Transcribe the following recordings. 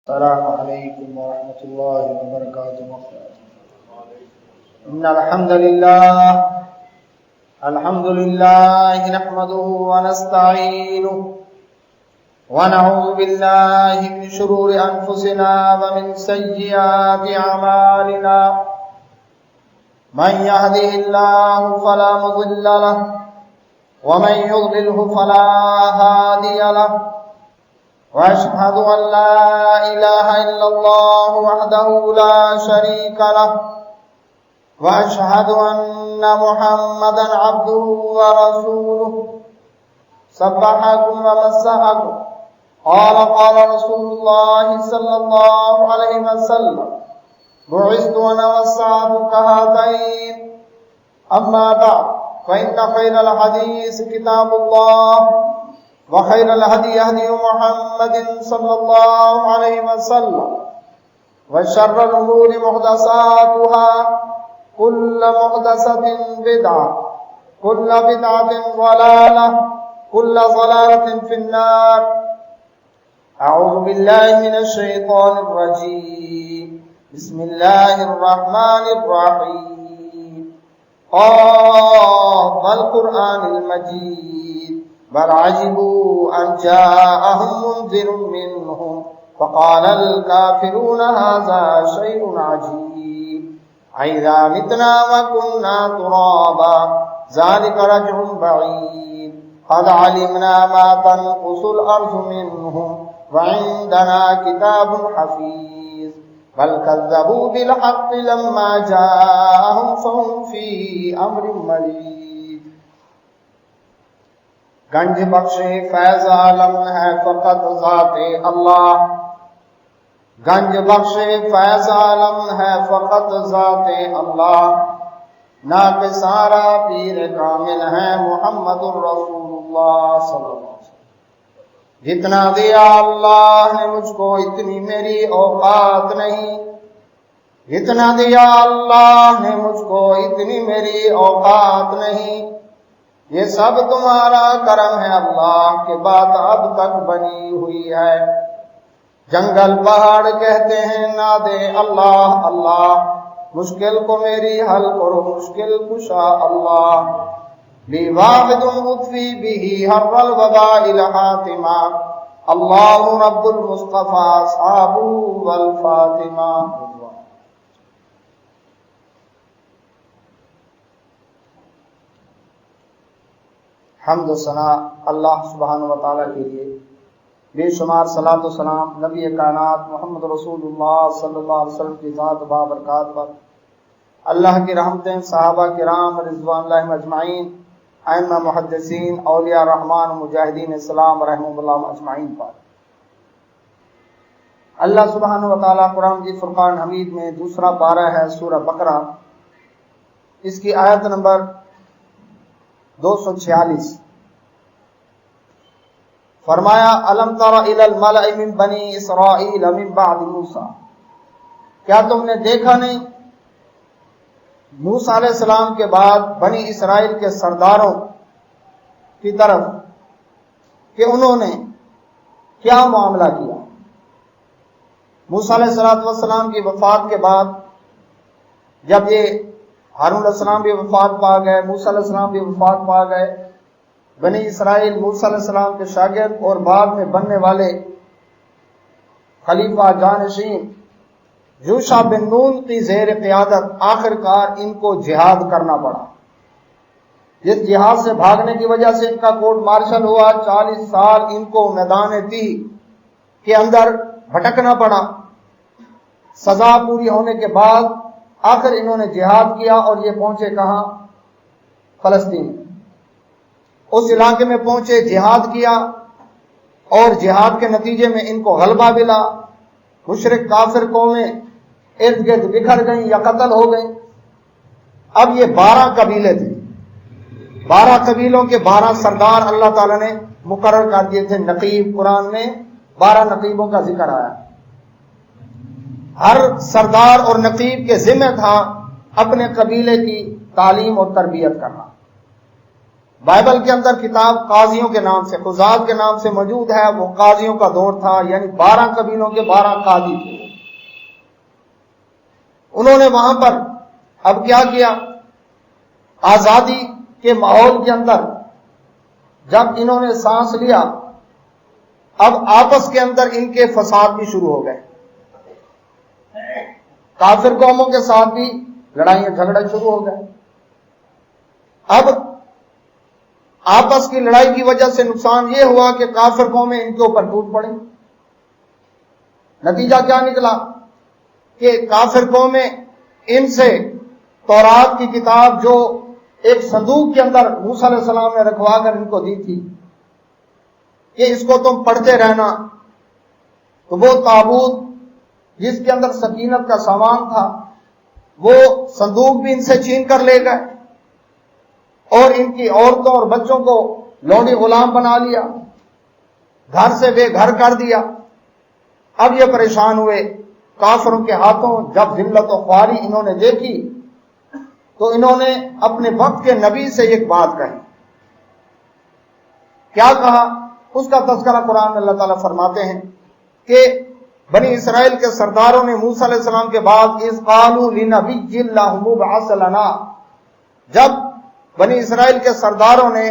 السلام عليكم ورحمة الله وبركاته. إن الحمد لله نحمده ونستعينه ونعوذ بالله من شرور أنفسنا ومن سيئات أعمالنا. من يهده الله فلا مضل له ومن يضلله فلا هادي له. وأشهد أن لا إله إلا الله وحده لا شريك له وأشهد أن محمدا عبده ورسوله. صبحكم ومساكم. قال رسول الله صلى الله عليه وسلم: بعثت أنا والساعة كهاتين. أما بعد، فإن خير الحديث كتاب الله، وخير الهدي هدي محمد صلى الله عليه وسلم، وشر الأمور محدثاتها، كل محدثة بدعة، كل بدعة ضلالة، كل ضلالة في النار. أعوذ بالله من الشيطان الرجيم. بسم الله الرحمن الرحيم. والقرآن المجيد بل عجبوا أن جاءهم منذر منهم فقال الكافرون هذا شيء عجيب. أإذا متنا وكنا ترابا ذلك رجع بعيد. قد علمنا ما تنقص الأرض منهم وعندنا كتاب حفيظ. بل كذبوا بالحق لما جاءهم فهم في أمر مريض. گنج بخش فیض عالم ہے فقط ذات اللہ. گنج بخش فیض عالم ہے فقط ذات اللہ. ناک سارا پیر کامل ہے محمد الرسول اللہ صلی اللہ علیہ وسلم. جتنا دیا اللہ نے مجھ کو اتنی میری اوقات نہیں. جتنا دیا اللہ نے مجھ کو اتنی میری اوقات نہیں. یہ سب تمہارا کرم ہے اللہ کے بات اب تک بنی ہوئی ہے. جنگل پہاڑ کہتے ہیں نادے اللہ اللہ. مشکل کو میری حل کرو مشکل کشا اللہ. بی واحد اطفی به حر الوباء الحاتمہ. اللہ رب المصطفیٰ صحابہ والفاطمہ. حمد و ثنا اللہ سبحانہ و تعالیٰ کے لیے. بے شمار صلاۃ و سلام نبی کائنات محمد رسول اللہ صلی اللہ علیہ وسلم کی ذات بابرکات پر. اللہ کی رحمتیں صحابہ کرام رضوان اللہ اجمعین، ائمہ محدثین، اولیاء رحمان، مجاہدین اسلام رحمۃ اللہ اجمعین پر. اللہ سبحانہ و تعالیٰ قرآن کی فرقان حمید میں دوسرا پارہ ہے سورہ بقرہ. اس کی آیت نمبر 246. فرمایا: الم تر الی الملأ من بنی اسرائیل من بعد موسیٰ. کیا تم نے دیکھا نہیں موسیٰ علیہ السلام کے بعد بنی اسرائیل کے سرداروں کی طرف کہ انہوں نے کیا معاملہ کیا. موسیٰ علیہ السلام کی وفات کے بعد جب یہ ہارون علیہ السلام بھی وفات پا گئے، موسیٰ علیہ السلام بھی وفات پا گئے، بنی اسرائیل موسیٰ علیہ السلام کے شاگرد اور بعد میں بننے والے خلیفہ جانشین یوشع بن نون کی زیر قیادت آخر کار ان کو جہاد کرنا پڑا. جس جہاد سے بھاگنے کی وجہ سے ان کا کورٹ مارشل ہوا. 40 سال ان کو میدان تیہ کے اندر بھٹکنا پڑا. سزا پوری ہونے کے بعد آخر انہوں نے جہاد کیا اور یہ پہنچے کہاں؟ فلسطین. اس علاقے میں پہنچے، جہاد کیا اور جہاد کے نتیجے میں ان کو غلبہ ملا. مشرک کافر قومیں ارد گرد بکھر گئیں یا قتل ہو گئیں. اب یہ 12 قبیلے تھے. 12 قبیلوں کے 12 سردار اللہ تعالیٰ نے مقرر کر دیے تھے. نقیب، قرآن میں 12 نقیبوں کا ذکر آیا. ہر سردار اور نقیب کے ذمہ تھا اپنے قبیلے کی تعلیم اور تربیت کرنا. بائبل کے اندر کتاب قاضیوں کے نام سے، قضات کے نام سے موجود ہے. وہ قاضیوں کا دور تھا، یعنی 12 قبیلوں کے 12 قاضی تھے. انہوں نے وہاں پر اب کیا کیا، آزادی کے ماحول کے اندر جب انہوں نے سانس لیا، اب آپس کے اندر ان کے فساد بھی شروع ہو گئے. کافر قوموں کے ساتھ بھی لڑائیاں جھگڑے شروع ہو گئے. اب آپس کی لڑائی کی وجہ سے نقصان یہ ہوا کہ کافر قومیں ان کے اوپر ٹوٹ پڑیں. نتیجہ کیا نکلا کہ کافر قومیں ان سے تورات کی کتاب جو ایک صندوق کے اندر موسیٰ علیہ السلام نے رکھوا کر ان کو دی تھی کہ اس کو تم پڑھتے رہنا، تو وہ تابوت جس کے اندر سکینت کا سامان تھا وہ صندوق بھی ان سے چھین کر لے گئے، اور ان کی عورتوں اور بچوں کو لونڈی غلام بنا لیا، گھر سے بے گھر کر دیا. اب یہ پریشان ہوئے. کافروں کے ہاتھوں جب ذلت و خواری انہوں نے دیکھی تو انہوں نے اپنے وقت کے نبی سے ایک بات کہی. کیا کہا؟ اس کا تذکرہ قرآن میں اللہ تعالیٰ فرماتے ہیں کہ بنی اسرائیل کے سرداروں نے موسیٰ علیہ السلام کے بعد اذ قالوا لنبی اللہ مبعث لنا، جب بنی اسرائیل کے سرداروں نے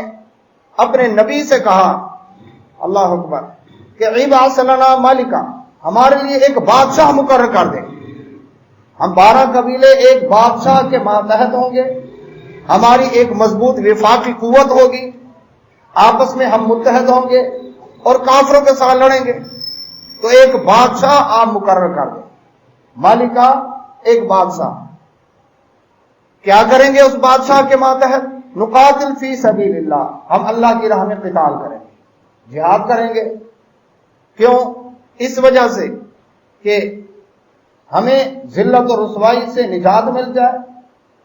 اپنے نبی سے کہا، اللہ اکبر، کہ ابعث لنا مالکا، ہمارے لیے ایک بادشاہ مقرر کر دیں. ہم 12 قبیلے ایک بادشاہ کے ماتحت ہوں گے، ہماری ایک مضبوط وفاقی قوت ہوگی، آپس میں ہم متحد ہوں گے اور کافروں کے ساتھ لڑیں گے. تو ایک بادشاہ آپ مقرر کر دیں. مالکا، ایک بادشاہ. کیا کریں گے اس بادشاہ کے ماتحت؟ نقاتل فی سبیل اللہ، ہم اللہ کی راہ میں قتال کریں گے، جہاد کریں گے. کیوں؟ اس وجہ سے کہ ہمیں ذلت و رسوائی سے نجات مل جائے،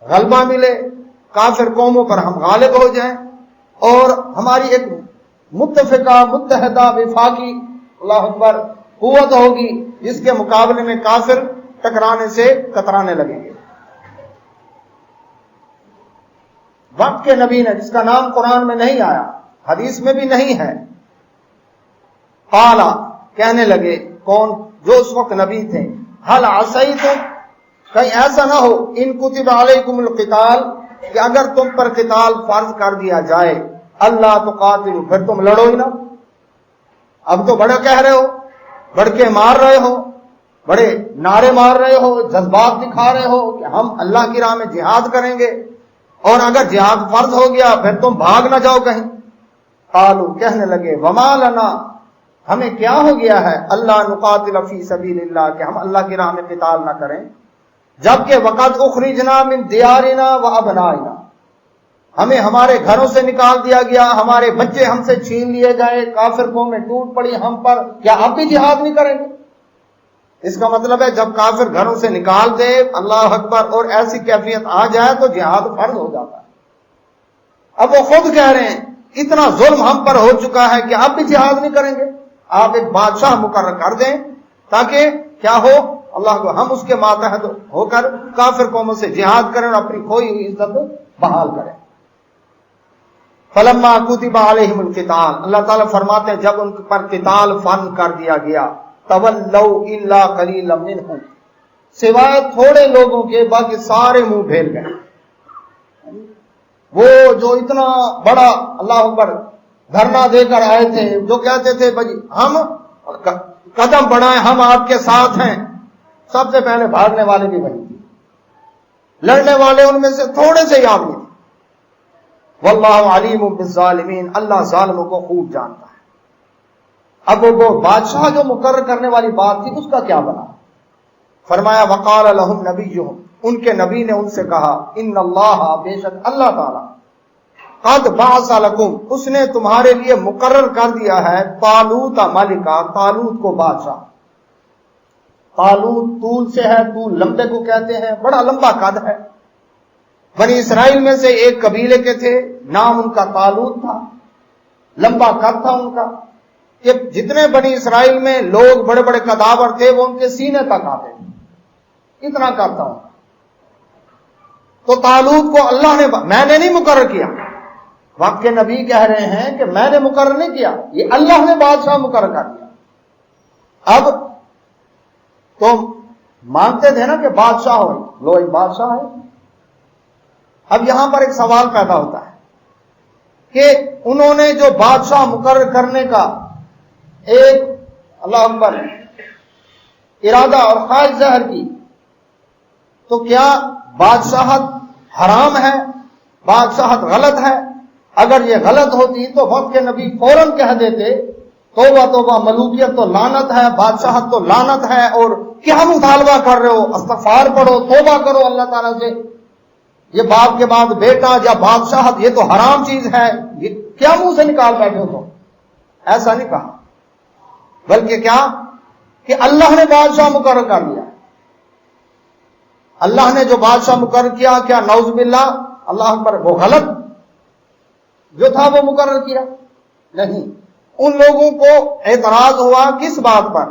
غلبہ ملے، کافر قوموں پر ہم غالب ہو جائیں، اور ہماری ایک متفقہ متحدہ وفاقی، اللہ اکبر، قوت ہوگی جس کے مقابلے میں کافر ٹکرانے سے کترانے لگیں گے. وقت کے نبی نے، جس کا نام قرآن میں نہیں آیا، حدیث میں بھی نہیں ہے، قالا، کہنے لگے، کون؟ جو اس وقت نبی تھے، حل عصیتم، کہیں ایسا نہ ہو ان کتب علیکم القتال، کہ اگر تم پر قتال فرض کر دیا جائے، اللہ تقاتلوا، پھر تم لڑو ہی نہ. اب تو بڑا کہہ رہے ہو، بڑھ کے مار رہے ہو، بڑے نعرے مار رہے ہو، جذبات دکھا رہے ہو کہ ہم اللہ کی راہ میں جہاد کریں گے، اور اگر جہاد فرض ہو گیا پھر تم بھاگ نہ جاؤ کہیں. قالوا، کہنے لگے، وما لنا، ہمیں کیا ہو گیا ہے، اللہ نقاتل فی سبیل اللہ، کہ ہم اللہ کی راہ میں قتال نہ کریں، جبکہ وقد اخرجنا من دیارنا و ابنائنا، ہمیں ہمارے گھروں سے نکال دیا گیا، ہمارے بچے ہم سے چھین لیے گئے، کافر قومیں ٹوٹ پڑی ہم پر، کیا اب بھی جہاد نہیں کریں گے؟ اس کا مطلب ہے جب کافر گھروں سے نکال دے، اللہ اکبر، اور ایسی کیفیت آ جائے تو جہاد فرض ہو جاتا ہے. اب وہ خود کہہ رہے ہیں اتنا ظلم ہم پر ہو چکا ہے کہ اب بھی جہاد نہیں کریں گے. آپ ایک بادشاہ مقرر کر دیں تاکہ کیا ہو، اللہ کو ہم اس کے ماتحت ہو کر کافر قوموں سے جہاد کریں اور اپنی کھوئی ہوئی عزت بحال کریں. فلما کتب علیہم القتال، اللہ تعالیٰ فرماتے ہیں جب ان پر قتال فرض کر دیا گیا، تولوا الا قلیلا منهم، سوائے تھوڑے لوگوں کے باقی سارے منہ پھیر گئے. وہ جو اتنا بڑا، اللہ اکبر، دھرنا دے کر آئے تھے، جو کہتے تھے بھائی ہم قدم بڑھائیں، ہم آپ کے ساتھ ہیں، سب سے پہلے بھاگنے والے بھی وہی تھے. لڑنے والے ان میں سے تھوڑے سے ہی آدمی تھے. واللہ علیم بالظالمین، اللہ ظالموں کو خوب جانتا ہے. اب وہ بادشاہ جو مقرر کرنے والی بات تھی اس کا کیا بنا؟ فرمایا وقال لهم نبیہم، ان کے نبی نے ان سے کہا، ان اللہ، بے شک اللہ تعالی، قد بعث لکم، اس نے تمہارے لیے مقرر کر دیا ہے، طالوت ملکا، طالوت کو بادشاہ. طالوت طول سے ہے، طول لمبے کو کہتے ہیں، بڑا لمبا قد ہے. بنی اسرائیل میں سے ایک قبیلے کے تھے، نام ان کا طالوت تھا، لمبا قد تھا ان کا، کہ جتنے بنی اسرائیل میں لوگ بڑے بڑے قداور تھے وہ ان کے سینے تک آتے تھے، اتنا قد تھا ان کا. تو طالوت کو اللہ نے، میں نے نہیں مقرر کیا، وقت کے نبی کہہ رہے ہیں کہ میں نے مقرر نہیں کیا، یہ اللہ نے بادشاہ مقرر کر دیا۔ اب تم مانتے تھے نا کہ بادشاہ ہو، لو ایک بادشاہ ہے۔ اب یہاں پر ایک سوال پیدا ہوتا ہے کہ انہوں نے جو بادشاہ مقرر کرنے کا ایک اللہ اکبر ارادہ اور خواہش ظاہر کی، تو کیا بادشاہت حرام ہے؟ بادشاہت غلط ہے؟ اگر یہ غلط ہوتی تو وقت کے نبی فوراً کہہ دیتے توبہ توبہ، ملوکیت تو لعنت ہے، بادشاہت تو لعنت ہے، اور کیا مطالبہ کر رہے ہو؟ استغفار پڑھو، توبہ کرو اللہ تعالیٰ سے، یہ باپ کے بعد بیٹا یا بادشاہت یہ تو حرام چیز ہے، یہ کیا منہ سے نکال بیٹھے ہو تم؟ ایسا نہیں کہا، بلکہ کیا کہ اللہ نے بادشاہ مقرر کر دیا۔ اللہ نے جو بادشاہ مقرر کیا، کیا نعوذ باللہ اللہ اکبر وہ غلط جو تھا وہ مقرر کیا؟ نہیں۔ ان لوگوں کو اعتراض ہوا کس بات پر؟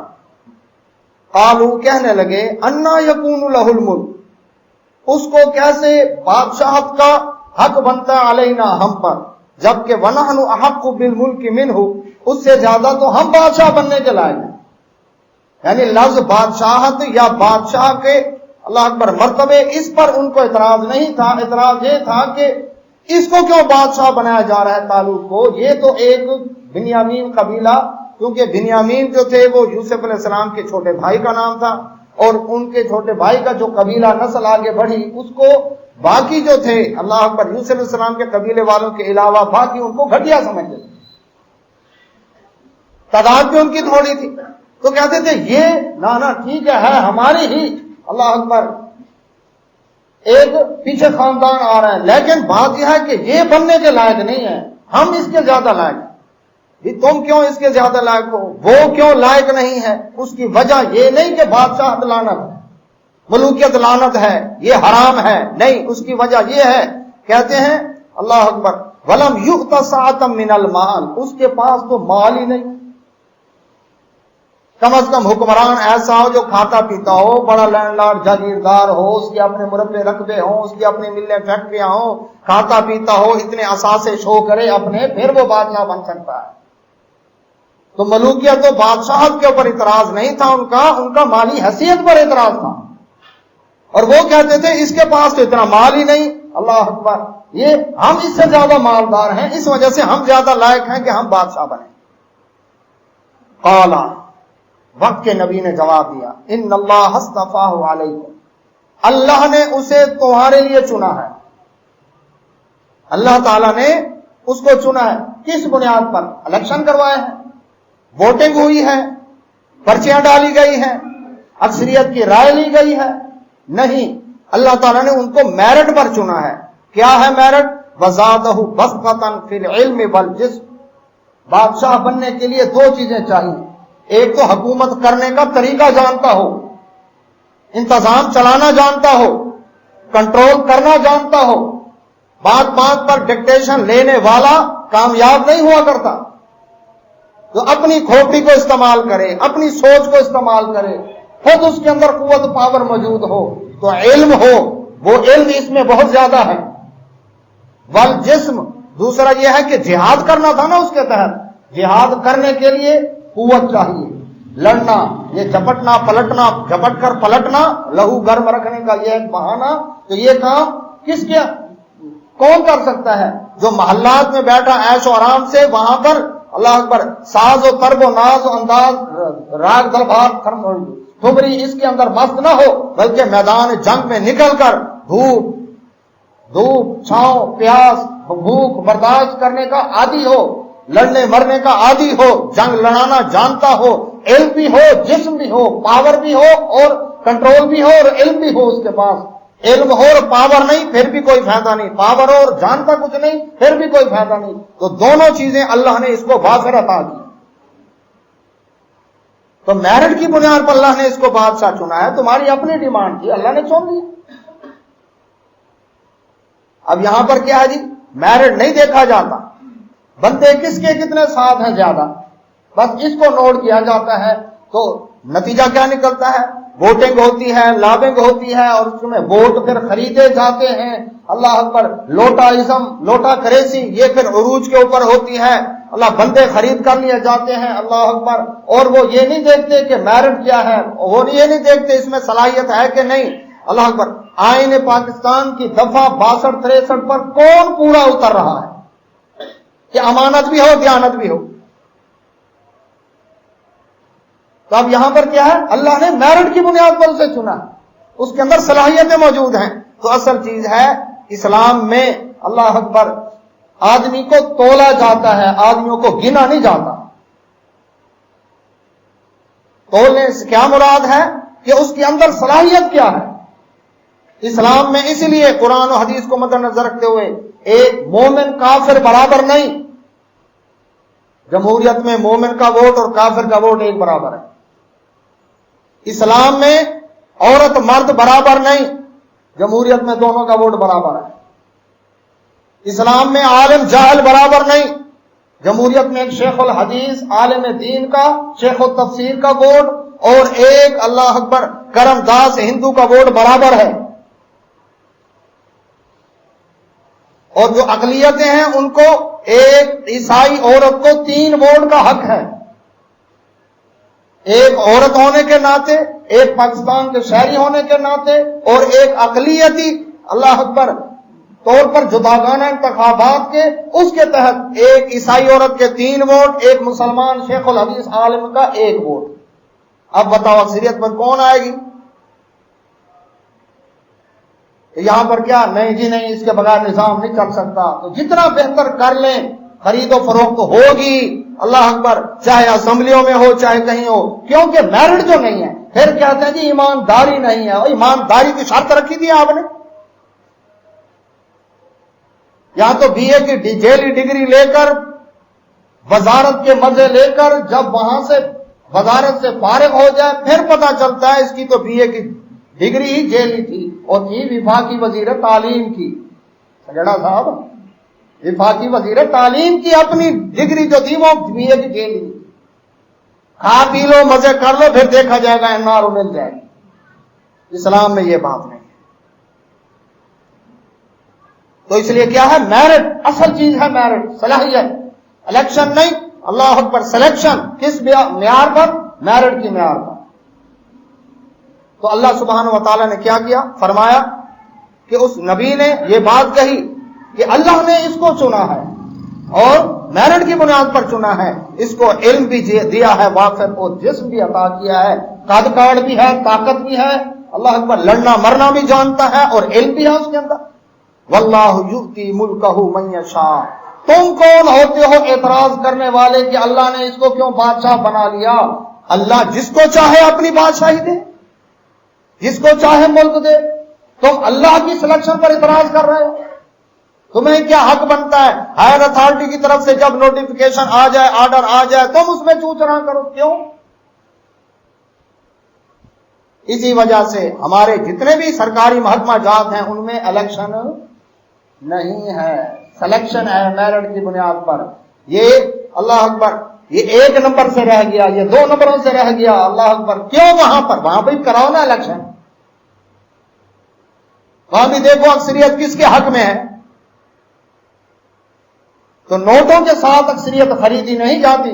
قالو کہنے لگے انا یکون لہ الملک، اس کو کیسے بادشاہت کا حق بنتا علینا ہم پر، جبکہ ونحن احق بالملک منہ، اس سے زیادہ تو ہم بادشاہ بننے کے لائق ہیں۔ یعنی لفظ بادشاہت یا بادشاہ کے اللہ اکبر مرتبے، اس پر ان کو اعتراض نہیں تھا، اعتراض یہ تھا کہ اس کو کیوں بادشاہ بنایا جا رہا ہے طالوت کو؟ یہ تو ایک بنیامین قبیلہ، کیونکہ بنیامین جو تھے وہ یوسف علیہ السلام کے چھوٹے بھائی کا نام تھا، اور ان کے چھوٹے بھائی کا جو قبیلہ نسل آگے بڑھی اس کو باقی جو تھے اللہ اکبر یوسف علیہ السلام کے قبیلے والوں کے علاوہ باقی ان کو گھٹیا سمجھتے تھے، تعداد بھی ان کی تھوڑی تھی، تو کہتے تھے یہ نانا ٹھیک ہے ہماری ہی اللہ اکبر ایک پیچھے خاندان آ رہا ہے، لیکن بات یہ ہے کہ یہ بننے کے لائق نہیں ہے، ہم اس کے زیادہ لائق ہیں۔ تم کیوں اس کے زیادہ لائق ہو؟ وہ کیوں لائق نہیں ہے؟ اس کی وجہ یہ نہیں کہ بادشاہت لعنت ہے، ملوکیت لعنت ہے، یہ حرام ہے، نہیں، اس کی وجہ یہ ہے، کہتے ہیں اللہ اکبر ولم یؤت سعۃ من المال، اس کے پاس تو مال ہی نہیں۔ کم از کم حکمران ایسا ہو جو کھاتا پیتا ہو، بڑا لینڈ لارڈ جاگیردار ہو، اس کے اپنے مربع رقبے ہوں، اس کی اپنی ملیں فیکٹریاں ہوں، کھاتا پیتا ہو، اتنے اثاثے شو کرے اپنے، پھر وہ بادشاہ بن سکتا ہے۔ تو ملوکیت و بادشاہت کے اوپر اعتراض نہیں تھا ان کا مالی حیثیت پر اعتراض تھا، اور وہ کہتے تھے اس کے پاس تو اتنا مال ہی نہیں، اللہ اکبر یہ ہم اس سے زیادہ مالدار ہیں، اس وجہ سے ہم زیادہ لائق ہیں کہ ہم بادشاہ بنیں۔ قالا، وقت کے نبی نے جواب دیا ان اللہ اصطفاہ علیکم، اللہ نے اسے تمہارے لیے چنا ہے، اللہ تعالیٰ نے اس کو چنا ہے۔ کس بنیاد پر؟ الیکشن کروائے ہیں، ووٹنگ ہوئی ہے، پرچیاں ڈالی گئی ہیں، اکثریت کی رائے لی گئی ہے؟ نہیں، اللہ تعالیٰ نے ان کو میرٹ پر چنا ہے۔ کیا ہے میرٹ؟ وزادہ بسطۃ فی العلم والجسم، بادشاہ بننے کے لیے دو چیزیں چاہیے، ایک تو حکومت کرنے کا طریقہ جانتا ہو، انتظام چلانا جانتا ہو، کنٹرول کرنا جانتا ہو، بات بات پر ڈکٹیشن لینے والا کامیاب نہیں ہوا کرتا، جو اپنی کھوپڑی کو استعمال کرے، اپنی سوچ کو استعمال کرے، خود اس کے اندر قوت پاور موجود ہو، تو علم ہو، وہ علم اس میں بہت زیادہ ہے۔ والجسم، دوسرا یہ ہے کہ جہاد کرنا تھا نا، اس کے تحت جہاد کرنے کے لیے قوت چاہیے، لڑنا، یہ جھپٹنا پلٹنا، جھپٹ کر پلٹنا، لہو گرم رکھنے کا یہ ایک بہانہ، تو یہ کام کس کے کون کر سکتا ہے؟ جو محلات میں بیٹھا عیش و آرام سے وہاں پر اللہ اکبر ساز و طرب و ناز و انداز، راگ دلبھار ٹھبری اس کے اندر مست نہ ہو، بلکہ میدان جنگ میں نکل کر دھوپ چھاؤں پیاس بھوک برداشت کرنے کا عادی ہو، لڑنے مرنے کا عادی ہو، جنگ لڑانا جانتا ہو، علم بھی ہو، جسم بھی ہو، پاور بھی ہو اور کنٹرول بھی ہو اور علم بھی ہو۔ اس کے پاس علم ہو اور پاور نہیں پھر بھی کوئی فائدہ نہیں، پاور ہو اور جانتا کچھ نہیں پھر بھی کوئی فائدہ نہیں، تو دونوں چیزیں اللہ نے اس کو واضح عطا کی۔ تو میرٹ کی بنیاد پر اللہ نے اس کو بادشاہ چنا ہے، تمہاری اپنی ڈیمانڈ تھی، اللہ نے چن لیا۔ اب یہاں پر کیا ہے جی؟ میرٹ نہیں دیکھا جاتا، بندے کس کے کتنے ساتھ ہیں زیادہ، بس اس کو نوٹ کیا جاتا ہے، تو نتیجہ کیا نکلتا ہے؟ ووٹنگ ہوتی ہے، لابنگ ہوتی ہے، اور اس میں ووٹ پھر خریدے جاتے ہیں. اللہ اکبر. لوٹائزم، لوٹا کریسی، یہ پھر عروج کے اوپر ہوتی ہے. اللہ، بندے خرید کر لیے جاتے ہیں. اللہ اکبر. اور وہ یہ نہیں دیکھتے کہ میرٹ کیا ہے، وہ یہ نہیں دیکھتے اس میں صلاحیت ہے کہ نہیں. اللہ اکبر. آئین پاکستان کی دفعہ 62-63 پر کون پورا اتر رہا ہے کہ امانت بھی ہو، دیانت بھی ہو. تو اب یہاں پر کیا ہے؟ اللہ نے میرٹ کی بنیاد پر اسے چنا، اس کے اندر صلاحیتیں موجود ہیں. تو اصل چیز ہے اسلام میں، اللہ اکبر، آدمی کو تولا جاتا ہے، آدمیوں کو گنا نہیں جاتا. تولنے سے کیا مراد ہے کہ اس کے اندر صلاحیت کیا ہے. اسلام میں اس لیے قرآن و حدیث کو مد نظر رکھتے ہوئے ایک مومن کافر برابر نہیں. جمہوریت میں مومن کا ووٹ اور کافر کا ووٹ ایک برابر ہے. اسلام میں عورت مرد برابر نہیں. جمہوریت میں دونوں کا ووٹ برابر ہے. اسلام میں عالم جاہل برابر نہیں. جمہوریت میں ایک شیخ الحدیث عالم دین کا، شیخ التفسیر کا ووٹ اور ایک اللہ اکبر کرم داس ہندو کا ووٹ برابر ہے. اور جو اقلیتیں ہیں ان کو ایک عیسائی عورت کو 3 ووٹ کا حق ہے. ایک عورت ہونے کے ناطے، ایک پاکستان کے شہری ہونے کے ناطے، اور ایک اقلیتی اللہ اکبر طور پر جداگانہ انتخابات کے اس کے تحت ایک عیسائی عورت کے 3 ووٹ، ایک مسلمان شیخ الحدیث عالم کا 1 ووٹ. اب بتاؤ اکثریت پر کون آئے گی؟ یہاں پر کیا نہیں جی نہیں، اس کے بغیر نظام نہیں چل سکتا. تو جتنا بہتر کر لیں، خرید و فروخت ہوگی اللہ اکبر، چاہے اسمبلیوں میں ہو چاہے کہیں ہو، کیونکہ میرٹ جو نہیں ہے. پھر کہتے ہیں جی ایمانداری نہیں ہے. اور ایمانداری کی شرط رکھی تھی آپ نے. یا تو بی اے کی جیلی ڈگری لے کر، وزارت کے مزے لے کر، جب وہاں سے وزارت سے فارغ ہو جائے پھر پتا چلتا ہے اس کی تو بی اے کی ڈگری ہی جیلی تھی اور تھی وفاقی وزیر تعلیم کی. سجڑا صاحب، وفاقی وزیر تعلیم کی اپنی ڈگری جو تھی وہ بی اے کی جیلی تھی. کھا پی لو، مزے کر لو، پھر دیکھا جائے گا انار مل جائے گی. اسلام میں یہ بات نہیں. تو اس لیے کیا ہے؟ میرٹ اصل چیز ہے. میرٹ صلاحیت، الیکشن نہیں. اللہ اکبر. سلیکشن کس معیار پر؟ میرٹ کی معیار پر. تو اللہ سبحانہ و تعالیٰ نے کیا کیا؟ فرمایا کہ اس نبی نے یہ بات کہی کہ اللہ نے اس کو چنا ہے اور میرٹ کی بنیاد پر چنا ہے. اس کو علم بھی دیا ہے وافر، اور جسم بھی عطا کیا ہے، قد کاٹ بھی ہے، طاقت بھی ہے، اللہ اکبر، لڑنا مرنا بھی جانتا ہے اور علم بھی ہے اس کے اندر. واللہ یؤتی ملکہ من یشاء. تم کون ہوتے ہو اعتراض کرنے والے کہ اللہ نے اس کو کیوں بادشاہ بنا لیا؟ اللہ جس کو چاہے اپنی بادشاہی دے، جس کو چاہے ملک دے. تم اللہ کی سلیکشن پر اعتراض کر رہے ہو. تمہیں کیا حق بنتا ہے ہائر اتھارٹی کی طرف سے جب نوٹیفیکیشن آ جائے، آرڈر آ جائے، تم اس میں چوچرا کرو؟ کیوں؟ اسی وجہ سے ہمارے جتنے بھی سرکاری محکمہ جات ہیں ان میں الیکشن نہیں ہے، سلیکشن ہے میرٹ کی بنیاد پر. یہ اللہ اکبر، یہ 1 نمبر سے رہ گیا، یہ 2 نمبروں سے رہ گیا. اللہ اکبر. کیوں؟ وہاں پہ کراؤ نا الیکشن. وہاں بھی دیکھو اکثریت کس کے حق میں ہے. تو نوٹوں کے ساتھ اکثریت خریدی نہیں جاتی.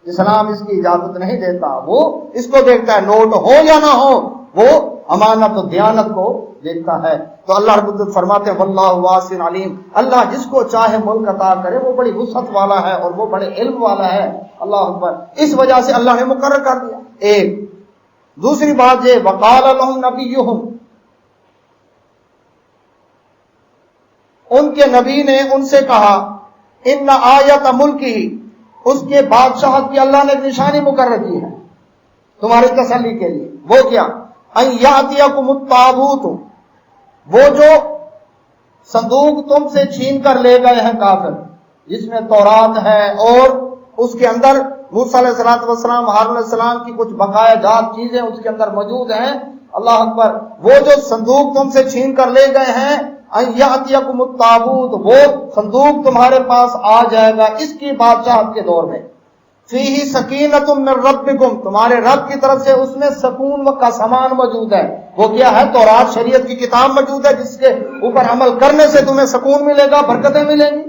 اسلام اس کی اجازت نہیں دیتا. وہ اس کو دیکھتا ہے، نوٹ ہو یا نہ ہو، وہ امانت و دیانت کو دیکھتا ہے. تو اللہ رب العزت فرماتے ہیں واللہ واسع علیم. اللہ جس کو چاہے ملک عطا کرے، وہ بڑی وسعت والا ہے اور وہ بڑے علم والا ہے. اللہ اکبر. اس وجہ سے اللہ نے مقرر کر دیا. ایک دوسری بات یہ، وقال لهم نبیہم، ان کے نبی نے ان سے کہا، ان آیت ملکی، اس کے بادشاہت کی اللہ نے نشانی مقرر کی ہے تمہاری تسلی کے لیے. وہ کیا؟ ان یاتیکم التابوت، وہ جو صندوق تم سے چھین کر لے گئے ہیں کافر، جس میں تورات ہے اور اس کے اندر موسیٰ علیہ السلام، ہارون علیہ السلام کی کچھ بقایا جات چیزیں اس کے اندر موجود ہیں. اللہ اکبر. وہ جو صندوق تم سے چھین کر لے گئے ہیں، یاتیکم التابوت، وہ صندوق تمہارے پاس آ جائے گا اس کی بادشاہت کے دور میں. فیہ سکینۃ من ربکم، تمہارے رب کی طرف سے اس میں سکون و کا سامان موجود ہے. وہ کیا ہے؟ تورات شریعت کی کتاب موجود ہے جس کے اوپر عمل کرنے سے تمہیں سکون ملے گا، برکتیں ملیں گی.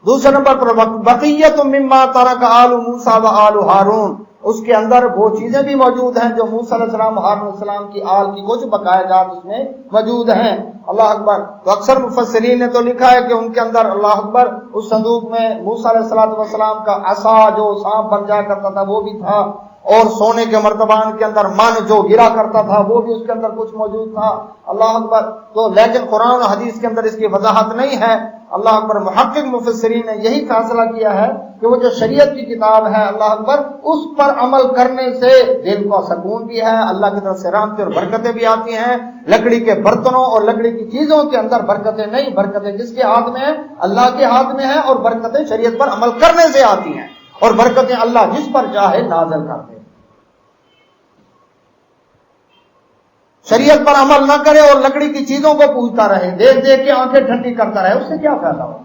دوسرے نمبر پر بقیۃ مما ترک آل موسیٰ و آل ہارون، اس کے اندر وہ چیزیں بھی موجود ہیں جو موسیٰ علیہ السلام، ہارون علیہ السلام کی آل کی کچھ بقایا جات اس میں موجود ہیں. اللہ اکبر. تو اکثر مفسرین نے تو لکھا ہے کہ ان کے اندر اللہ اکبر اس صندوق میں موسیٰ علیہ السلام کا عصا جو سانپ بن جایا کرتا تھا وہ بھی تھا، اور سونے کے مرتبان کے اندر من جو گرا کرتا تھا وہ بھی اس کے اندر کچھ موجود تھا. اللہ اکبر. تو لیکن قرآن و حدیث کے اندر اس کی وضاحت نہیں ہے. اللہ اکبر. محقق مفسرین نے یہی فیصلہ کیا ہے کہ وہ جو شریعت کی کتاب ہے اللہ اکبر اس پر عمل کرنے سے دل کو سکون بھی ہے، اللہ کی طرف سے رحمتیں اور برکتیں بھی آتی ہیں. لکڑی کے برتنوں اور لکڑی کی چیزوں کے اندر برکتیں نہیں، برکتیں جس کے ہاتھ میں ہیں؟ اللہ کے ہاتھ میں ہیں. اور برکتیں شریعت پر عمل کرنے سے آتی ہیں، اور برکتیں اللہ جس پر چاہے نازل کرتے ہیں. شریعت پر عمل نہ کرے اور لکڑی کی چیزوں کو پوجتا رہے، دیکھ دیکھ کے آنکھیں ٹھنڈی کرتا رہے، اس سے کیا فائدہ ہو؟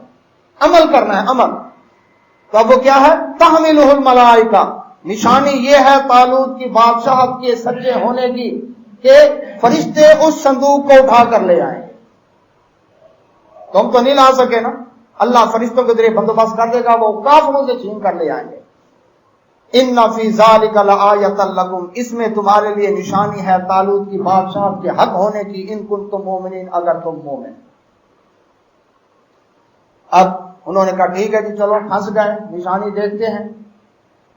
عمل کرنا ہے، عمل. تو اب وہ کیا ہے؟ تحملہ الملائکہ. نشانی یہ ہے طالوت کی بادشاہت کے سچے ہونے کی کہ فرشتے اس صندوق کو اٹھا کر لے آئیں. تم تو نہیں لا سکے نا، اللہ فرشتوں کے ذریعے بندوبست کر دے گا، وہ کافروں سے چھین کر لے آئیں گے. ان فی ذالک لآیۃ لکم، اس میں تمہارے لیے نشانی ہے طالوت کی بادشاہت کے حق ہونے کی، ان کنتم مومنین، اگر تم مومن. اب انہوں نے کہا ٹھیک ہے جی چلو، پھنس گئے، نشانی دیکھتے ہیں.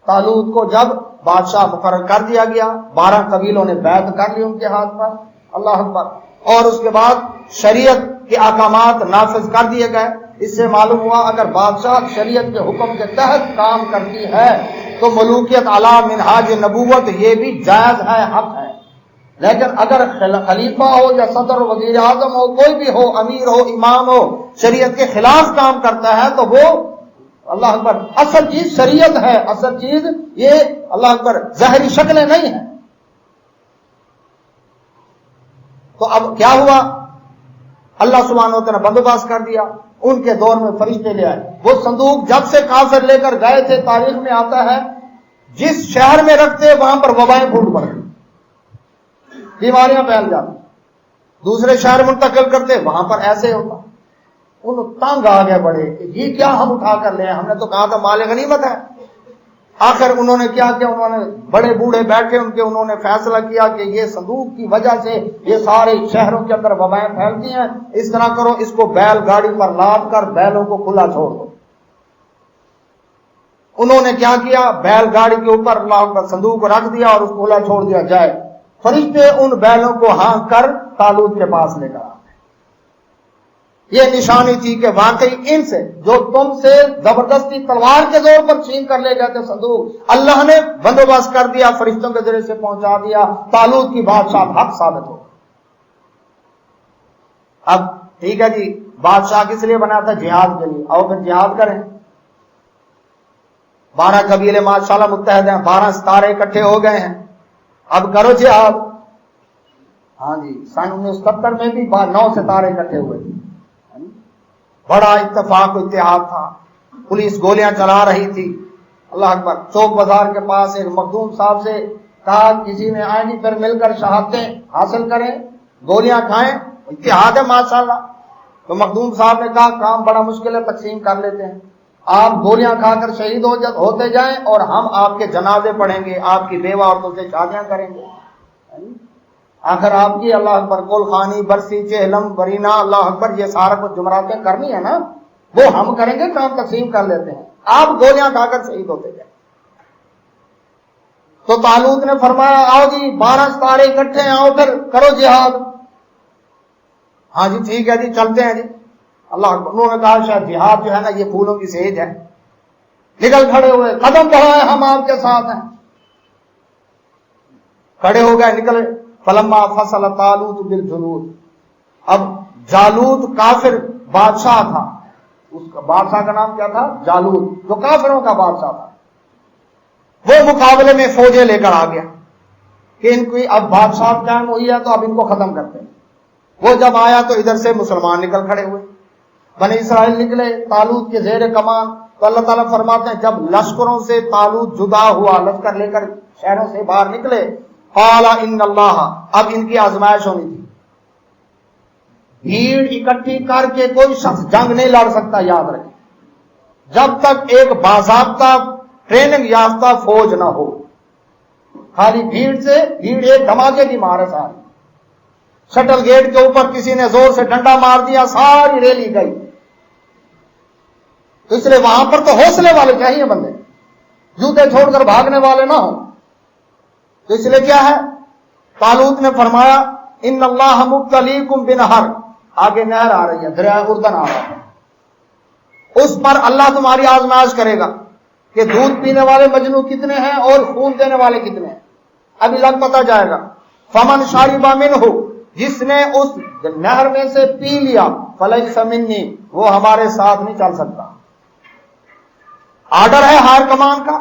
طالوت کو جب بادشاہ مقرر کر دیا گیا، 12 قبیلوں نے بیعت کر لی ان کے ہاتھ پر. اللہ اکبر. اور اس کے بعد شریعت کے احکامات نافذ کر دیے گئے. اس سے معلوم ہوا اگر بادشاہ شریعت کے حکم کے تحت کام کرتی ہے تو ملوکیت علی منہاج نبوت یہ بھی جائز ہے، حق ہے. لیکن اگر خلیفہ ہو یا صدر وزیر اعظم ہو، کوئی بھی ہو، امیر ہو، امام ہو، شریعت کے خلاف کام کرتا ہے تو وہ اللہ اکبر اصل چیز شریعت ہے، اصل چیز یہ اللہ اکبر ظاہری شکلیں نہیں ہیں. تو اب کیا ہوا؟ اللہ سبحانہ و تعالیٰ نے بندوبست کر دیا. ان کے دور میں فرشتے لے آئے. وہ صندوق جب سے کافر لے کر گئے تھے، تاریخ میں آتا ہے جس شہر میں رکھتے وہاں پر وبائیں پھوٹ پڑتی، بیماریاں پھیل جاتی. دوسرے شہر منتقل کرتے، وہاں پر ایسے ہوتا. ان تنگ آ گئے بڑے کہ یہ کیا ہم اٹھا کر لے، ہم نے تو کہا تھا مال غنیمت ہے. آخر انہوں نے کیا کیا؟ انہوں نے بڑے بوڑھے بیٹھے ان کے، انہوں نے فیصلہ کیا کہ یہ صندوق کی وجہ سے یہ سارے شہروں کے اندر وبائیں پھیلتی ہیں، اس طرح کرو اس کو بیل گاڑی پر لاد کر بیلوں کو کھلا چھوڑ دو. انہوں نے کیا کیا؟ بیل گاڑی کے اوپر اللہ کا صندوق کو رکھ دیا اور اس کو کھلا چھوڑ دیا جائے. فرشتے ان بیلوں کو ہانک کر طالوت کے پاس لے کر آئے. یہ نشانی تھی کہ واقعی ان سے جو تم سے زبردستی تلوار کے زور پر چھین کر لے گئے تھے صندوق، اللہ نے بندوبست کر دیا، فرشتوں کے ذریعے سے پہنچا دیا. طالوت کی بادشاہ حق ثابت ہو. اب ٹھیک ہے جی، بادشاہ کس لیے بنا تھا؟ جہاد کے لیے. اور پھر جہاد کریں. 12 قبیلے ماشاءاللہ متحد ہیں، 12 ستارے اکٹھے ہو گئے ہیں. اب کرو جہاد. ہاں جی، سن 1970 میں بھی 9 ستارے اکٹھے ہوئے تھے. بڑا اتفاق و اتحاد تھا. پولیس گولیاں چلا رہی تھی. اللہ اکبر. چوک بازار کے پاس ایک مخدوم صاحب سے کہا کسی نے آئیں جی پھر مل کر شہادتیں حاصل کریں، گولیاں کھائیں، اتحاد ہے ماشاءاللہ. تو مخدوم صاحب نے کہا کام بڑا مشکل ہے، تقسیم کر لیتے ہیں. آپ گولیاں کھا کر شہید ہوتے جائیں اور ہم آپ کے جنازے پڑھیں گے، آپ کی بیوہ عورتوں سے شادیاں کریں گے. آخر آپ کی اللہ اکبر کول خانی، برسی، چہلم، برینا، اللہ اکبر یہ سارا کچھ جمراتیں کرنی ہے نا، وہ ہم کریں گے، کام تقسیم کر لیتے ہیں، آپ گولیاں کھا کر شہید ہوتے جائیں. تو طالوت نے فرمایا آؤ جی 12 ستارے اکٹھے ہیں، آؤ پھر کرو جہاد. ہاں جی ٹھیک ہے جی چلتے ہیں جی. اللہ اکبر. انہوں نے کہا شاید جہاد جو ہے نا یہ پھولوں کی سیج ہے. نکل کھڑے ہوئے، قدم بڑھائے، ہم آپ کے ساتھ ہیں. کھڑے ہو گئے، نکلے. فلما فصل طالوت بالجنود. اب جالوت کافر بادشاہ تھا، اس کا بادشاہ کا نام کیا تھا؟ جالوت، جو کافروں کا بادشاہ تھا. وہ مقابلے میں فوجیں لے کر آ گیا کہ ان کی اب بادشاہ قائم ہوئی ہے تو اب ان کو ختم کرتے ہیں. وہ جب آیا تو ادھر سے مسلمان نکل کھڑے ہوئے، بنی اسرائیل نکلے طالوت کے زیر کمان. تو اللہ تعالیٰ فرماتے ہیں جب لشکروں سے طالوت جدا ہوا، لشکر لے کر شہروں سے باہر نکلے، قال ان اللہ، اب ان کی آزمائش ہونی تھی۔ بھیڑ اکٹھی کر کے کوئی شخص جنگ نہیں لڑ سکتا، یاد رکھیں، جب تک ایک باضابطہ ٹریننگ یافتہ فوج نہ ہو۔ خالی بھیڑ سے، بھیڑ ایک دھماکے کی مار ہے ساری۔ شٹل گیٹ کے اوپر کسی نے زور سے ڈنڈا مار دیا، ساری ریلی گئی۔ تو اس لیے وہاں پر تو حوصلے والے چاہیے بندے، جوتے چھوڑ کر بھاگنے والے نہ ہوں۔ تو اس لیے کیا ہے، طالوت نے فرمایا ان اللہ مبتلیکم بنہر، آگے نہر آ رہی ہے، دریا اردن آ رہا ہے، اس پر اللہ تمہاری آزمائش کرے گا کہ دودھ پینے والے مجنو کتنے ہیں اور خون دینے والے کتنے ہیں، ابھی لگ پتا جائے گا۔ فمن شارب منہ، جس نے اس نہر میں سے پی لیا، فلیس منی، وہ ہمارے ساتھ نہیں چل سکتا۔ آرڈر ہے ہائر کمان کا،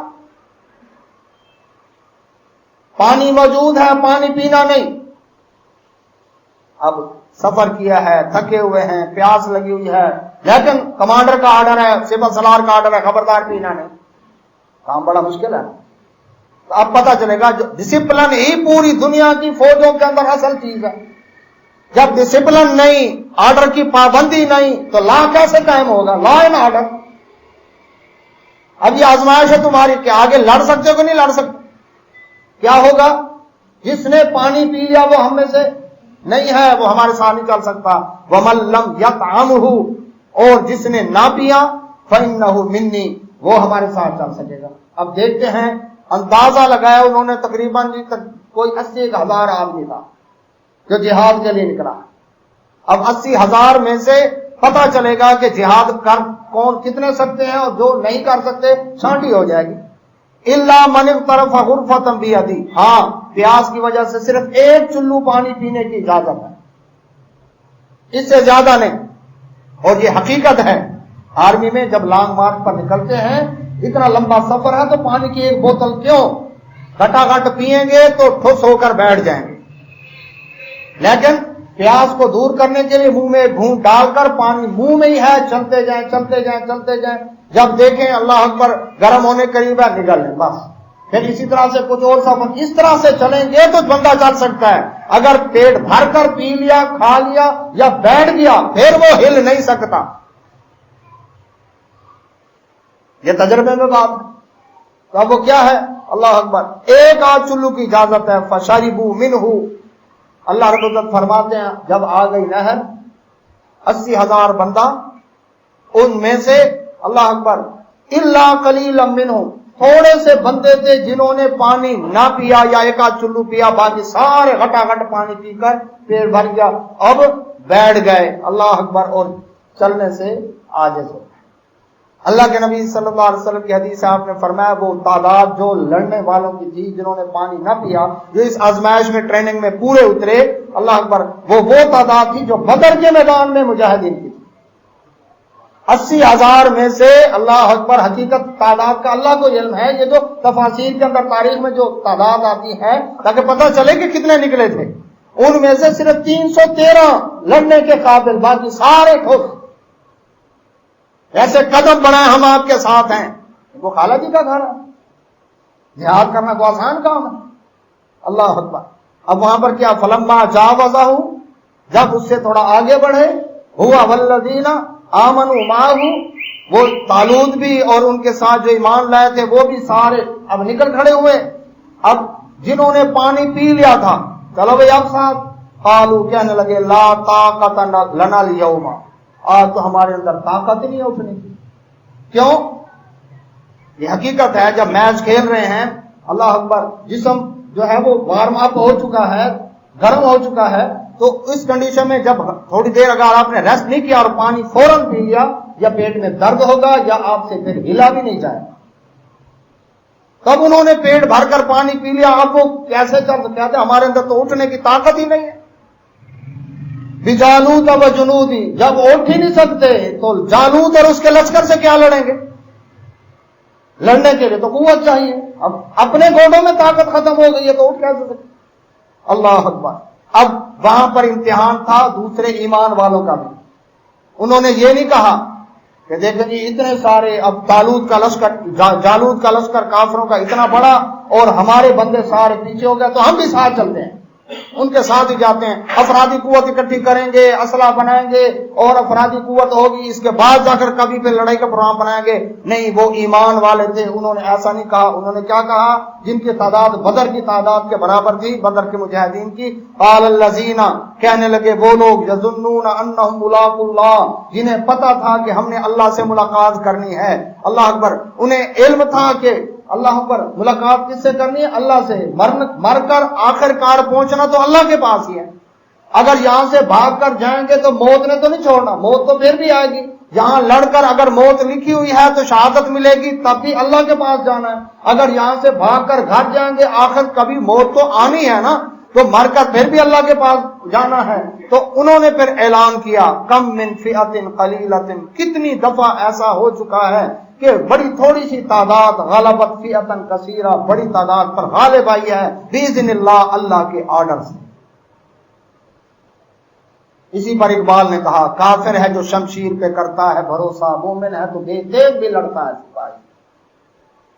پانی موجود ہے، پانی پینا نہیں۔ اب سفر کیا ہے، تھکے ہوئے ہیں، پیاس لگی ہوئی ہے، لیکن کمانڈر کا آرڈر ہے، سپہ سالار کا آرڈر ہے، خبردار پینا نہیں۔ کام بڑا مشکل ہے۔ تو اب پتہ چلے گا، جو ڈسپلن ہی پوری دنیا کی فوجوں کے اندر اصل چیز ہے۔ جب ڈسپلن نہیں، آرڈر کی پابندی نہیں، تو لا کیسے قائم ہوگا؟ Law and order. اب یہ آزمائش ہے تمہاری کہ آگے لڑ سکتے ہو کہ نہیں لڑ سکتے۔ کیا ہوگا؟ جس نے پانی پی لیا وہ ہم میں سے نہیں ہے، وہ ہمارے ساتھ نہیں چل سکتا۔ وَمَن لَّمْ يَطْعَمْهُ، اور جس نے نہ پیا، فَإِنَّهُ مِنِّي، وہ ہمارے ساتھ چل سکے گا۔ اب دیکھتے ہیں، اندازہ لگایا انہوں نے، تقریباً کوئی 80,000 آدمی تھا جو جہاد کے لیے نکلا۔ اب 80,000 میں سے پتہ چلے گا کہ جہاد کر کون کتنے سکتے ہیں، اور جو نہیں کر سکتے چھانٹی ہو جائے گی۔ الا من اغترف غرفۃ بیدی، ہاں پیاس کی وجہ سے صرف ایک چلو پانی پینے کی اجازت ہے، اس سے زیادہ نہیں۔ اور یہ حقیقت ہے، آرمی میں جب لانگ مارچ پر نکلتے ہیں، اتنا لمبا سفر ہے، تو پانی کی ایک بوتل کیوں، گھٹا گھٹ پیئیں گے تو ٹھوس ہو کر بیٹھ جائیں گے، لیکن پیاس کو دور کرنے کے لیے منہ میں گھونٹ ڈال کر، پانی منہ میں ہی ہے، چلتے جائیں چلتے جائیں چلتے جائیں، جب دیکھیں اللہ اکبر گرم ہونے قریب ہے نگل لیں بس۔ پھر اسی طرح سے کچھ اور سفر اس طرح سے چلیں گے تو بندہ چل سکتا ہے۔ اگر پیٹ بھر کر پی لیا، کھا لیا یا بیٹھ گیا، پھر وہ ہل نہیں سکتا۔ یہ تجربے میں بات ہے۔ تو اب وہ کیا ہے؟ اللہ اکبر، ایک آدھ چلو کی اجازت ہے۔ فشربوا منہ، اللہ رب العزت فرماتے ہیں جب آ گئی نہر، 80,000 بندہ، ان میں سے اللہ اکبر الا قلیلا منہم، تھوڑے سے بندے تھے جنہوں نے پانی نہ پیا یا ایک آدھ چلو پیا، باقی سارے گھٹا گھٹ پانی پی کر پیٹ بھر گیا، اب بیٹھ گئے اللہ اکبر، اور چلنے سے عاجز ہو۔ اللہ کے نبی صلی اللہ علیہ وسلم کی حدیث سے آپ نے فرمایا وہ تعداد جو لڑنے والوں کی تھی جنہوں نے پانی نہ پیا، جو اس آزمائش میں ٹریننگ میں پورے اترے، اللہ اکبر، وہ تعداد تھی جو بدر کے میدان میں مجاہدین کی تھی۔ 80,000 میں سے اللہ اکبر، حقیقت تعداد کا اللہ کو علم ہے، یہ جو تفاسیر کے اندر تاریخ میں جو تعداد آتی ہے تاکہ پتہ چلے کہ کتنے نکلے تھے، ان میں سے صرف 313 لڑنے کے قابل، باقی سارے ٹھوس۔ ایسے قدم بڑھائے ہم آپ کے ساتھ ہیں، وہ خالہ جی کا گھر ہے، جہاد کرنا کو آسان کام ہے۔ اللہ اکبر۔ اب وہاں پر کیا، فلما جاوزہ، جب اس سے تھوڑا آگے بڑھے، ہوا والذین آمنوا معہ، وہ طالوت بھی اور ان کے ساتھ جو ایمان لائے تھے وہ بھی سارے اب نکل کھڑے ہوئے۔ اب جنہوں نے پانی پی لیا تھا، چلو بھائی اب ساتھ، قالوا، کہنے لگے، لا طاقت لنا اليوم، آج تو ہمارے اندر طاقت ہی نہیں ہے اٹھنے کی۔ کیوں؟ یہ حقیقت ہے، جب میچ کھیل رہے ہیں، اللہ اکبر، جسم جو ہے وہ وارم اپ ہو چکا ہے، گرم ہو چکا ہے، تو اس کنڈیشن میں جب تھوڑی دیر اگر آپ نے ریسٹ نہیں کیا اور پانی فوراً پی لیا، یا پیٹ میں درد ہوگا یا آپ سے پھر ہلا بھی نہیں جائے۔ تب انہوں نے پیٹ بھر کر پانی پی لیا، اب وہ کیسے چل سکتے ہیں؟ ہمارے اندر تو اٹھنے کی طاقت ہی نہیں ہے۔ بجالوت و جنودی، جب اٹھ ہی نہیں سکتے تو جالوت اور اس کے لشکر سے کیا لڑیں گے؟ لڑنے کے لیے تو قوت چاہیے، اب اپنے گوڑوں میں طاقت ختم ہو گئی ہے تو اٹھ کیسے سکتے؟ اللہ اکبر۔ اب وہاں پر امتحان تھا دوسرے ایمان والوں کا بھی۔ انہوں نے یہ نہیں کہا کہ دیکھیں جی اتنے سارے، اب جالوت کا لشکر کافروں کا اتنا بڑا اور ہمارے بندے سارے پیچھے ہو گئے، تو ہم بھی ساتھ چلتے ہیں، ان کے ساتھ ہی جاتے ہیں، افرادی قوت اکٹھی کریں گے، اسلحہ بنائیں گے اور افرادی قوت ہوگی، اس کے بعد جا کر کبھی پھر لڑائی کا پروگرام بنائیں گے۔ نہیں، وہ ایمان والے تھے، انہوں نے ایسا نہیں کہا۔ انہوں نے کیا کہا؟ جن کی تعداد بدر کی تعداد کے برابر تھی، بدر کے مجاہدین کی، قال الذین، کہنے لگے وہ لوگ، یظنون انہم ملاقو اللہ، جنہیں پتا تھا کہ ہم نے اللہ سے ملاقات کرنی ہے۔ اللہ اکبر، انہیں علم تھا کہ اللہ اکبر ملاقات کس سے کرنی ہے؟ اللہ سے۔ مر کر آخر کار پہنچنا تو اللہ کے پاس ہی ہے۔ اگر یہاں سے بھاگ کر جائیں گے تو موت نے تو نہیں چھوڑنا، موت تو پھر بھی آئے گی۔ یہاں لڑ کر اگر موت لکھی ہوئی ہے تو شہادت ملے گی، تب بھی اللہ کے پاس جانا ہے۔ اگر یہاں سے بھاگ کر گھر جائیں گے، آخر کبھی موت تو آنی ہے نا، تو مر کر پھر بھی اللہ کے پاس جانا ہے۔ تو انہوں نے پھر اعلان کیا، کم من فئۃ قلیلۃ، کتنی دفعہ ایسا ہو چکا ہے کہ بڑی تھوڑی سی تعداد، غلبت فئۃ کثیرہ، بڑی تعداد پر غالب آئی ہے، باذن اللہ، اللہ کے آرڈر سے۔ اسی پر اقبال نے کہا، کافر ہے جو شمشیر پہ کرتا ہے بھروسہ، مومن ہے تو بے تیغ بھی لڑتا ہے سپاہی۔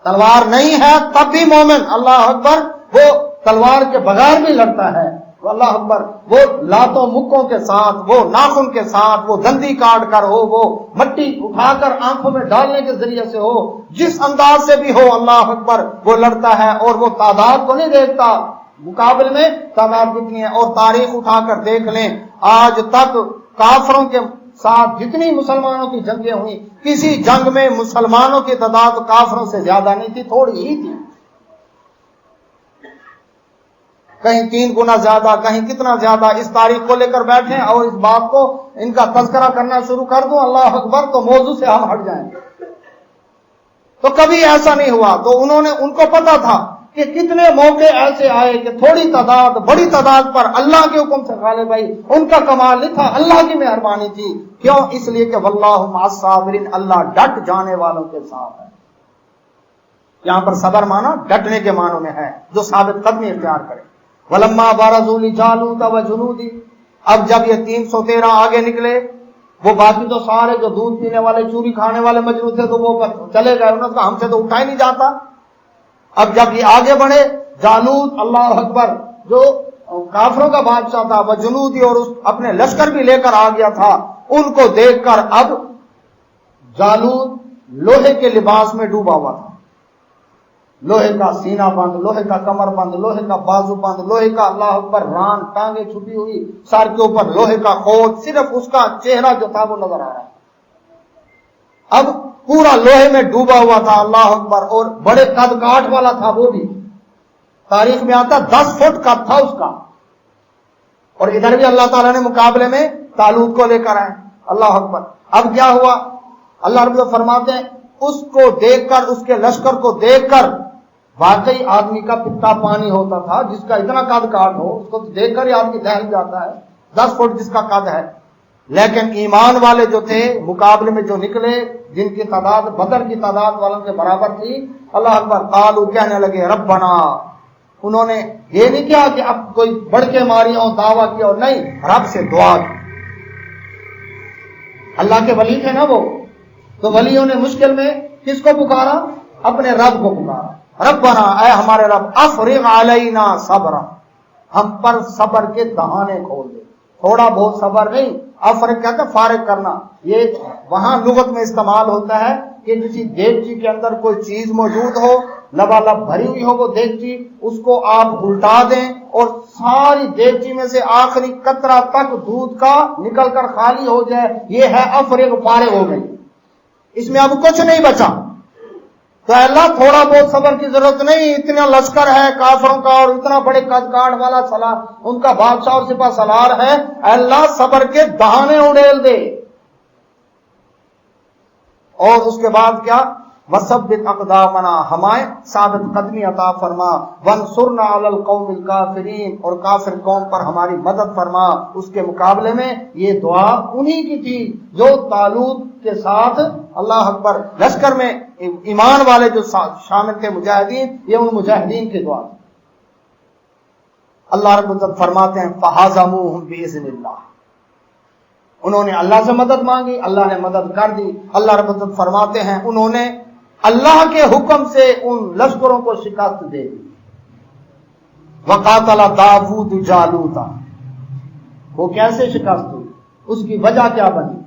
تلوار نہیں ہے تب بھی مومن، اللہ اکبر، وہ تلوار کے بغیر بھی لڑتا ہے، اللہ اکبر، وہ لاتوں مکوں کے ساتھ، وہ ناخن کے ساتھ، وہ دندی کاٹ کر ہو، وہ مٹی اٹھا کر آنکھوں میں ڈالنے کے ذریعے سے ہو، جس انداز سے بھی ہو، اللہ اکبر، وہ لڑتا ہے۔ اور وہ تعداد کو نہیں دیکھتا، مقابل میں تعداد کتنی ہے۔ اور تاریخ اٹھا کر دیکھ لیں، آج تک کافروں کے ساتھ جتنی مسلمانوں کی جنگیں ہوئی، کسی جنگ میں مسلمانوں کی تعداد کافروں سے زیادہ نہیں تھی، تھوڑی ہی تھی، کہیں 3 گنا زیادہ، کہیں کتنا زیادہ۔ اس تاریخ کو لے کر بیٹھیں اور اس بات کو ان کا تذکرہ کرنا شروع کر دوں، اللہ اکبر، تو موضوع سے ہم ہٹ جائیں گے۔ تو کبھی ایسا نہیں ہوا۔ تو ان کو پتا تھا کہ کتنے موقع ایسے آئے کہ تھوڑی تعداد بڑی تعداد پر اللہ کے حکم سے غالب آئی۔ ان کا کمال نہیں تھا، اللہ کی مہربانی تھی۔ کیوں؟ اس لیے کہ واللہ مع الصابرین، اللہ ڈٹ جانے والوں کے ساتھ ہے۔ یہاں پر صبر مانا ڈٹنے کے معنوں میں ہے، جو ثابت قدمی اختیار کرے۔ وَلَمَّا بَرَزُوا لِجَالُوتَ وَجُنُودِهِ، اب جب یہ 313 آگے نکلے، وہ باقی تو سارے جو دودھ پینے والے، چوری کھانے والے مجنون تھے تو وہ چلے گئے، انہوں نے کہا ہم سے تو اٹھا ہی نہیں جاتا۔ اب جب یہ آگے بڑھے، جالوت، اللہ اکبر، جو کافروں کا بادشاہ تھا، وجنودی، اور اس اپنے لشکر بھی لے کر آ گیا تھا، ان کو دیکھ کر اب جالوت لوہے کے لباس میں ڈوبا ہوا تھا، لوہے کا سینہ بند، لوہے کا کمر بند، لوہے کا بازو بند، لوہے کا اللہ اکبر ران، ٹانگیں چھپی ہوئی، سر کے اوپر لوہے کا خوت، صرف اس کا چہرہ جو تھا وہ نظر آ رہا ہے۔ اب پورا لوہے میں ڈوبا ہوا تھا، اللہ اکبر، اور بڑے قد کاٹ والا تھا، وہ بھی تاریخ میں آتا 10 فٹ قد تھا اس کا۔ اور ادھر بھی اللہ تعالیٰ نے مقابلے میں طالوت کو لے کر آئے، اللہ اکبر۔ اب کیا ہوا؟ اللہ رب العزت فرماتے ہیں، اس کو دیکھ کر، اس کے لشکر کو دیکھ کر، واقعی آدمی کا پتا پانی ہوتا تھا، جس کا اتنا قد کاٹ ہو، اس کو دیکھ کر ہی آدمی دہل جاتا ہے، 10 فٹ جس کا قد ہے۔ لیکن ایمان والے جو تھے، مقابلے میں جو نکلے، جن کی تعداد بدر کی تعداد والوں کے برابر تھی، اللہ اکبر، قالوا، کہنے لگے، ربنا، انہوں نے یہ نہیں کیا کہ اب کوئی بڑھ کے ماری ہو، دعویٰ کیا ہو، نہیں، رب سے دعا کی۔ اللہ کے ولی تھے نا وہ، تو ولیوں نے مشکل میں کس کو پکارا؟ اپنے رب کو پکارا، ربنا، اے ہمارے رب، افرغ علینا صبرا، ہم پر صبر کے دہانے کھول دے۔ تھوڑا بہت صبر نہیں، افرغ کہتا ہے فارغ کرنا، یہ وہاں لغت میں استعمال ہوتا ہے کہ کسی دیگچی کے اندر کوئی چیز موجود ہو، لبالب بھری ہوئی ہو وہ دیگچی، اس کو آپ الٹا دیں اور ساری دیگچی میں سے آخری قطرہ تک دودھ کا نکل کر خالی ہو جائے، یہ ہے افرغ، فارغ ہو گئی، اس میں اب کچھ نہیں بچا۔ تو اللہ تھوڑا بہت صبر کی ضرورت نہیں، اتنا لشکر ہے کافروں کا اور اتنا بڑے قد کاٹ والا سالار، ان کا بادشاہ اور سپہ سالار ہے، اللہ صبر کے دہانے اڑیل دے۔ اور اس کے بعد کیا؟ وثبت اقدامنا، ہمیں ثابت قدمی عطا فرما، وانصرنا علی القوم الکافرین، اور کافر قوم پر ہماری مدد فرما۔ اس کے مقابلے میں یہ دعا انہی کی تھی جو طالوت کے ساتھ، اللہ اکبر، لشکر میں ایمان والے جو شامل تھے مجاہدین، یہ ان مجاہدین کی دعا تھی۔ اللہ رب العزت فرماتے ہیں، فہزموہم باذن اللہ، انہوں نے اللہ سے مدد مانگی، اللہ نے مدد کر دی۔ اللہ رب العزت فرماتے ہیں انہوں نے اللہ کے حکم سے ان لشکروں کو شکست دے دی۔ وقاتل داؤد جالوت، وہ کیسے شکست ہوئی، اس کی وجہ کیا بنی؟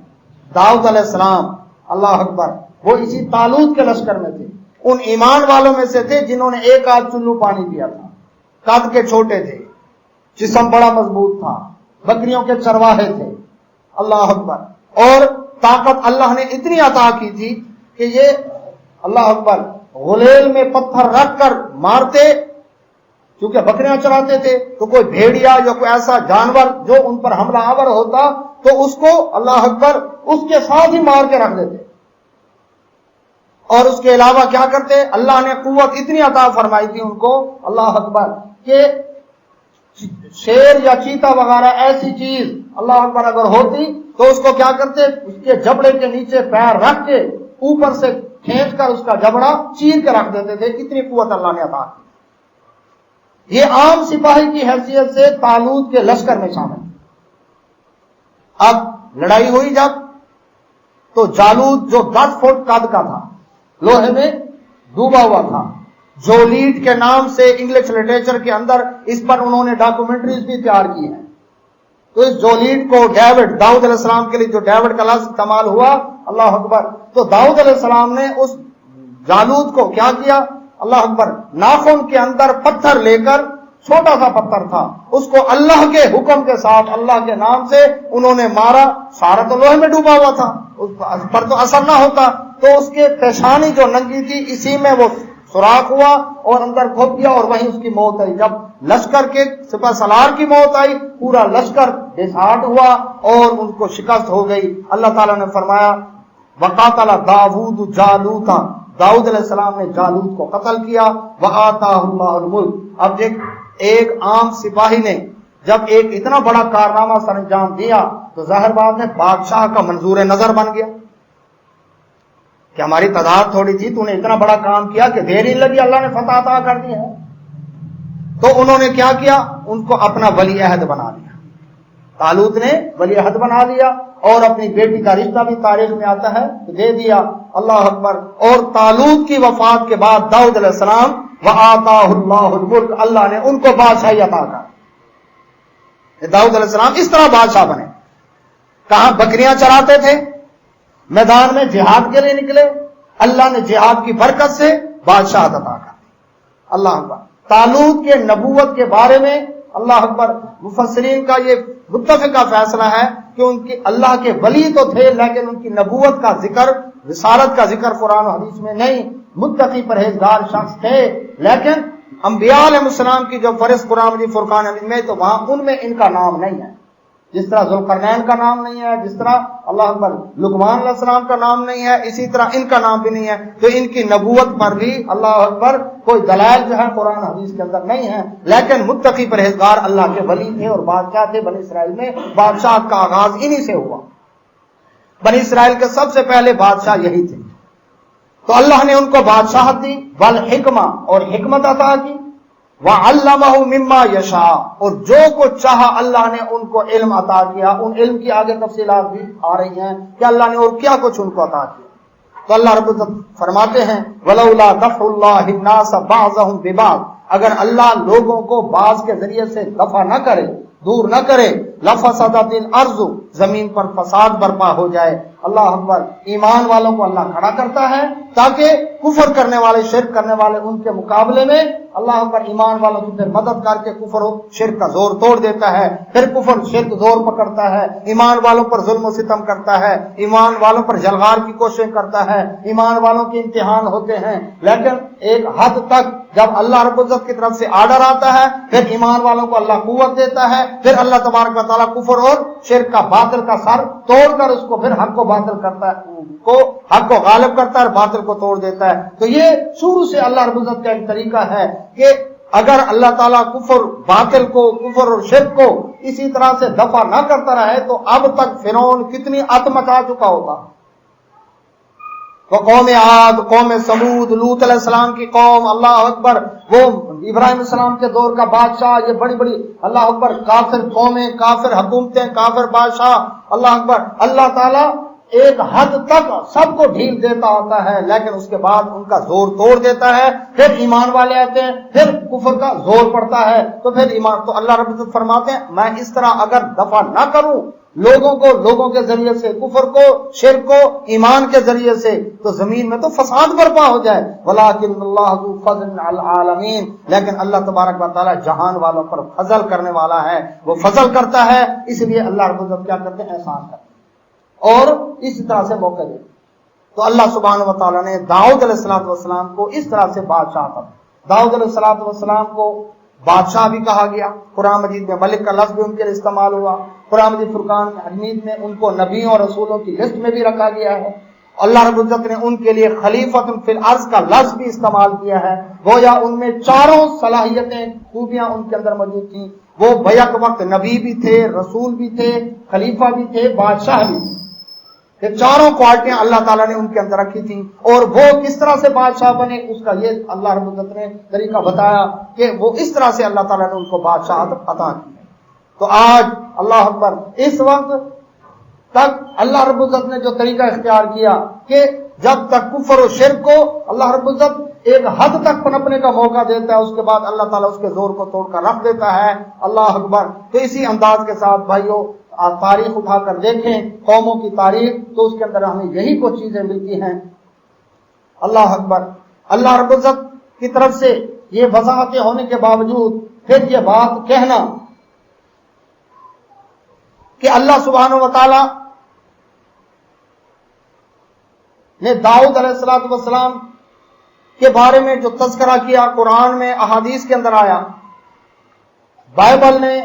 داؤد علیہ السلام، اللہ اکبر، وہ اسی طالوت کے لشکر میں تھے، ان ایمان والوں میں سے تھے جنہوں نے ایک آدھ چلو پانی پیا تھا، قد کے چھوٹے تھے، جسم بڑا مضبوط تھا، بکریوں کے چرواہے تھے، اللہ اکبر، اور طاقت اللہ نے اتنی عطا کی تھی کہ یہ اللہ اکبر غلیل میں پتھر رکھ کر مارتے، کیونکہ بکریاں چراتے تھے، تو کوئی بھیڑیا یا کوئی ایسا جانور جو ان پر حملہ آور ہوتا تو اس کو اللہ اکبر اس کے ساتھ ہی مار کے رکھ دیتے۔ اور اس کے علاوہ کیا کرتے؟ اللہ نے قوت اتنی عطا فرمائی تھی ان کو، اللہ اکبر، کہ شیر یا چیتا وغیرہ ایسی چیز اللہ اکبر اگر ہوتی تو اس کو کیا کرتے؟ اس کے جبڑے کے نیچے پیر رکھ کے اوپر سے کھینچ کر اس کا جبڑا چیر کے رکھ دیتے تھے، اتنی قوت اللہ نے عطا کی۔ یہ عام سپاہی کی حیثیت سے طالوت کے لشکر میں شامل۔ اب لڑائی ہوئی جب، تو جالوت جو 10 فٹ قد کا تھا، لوہے میں ڈوبا ہوا تھا، جولیٹ کے نام سے انگلش لٹریچر کے اندر اس پر انہوں نے ڈاکومنٹریز بھی تیار کی ہیں۔ تو اس جولیٹ کو ڈیوڈ، داؤد علیہ السلام کے لیے جو ڈیوڈ کا لفظ استعمال ہوا، اللہ اکبر، تو داؤد علیہ السلام نے اس جالوت کو کیا کیا؟ اللہ اکبر، ناخن کے اندر پتھر لے کر، چھوٹا سا پتھر تھا، اس کو اللہ کے حکم کے ساتھ اللہ کے نام سے انہوں نے مارا۔ سارا تو لوہے میں ڈوبا ہوا تھا، اس پر تو اثر نہ ہوتا، تو اس کے پیشانی جو ننگی تھی اسی میں وہ سوراخ ہوا اور اندر گھس گیا، اور وہیں اس کی موت آئی۔ جب لشکر کے سپہ سالار کی موت آئی، پورا لشکر ڈسہارٹ ہوا اور ان کو شکست ہو گئی۔ اللہ تعالیٰ نے فرمایا وقاتل داؤد جالوت، داؤد علیہ السلام نے جالوت کو قتل کیا۔ وآتاہ اللہ الملک، اب ایک عام سپاہی نے جب ایک اتنا بڑا کارنامہ سر انجام دیا تو ظاہر بات ہے بادشاہ کا منظور نظر بن گیا کہ ہماری تعداد تھوڑی تھی، تو نے اتنا بڑا کام کیا کہ دیر ہی لگی، اللہ نے فتح عطا کر دی ہے۔ تو انہوں نے کیا کیا؟ ان کو اپنا ولی عہد بنا لیا، طالوت نے ولی عہد بنا لیا، اور اپنی بیٹی کا رشتہ بھی تاریخ میں آتا ہے تو دے دیا، اللہ اکبر۔ اور طالوت کی وفات کے بعد داؤد علیہ السلام وآتاہ اللہ الملک، اللہ نے ان کو بادشاہی عطا کر۔ داؤد علیہ السلام اس طرح بادشاہ بنے، کہاں بکریاں چراتے تھے، میدان میں جہاد کے لیے نکلے، اللہ نے جہاد کی برکت سے بادشاہ عطا کر دی، اللہ اکبر۔ طالوت کے نبوت کے بارے میں اللہ اکبر مفسرین کا یہ متفقہ فیصلہ ہے کہ ان کی اللہ کے ولی تو تھے، لیکن ان کی نبوت کا ذکر، رسالت کا ذکر قرآن و حدیث میں نہیں۔ متقی پرہیزگار شخص تھے، لیکن انبیاء علیہ السلام کی جو فہرست قرآن مجید فرقان حمید میں، تو وہاں ان میں ان کا نام نہیں ہے، جس طرح ذوالقرنین کا نام نہیں ہے، جس طرح اللہ اکبر لقمان علیہ السلام کا نام نہیں ہے، اسی طرح ان کا نام بھی نہیں ہے۔ تو ان کی نبوت پر بھی اللہ اکبر کوئی دلائل جو ہے قرآن حدیث کے اندر نہیں ہے، لیکن متقی پرہیزگار اللہ کے ولی تھے اور بادشاہ تھے۔ بنی اسرائیل میں بادشاہ کا آغاز انہی سے ہوا، بنی اسرائیل کے سب سے پہلے بادشاہ یہی تھے۔ تو اللہ نے ان کو بادشاہت دی، والحکمہ، اور حکمت عطا کی، وَعَلَّمَهُ مِمَّا يَشَاءُ، اور جو کچھ چاہا اللہ نے ان کو علم عطا کیا۔ ان علم کی آگے تفصیلات بھی آ رہی ہیں کہ اللہ نے اور کیا کچھ ان کو عطا کیا۔ تو اللہ رب العزت فرماتے ہیں وَلَوْلَا دَفْعُ اللَّهِ النَّاسَ بَعْضَهُم بِبَعْضٍ، اگر اللہ لوگوں کو بعض کے ذریعے سے دفع نہ کرے، دور نہ کرے، لَفَسَدَتِ الْأَرْضُ، زمین پر فساد برپا ہو جائے۔ اللہ اکبر، ایمان والوں کو اللہ کھڑا کرتا ہے تاکہ کفر کرنے والے، شرک کرنے والے، ان کے مقابلے میں اللہ اکبر ایمان والوں کی پھر مدد کر کے کفر و شرک کا زور توڑ دیتا ہے۔ پھر کفر شرک زور پکڑتا ہے، ایمان والوں پر ظلم و ستم کرتا ہے، ایمان والوں پر جلغار کی کوشش کرتا ہے، ایمان والوں کے امتحان ہوتے ہیں، لیکن ایک حد تک جب اللہ رب العزت کی طرف سے آرڈر آتا ہے پھر ایمان والوں کو اللہ قوت دیتا ہے، پھر اللہ تبارک و تعالیٰ کفر اور شرک کا، باطل کا سر توڑ کر اس کو پھر حق کو باطل کرتا ہے، حق کو غالب کرتا ہے اور باطل کو توڑ دیتا ہے۔ تو یہ شروع سے اللہ رب العزت کا ایک طریقہ ہے کہ اگر اللہ تعالیٰ کفر، باطل کو، کفر اور شرک کو اسی طرح سے دفع نہ کرتا رہے تو اب تک فرعون کتنی عت مچا چکا ہوتا۔ وہ قوم عاد، قوم سمود، لوط علیہ السلام کی قوم، اللہ اکبر، وہ ابراہیم السلام کے دور کا بادشاہ، یہ بڑی بڑی اللہ اکبر کافر قومیں، کافر حکومتیں، کافر بادشاہ، اللہ اکبر. اللہ تعالیٰ ایک حد تک سب کو ڈھیل دیتا ہوتا ہے، لیکن اس کے بعد ان کا زور توڑ دیتا ہے. پھر ایمان والے آتے ہیں، پھر کفر کا زور پڑتا ہے، تو پھر ایمان. تو اللہ رب العزت فرماتے ہیں میں اس طرح اگر دفع نہ کروں لوگوں کو لوگوں کے ذریعے سے، کفر کو، شرک کو ایمان کے ذریعے سے، تو زمین میں تو فساد برپا ہو جائے. ولیکن اللہ ذو فضل علی العالمین، لیکن اللہ تبارک و تعالی جہان والوں پر فضل کرنے والا ہے. وہ فضل کرتا ہے، اس لیے اللہ رب العزت کیا کرتے ہیں؟ احسان کرتے ہیں اور اسی طرح سے موقع دیتے. تو اللہ سبحانہ و تعالیٰ نے داؤد علیہ الصلوۃ والسلام کو اس طرح سے بادشاہ تھا. داؤد علیہ الصلوۃ والسلام کو بادشاہ بھی کہا گیا. قرآن مجید میں ملک کا لفظ بھی ان کے لیے استعمال ہوا. قرآن مجید فرقان حمید میں ان کو نبیوں اور رسولوں کی لسٹ میں بھی رکھا گیا ہے. اللہ رب العزت نے ان کے لیے خلیفۃ فی الارض کا لفظ بھی استعمال کیا ہے. گویا ان میں چاروں صلاحیتیں، خوبیاں ان کے اندر موجود تھیں. وہ بیک وقت نبی بھی تھے، رسول بھی تھے، خلیفہ بھی تھے، بادشاہ بھی تھے. یہ چاروں کوالٹیاں اللہ تعالیٰ نے ان کے اندر رکھی تھیں. اور وہ کس طرح سے بادشاہ بنے اس کا یہ اللہ رب العزت نے طریقہ بتایا کہ وہ اس طرح سے اللہ تعالیٰ نے ان کو بادشاہت عطا کی. تو آج اللہ اکبر اس وقت تک اللہ رب العزت نے جو طریقہ اختیار کیا کہ جب تک کفر و شرک کو اللہ رب العزت ایک حد تک پنپنے کا موقع دیتا ہے، اس کے بعد اللہ تعالیٰ اس کے زور کو توڑ کر رکھ دیتا ہے. اللہ اکبر. تو اسی انداز کے ساتھ بھائیوں تاریخ اٹھا کر دیکھیں، قوموں کی تاریخ، تو اس کے اندر ہمیں یہی کچھ چیزیں ملتی ہیں. اللہ اکبر. اللہ رب العزت کی طرف سے یہ وضاحتیں ہونے کے باوجود پھر یہ بات کہنا کہ اللہ سبحانہ و تعالی نے داؤد علیہ الصلوۃ والسلام کے بارے میں جو تذکرہ کیا قرآن میں، احادیث کے اندر آیا، بائبل نے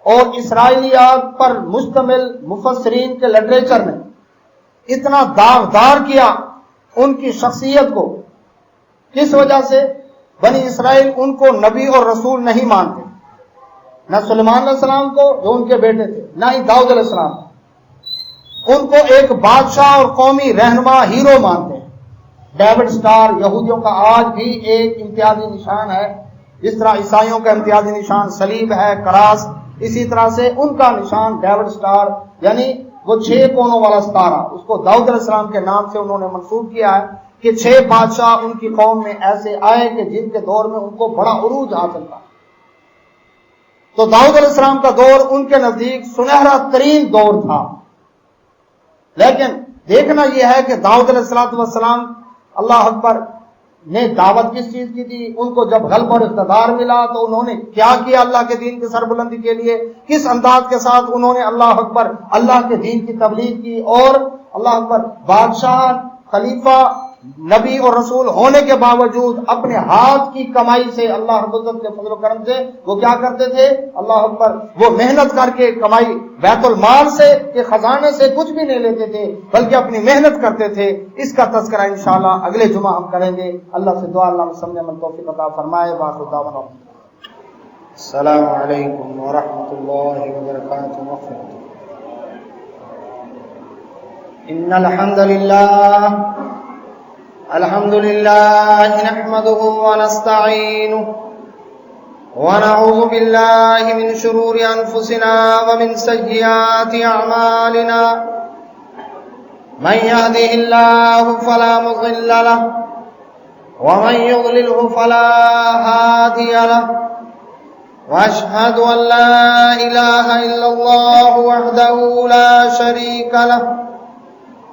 اور اسرائیلیات پر مشتمل مفسرین کے لٹریچر نے اتنا داغدار کیا ان کی شخصیت کو. کس وجہ سے؟ بنی اسرائیل ان کو نبی اور رسول نہیں مانتے، نہ سلیمان علیہ السلام کو جو ان کے بیٹے تھے، نہ ہی داؤد علیہ السلام. ان کو ایک بادشاہ اور قومی رہنما، ہیرو مانتے ہیں. ڈیوڈ سٹار یہودیوں کا آج بھی ایک امتیازی نشان ہے. جس طرح عیسائیوں کا امتیازی نشان صلیب ہے، کراس، اسی طرح سے ان کا نشان ڈیوڈ سٹار، یعنی وہ 6 کونوں والا ستارہ، اس کو داؤد علیہ السلام کے نام سے انہوں نے منسوب کیا ہے کہ 6 بادشاہ ان کی قوم میں ایسے آئے کہ جن کے دور میں ان کو بڑا عروج حاصل تھا. تو داؤد علیہ السلام کا دور ان کے نزدیک سنہرا ترین دور تھا. لیکن دیکھنا یہ ہے کہ داؤد علیہ السلام اللہ اکبر نے دعوت کس چیز کی تھی؟ ان کو جب غلبہ اور اقتدار ملا تو انہوں نے کیا کیا اللہ کے دین کی سربلندی کے لیے؟ کس انداز کے ساتھ انہوں نے اللہ اکبر اللہ کے دین کی تبلیغ کی؟ اور اللہ اکبر بادشاہ، خلیفہ، نبی اور رسول ہونے کے باوجود اپنے ہاتھ کی کمائی سے، اللہ رب العزت کے فضل و کرم سے وہ کیا کرتے تھے؟ اللہ اکبر وہ محنت کر کے کمائی، بیت المال سے کہ خزانے سے کچھ بھی نہیں لیتے تھے بلکہ اپنی محنت کرتے تھے. اس کا تذکرہ انشاءاللہ اگلے جمعہ ہم کریں گے. اللہ سے دعا اللہ سمجھ من توفیق عطا فرمائے. وآخر دعوانا السلام علیکم ورحمۃ اللہ وبرکاتہ. ان الحمد لله نحمده ونستعينه ونعوذ بالله من شرور أنفسنا ومن سيئات أعمالنا. من يهده الله فلا مضل له ومن يضلله فلا هادي له. وأشهد أن لا إله إلا الله وحده لا شريك له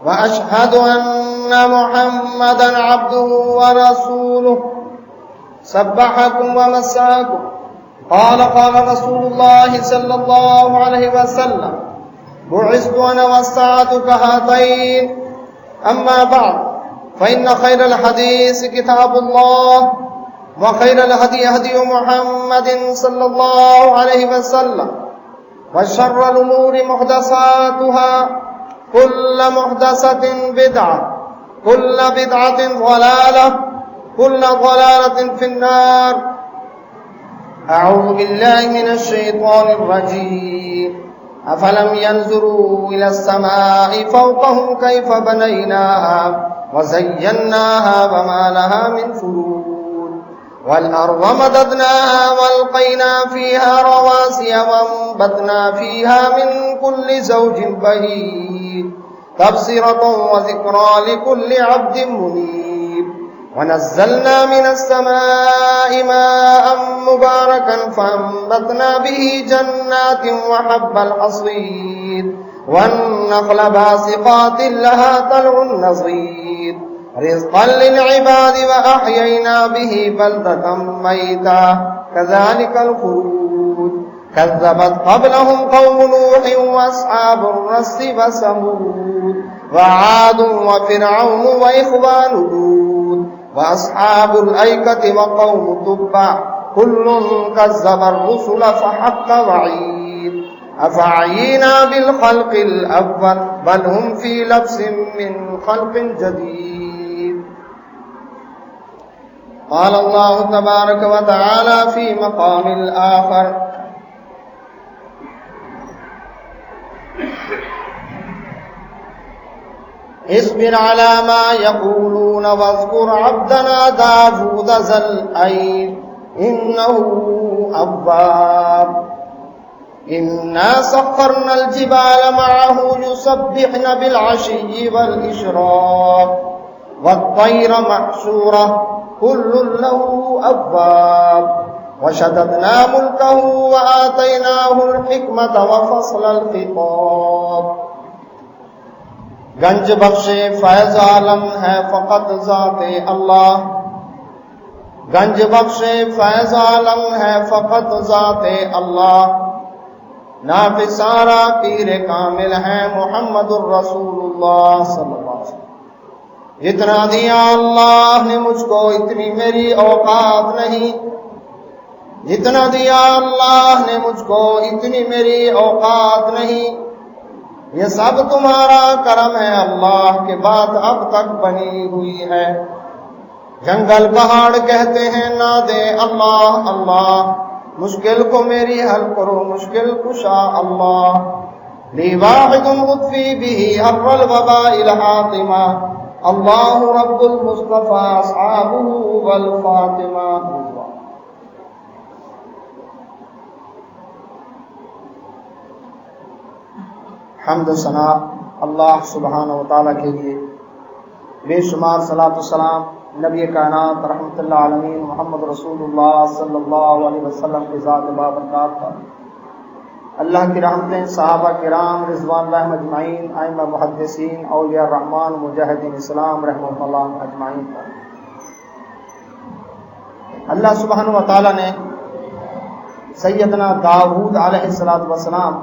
وأشهد أن محمدا عبده ورسوله. سبحكم ومساكم. قال رسول الله صلى الله عليه وسلم: بعثت أنا والساعة كهاتين. أما بعد، فإن خير الحديث كتاب الله، وخير الهدي هدي محمد صلى الله عليه وسلم، وشر الأمور محدثاتها، كل محدثة بدعة، كل بدعة ضلالة، كل ضلالة في النار. أعوذ بالله من الشيطان الرجيم. أفلم ينظروا إلى السماء فوقهم كيف بنيناها وزيناها وما لها من فروج. والأرض مددناها وألقينا فيها رواسي وأنبتنا فيها من كل زوج بهيج تبصرة وذكرى لكل عبد منيب ونزلنا من السماء ماء مباركا فأنبتنا به جنات وحب الحصيد والنخل باسقات لها طلع نضيد رزقا للعباد وأحيينا به بلدة ميتا كذلك الخروج كذبت قبلهم قوم نوح وأصحاب الرس وثمود وعاد وفرعون وإخوان لوط وأصحاب الأيكة وقوم تبع كل كذب الرسل فحق وعيد أفعينا بالخلق الأول بل هم في لبس من خلق جديد. قال الله تبارك وتعالى في مقام الآخر اصبر على ما يقولون واذكر عبدنا داود ذا الأيد إنه أواب إنا سخرنا الجبال معه يسبحن بالعشي والإشراق والطير محشورة كل له أواب وشددنا ملكه وآتيناه الحكمة وفصل الخطاب. گنج بخش فیض عالم ہے فقط ذات اللہ، گنج بخش فیض عالم ہے فقط ذات اللہ، نافع سارا پیر کامل ہے محمد الرسول اللہ صلی اللہ علیہ وسلم۔ جتنا دیا اللہ نے مجھ کو اتنی میری اوقات نہیں، جتنا دیا اللہ نے مجھ کو اتنی میری اوقات نہیں، یہ سب تمہارا کرم ہے اللہ کے بات اب تک بنی ہوئی ہے۔ جنگل پہاڑ کہتے ہیں نہ دے اللہ اللہ، مشکل کو میری حل کرو مشکل کشا اللہ، لی واحد مطفی بھی حر الوباء الحاطمہ، اللہ رب المصطفیٰ اصحابہ والفاطمہ۔ حمد و ثنا اللہ سبحانہ و تعالیٰ کے لیے، بے شمار صلاۃ و سلام نبی کائنات رحمۃ اللہ عالمین محمد رسول اللہ صلی اللہ علیہ وسلم کے ذات بابرکات پر، اللہ کی رحمتیں صحابہ کرام رضوان اللہ اجمعین، ائمہ محدثین، اولیاء الرحمن، مجاہدین اسلام رحمۃ اللہ اجمعین پر۔ اللہ سبحانہ و تعالیٰ نے سیدنا داؤد علیہ الصلوۃ والسلام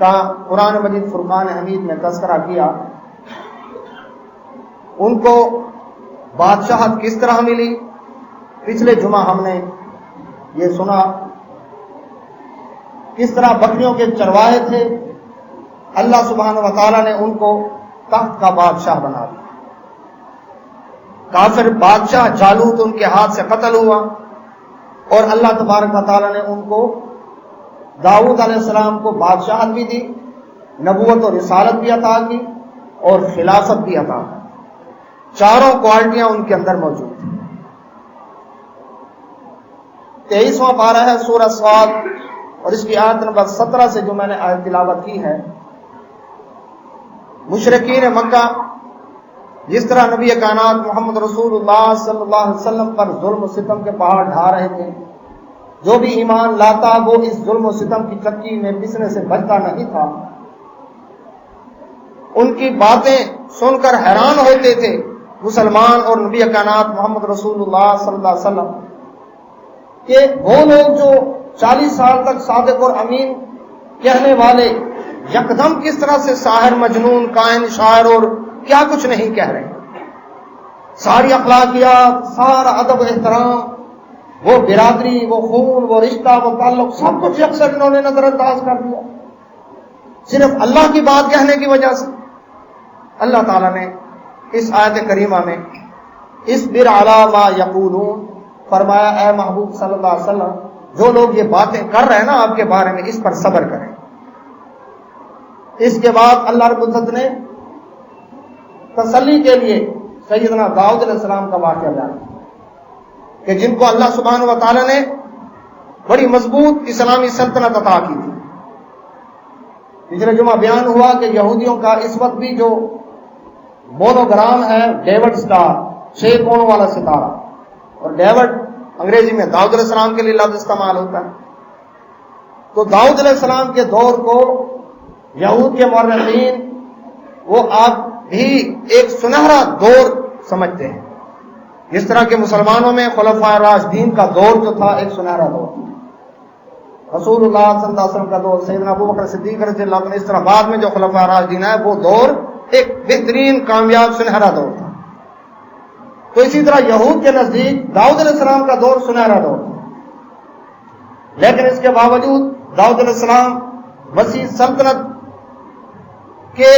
کا قرآن مجید فرقان حمید میں تذکرہ کیا۔ ان کو بادشاہت کس طرح ملی، پچھلے جمعہ ہم نے یہ سنا کس طرح بکریوں کے چرواہے تھے، اللہ سبحانہ و تعالیٰ نے ان کو تخت کا بادشاہ بنا دیا۔ کافر بادشاہ جالوت ان کے ہاتھ سے قتل ہوا، اور اللہ تبارک و تعالیٰ نے ان کو داؤد علیہ السلام کو بادشاہت بھی دی، نبوت اور رسالت بھی عطا کی، اور خلافت بھی عطا کی۔ چاروں کوالٹیاں ان کے اندر موجود تھیں۔ 23واں پارہ ہے سورہ صاد، اور اس کی آیت نمبر 17 سے جو میں نے آیت تلاوت کی ہے۔ مشرکین مکہ جس طرح نبی کائنات محمد رسول اللہ صلی اللہ علیہ وسلم پر ظلم و ستم کے پہاڑ ڈھا رہے تھے، جو بھی ایمان لاتا وہ اس ظلم و ستم کی چکی میں پسنے سے بچتا نہیں تھا۔ ان کی باتیں سن کر حیران ہوتے تھے مسلمان اور نبی کائنات محمد رسول اللہ صلی اللہ علیہ وسلم کہ وہ لوگ جو 40 سال تک صادق اور امین کہنے والے یکدم کس طرح سے ساحر، مجنون، کاہن، شاعر اور کیا کچھ نہیں کہہ رہے۔ ساری اخلاقیات، سارا ادب و احترام، وہ برادری، وہ خون، وہ رشتہ، وہ تعلق، سب کچھ یکسر انہوں نے نظر انداز کر دیا، صرف اللہ کی بات کہنے کی وجہ سے۔ اللہ تعالیٰ نے اس آیت کریمہ میں اصبر علی ما یقولون فرمایا، اے محبوب صلی اللہ علیہ وسلم جو لوگ یہ باتیں کر رہے ہیں نا آپ کے بارے میں، اس پر صبر کریں۔ اس کے بعد اللہ رب العزت نے تسلی کے لیے سیدنا داؤد علیہ السلام کا واقعہ بیان کیا۔ کہ جن کو اللہ سبحانہ و تعالیٰ نے بڑی مضبوط اسلامی سلطنت عطا کی تھی. پچھلے جمعہ بیان ہوا کہ یہودیوں کا اس وقت بھی جو مونوگرام ہے ڈیوڈ سٹار، 6 کونوں والا ستارہ، اور ڈیوڈ انگریزی میں داؤد علیہ السلام کے لیے لفظ استعمال ہوتا ہے. تو داؤد علیہ السلام کے دور کو یہود کے مورخین وہ آج بھی ایک سنہرا دور سمجھتے ہیں، جس طرح کہ مسلمانوں میں خلفائے راشدین کا دور جو تھا ایک سنہرا دور تھا. رسول اللہ صلی اللہ علیہ وسلم کا دور، سیدنا ابوبکر صدیق رضی اللہ عنہ، اس طرح بعد میں جو خلفائے راشدین ہے وہ دور ایک بہترین کامیاب سنہرا دور تھا. تو اسی طرح یہود کے نزدیک داؤد علیہ السلام کا دور سنہرا دور تھا، لیکن اس کے باوجود داؤد علیہ السلام وسیع سلطنت کے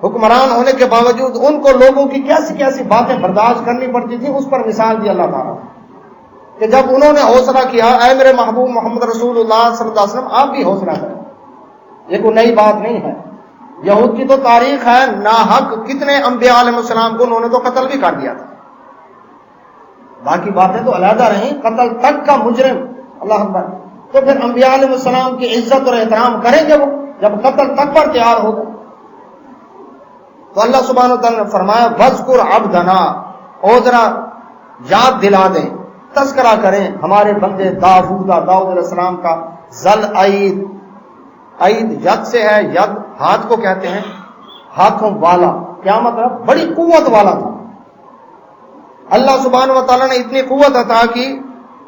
حکمران ہونے کے باوجود ان کو لوگوں کی کیسی کیسی باتیں برداشت کرنی پڑتی تھی. اس پر مثال دی اللہ تعالیٰ کہ جب انہوں نے حوصلہ کیا، اے میرے محبوب محمد رسول اللہ صلی اللہ علیہ وسلم آپ بھی حوصلہ کریں، یہ کوئی نئی بات نہیں ہے. یہود کی تو تاریخ ہے، ناحق کتنے انبیاء علیہ السلام کو انہوں نے تو قتل بھی کر دیا تھا. باقی باتیں تو علیحدہ رہیں، قتل تک کا مجرم اللہ اکبر. تو پھر انبیاء علیہ السلام کی عزت اور احترام کریں گے وہ جب قتل تک پر تیار ہوگا. تو اللہ سبحانہ وتعالیٰ نے فرمایا وَاذْكُرْ عَبْدَنَا، اور ذرا یاد دلا دیں، تذکرہ کریں ہمارے بندے داؤد علیہ السلام کا. ذل عید، عید ید سے ہے، ید ہاتھ کو کہتے ہیں، ہاتھوں والا. کیا مطلب؟ بڑی قوت والا تھا. اللہ سبحانہ و تعالیٰ نے اتنی قوت عطا کی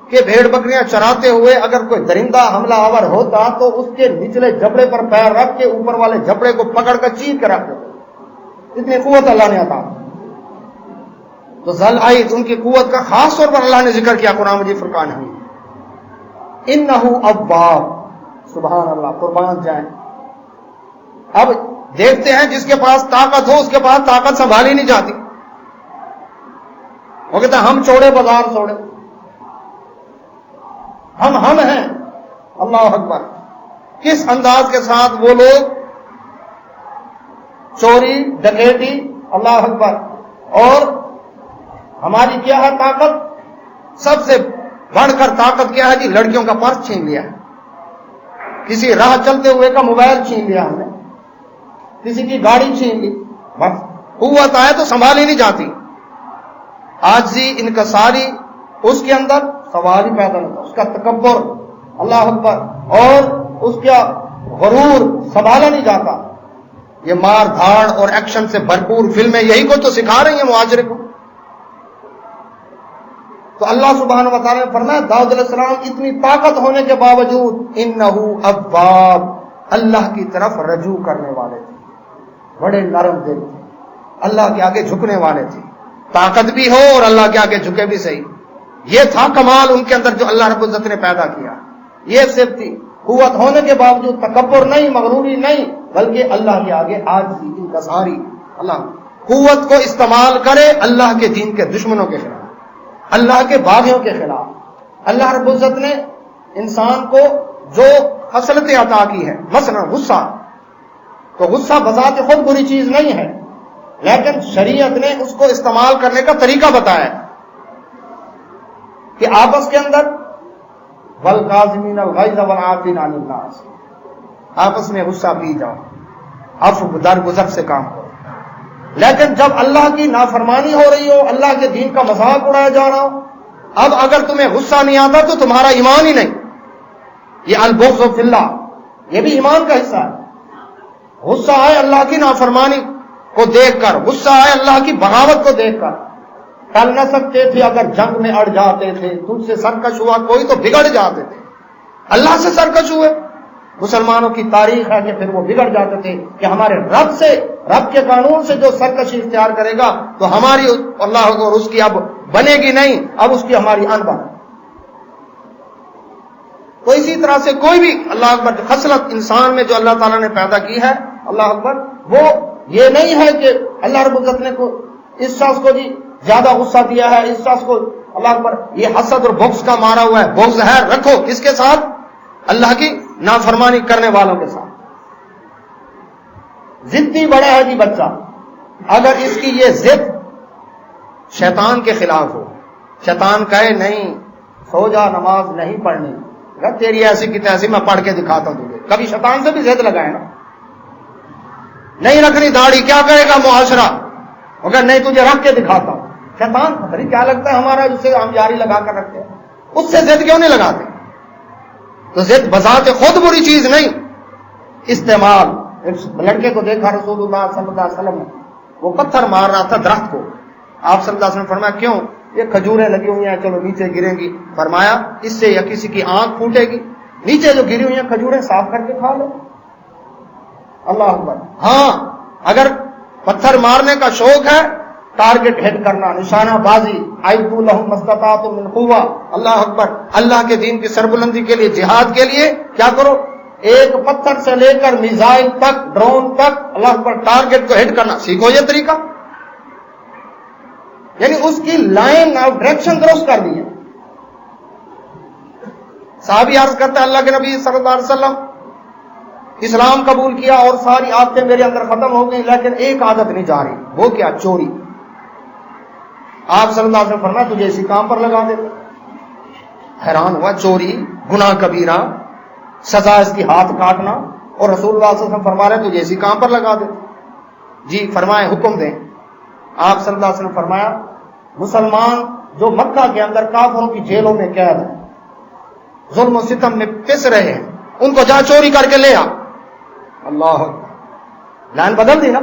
کہ بھیڑ بکریاں چراتے ہوئے اگر کوئی درندہ حملہ آور ہوتا تو اس کے نچلے جبڑے پر پیر رکھ کے اوپر والے جبڑے کو پکڑ کر چیر کر رکھ دیتے. اتنی قوت اللہ نے عطا. تو ذل عید، ان کی قوت کا خاص طور پر اللہ نے ذکر کیا قرآن مجید فرقان حمید. انہ اواب، سبحان اللہ، قربان جائیں. اب دیکھتے ہیں جس کے پاس طاقت ہو اس کے پاس طاقت سنبھالی نہیں جاتی. وہ کہتا ہے ہم چوڑے بازار چھوڑے، ہم ہیں. اللہ اکبر. کس انداز کے ساتھ وہ لوگ چوری ڈکیٹی، اللہ اکبر. اور ہماری کیا ہے طاقت؟ سب سے بڑھ کر طاقت کیا ہے جی؟ لڑکیوں کا پرس چھین لیا، کسی راہ چلتے ہوئے کا موبائل چھین لیا ہم نے، کسی کی گاڑی چھین لی. بس قوت آئے تو سنبھالی نہیں جاتی. عاجزی، انکساری، اس کے اندر سوال ہی پیدا ہوتا، اس کا تکبر، اللہ اکبر، اور اس کا غرور سنبھالا نہیں جاتا. یہ مار دھاڑ اور ایکشن سے بھرپور فلمیں یہی کو تو سکھا رہی ہیں معاشرے کو. تو اللہ سبحانہ و تعالیٰ نے فرمایا داؤد علیہ السلام اتنی طاقت ہونے کے باوجود انہو اواب، اللہ کی طرف رجوع کرنے والے تھے، بڑے نرم دل تھے، اللہ کے آگے جھکنے والے تھے. طاقت بھی ہو اور اللہ کے آگے جھکے بھی صحیح. یہ تھا کمال ان کے اندر جو اللہ رب العزت نے پیدا کیا. یہ صرف تھی، قوت ہونے کے باوجود تکبر نہیں، مغروری نہیں، بلکہ اللہ کے آگے عاجزی، انکساری. اللہ قوت کو استعمال کرے اللہ کے دین کے دشمنوں کے خلاف، اللہ کے باغیوں کے خلاف. اللہ رب العزت نے انسان کو جو خصلتیں عطا کی ہیں، مثلا غصہ، تو غصہ بذات خود بری چیز نہیں ہے، لیکن شریعت نے اس کو استعمال کرنے کا طریقہ بتایا کہ آپس کے اندر والکاظمین الغیظ والعافین عن الناس، آپس میں غصہ پی جاؤ، عفو درگزر سے کام کرو. لیکن جب اللہ کی نافرمانی ہو رہی ہو، اللہ کے دین کا مذاق اڑایا جا رہا ہو، اب اگر تمہیں غصہ نہیں آتا تو تمہارا ایمان ہی نہیں. یہ البغض فی اللہ، یہ بھی ایمان کا حصہ ہے. غصہ آئے اللہ کی نافرمانی کو دیکھ کر، غصہ آئے اللہ کی بغاوت کو دیکھ کر. ٹل نہ سکتے تھے اگر جنگ میں اڑ جاتے تھے، تم سے سرکش ہوا کوئی تو بگڑ جاتے تھے. اللہ سے سرکش ہوئے، مسلمانوں کی تاریخ ہے کہ پھر وہ بگڑ جاتے تھے کہ ہمارے رب سے، رب کے قانون سے جو سرکشی اختیار کرے گا تو ہماری اللہ اور اس کی اب بنے گی نہیں، اب اس کی ہماری انبن. تو اسی طرح سے کوئی بھی اللہ اکبر خصلت انسان میں جو اللہ تعالیٰ نے پیدا کی ہے، اللہ اکبر، وہ یہ نہیں ہے کہ اللہ رب العزت نے اس شخص کو جی زیادہ غصہ دیا ہے، اس شخص کو اللہ اکبر یہ حسد اور بغض کا مارا ہوا ہے. بغض ہے رکھو کس کے ساتھ؟ اللہ کی نافرمانی کرنے والوں کے ساتھ. ضدی بڑا ہے جی بچہ، اگر اس کی یہ ضد شیطان کے خلاف ہو، شیطان کہے نہیں سو جا نماز نہیں پڑھنی، اگر تیری ایسی کی تیسی میں پڑھ کے دکھاتا ہوں تجھے. کبھی شیطان سے بھی ضد لگائے نا، نہیں رکھنی داڑھی، کیا کرے گا معاشرہ، اگر نہیں تجھے رکھ کے دکھاتا ہوں. شیطان پتہ نہیں کیا لگتا ہے ہمارا جسے ہم جاری لگا کر رکھتے ہیں، اس سے ضد کیوں نہیں لگاتے؟ تو ضد بذات خود بری چیز نہیں، استعمال. ایک لڑکے کو دیکھا رسول اللہ صلی اللہ علیہ وسلم نے، وہ پتھر مار رہا تھا درخت کو. آپ صلی اللہ علیہ وسلم نے فرمایا کیوں؟ یہ کھجوریں لگی ہوئی ہیں، چلو نیچے گریں گی. فرمایا اس سے یا کسی کی آنکھ پھوٹے گی، نیچے جو گری ہوئی ہیں کھجوریں صاف کر کے کھا لو. اللہ اکبر. ہاں اگر پتھر مارنے کا شوق ہے، ٹارگٹ ہٹ کرنا، نشانہ بازی، اعدوا لهم ما استطعتم من قوہ. اللہ اکبر. اللہ کے دین کی سربلندی کے لیے، جہاد کے لیے کیا کرو؟ ایک پتھر سے لے کر میزائل تک، ڈرون تک، اللہ اکبر، ٹارگٹ کو ہٹ کرنا سیکھو. یہ طریقہ یعنی اس کی لائن آف ڈائریکشن درست کر دی ہے. صحابی عرض کرتا ہے اللہ کے نبی صلی اللہ علیہ وسلم اسلام قبول کیا اور ساری عادتیں میرے اندر ختم ہو گئی، لیکن ایک عادت نہیں جا رہی. وہ کیا؟ چوری. آپ صلی اللہ علیہ وسلم فرمایا تجھے اسی کام پر لگا دے. حیران ہوا، چوری گناہ کبیرہ، سزا اس کی ہاتھ کاٹنا، اور رسول اللہ صلی اللہ علیہ وسلم فرما رہے تجھے اسی کام پر لگا دے. جی فرمائے حکم دیں. آپ صلی اللہ علیہ وسلم فرمایا مسلمان جو مکہ کے اندر کافروں کی جیلوں میں قید ہیں، ظلم و ستم میں پس رہے ہیں، ان کو جا چوری کر کے لے آ. اللہ لائن بدل دی نا.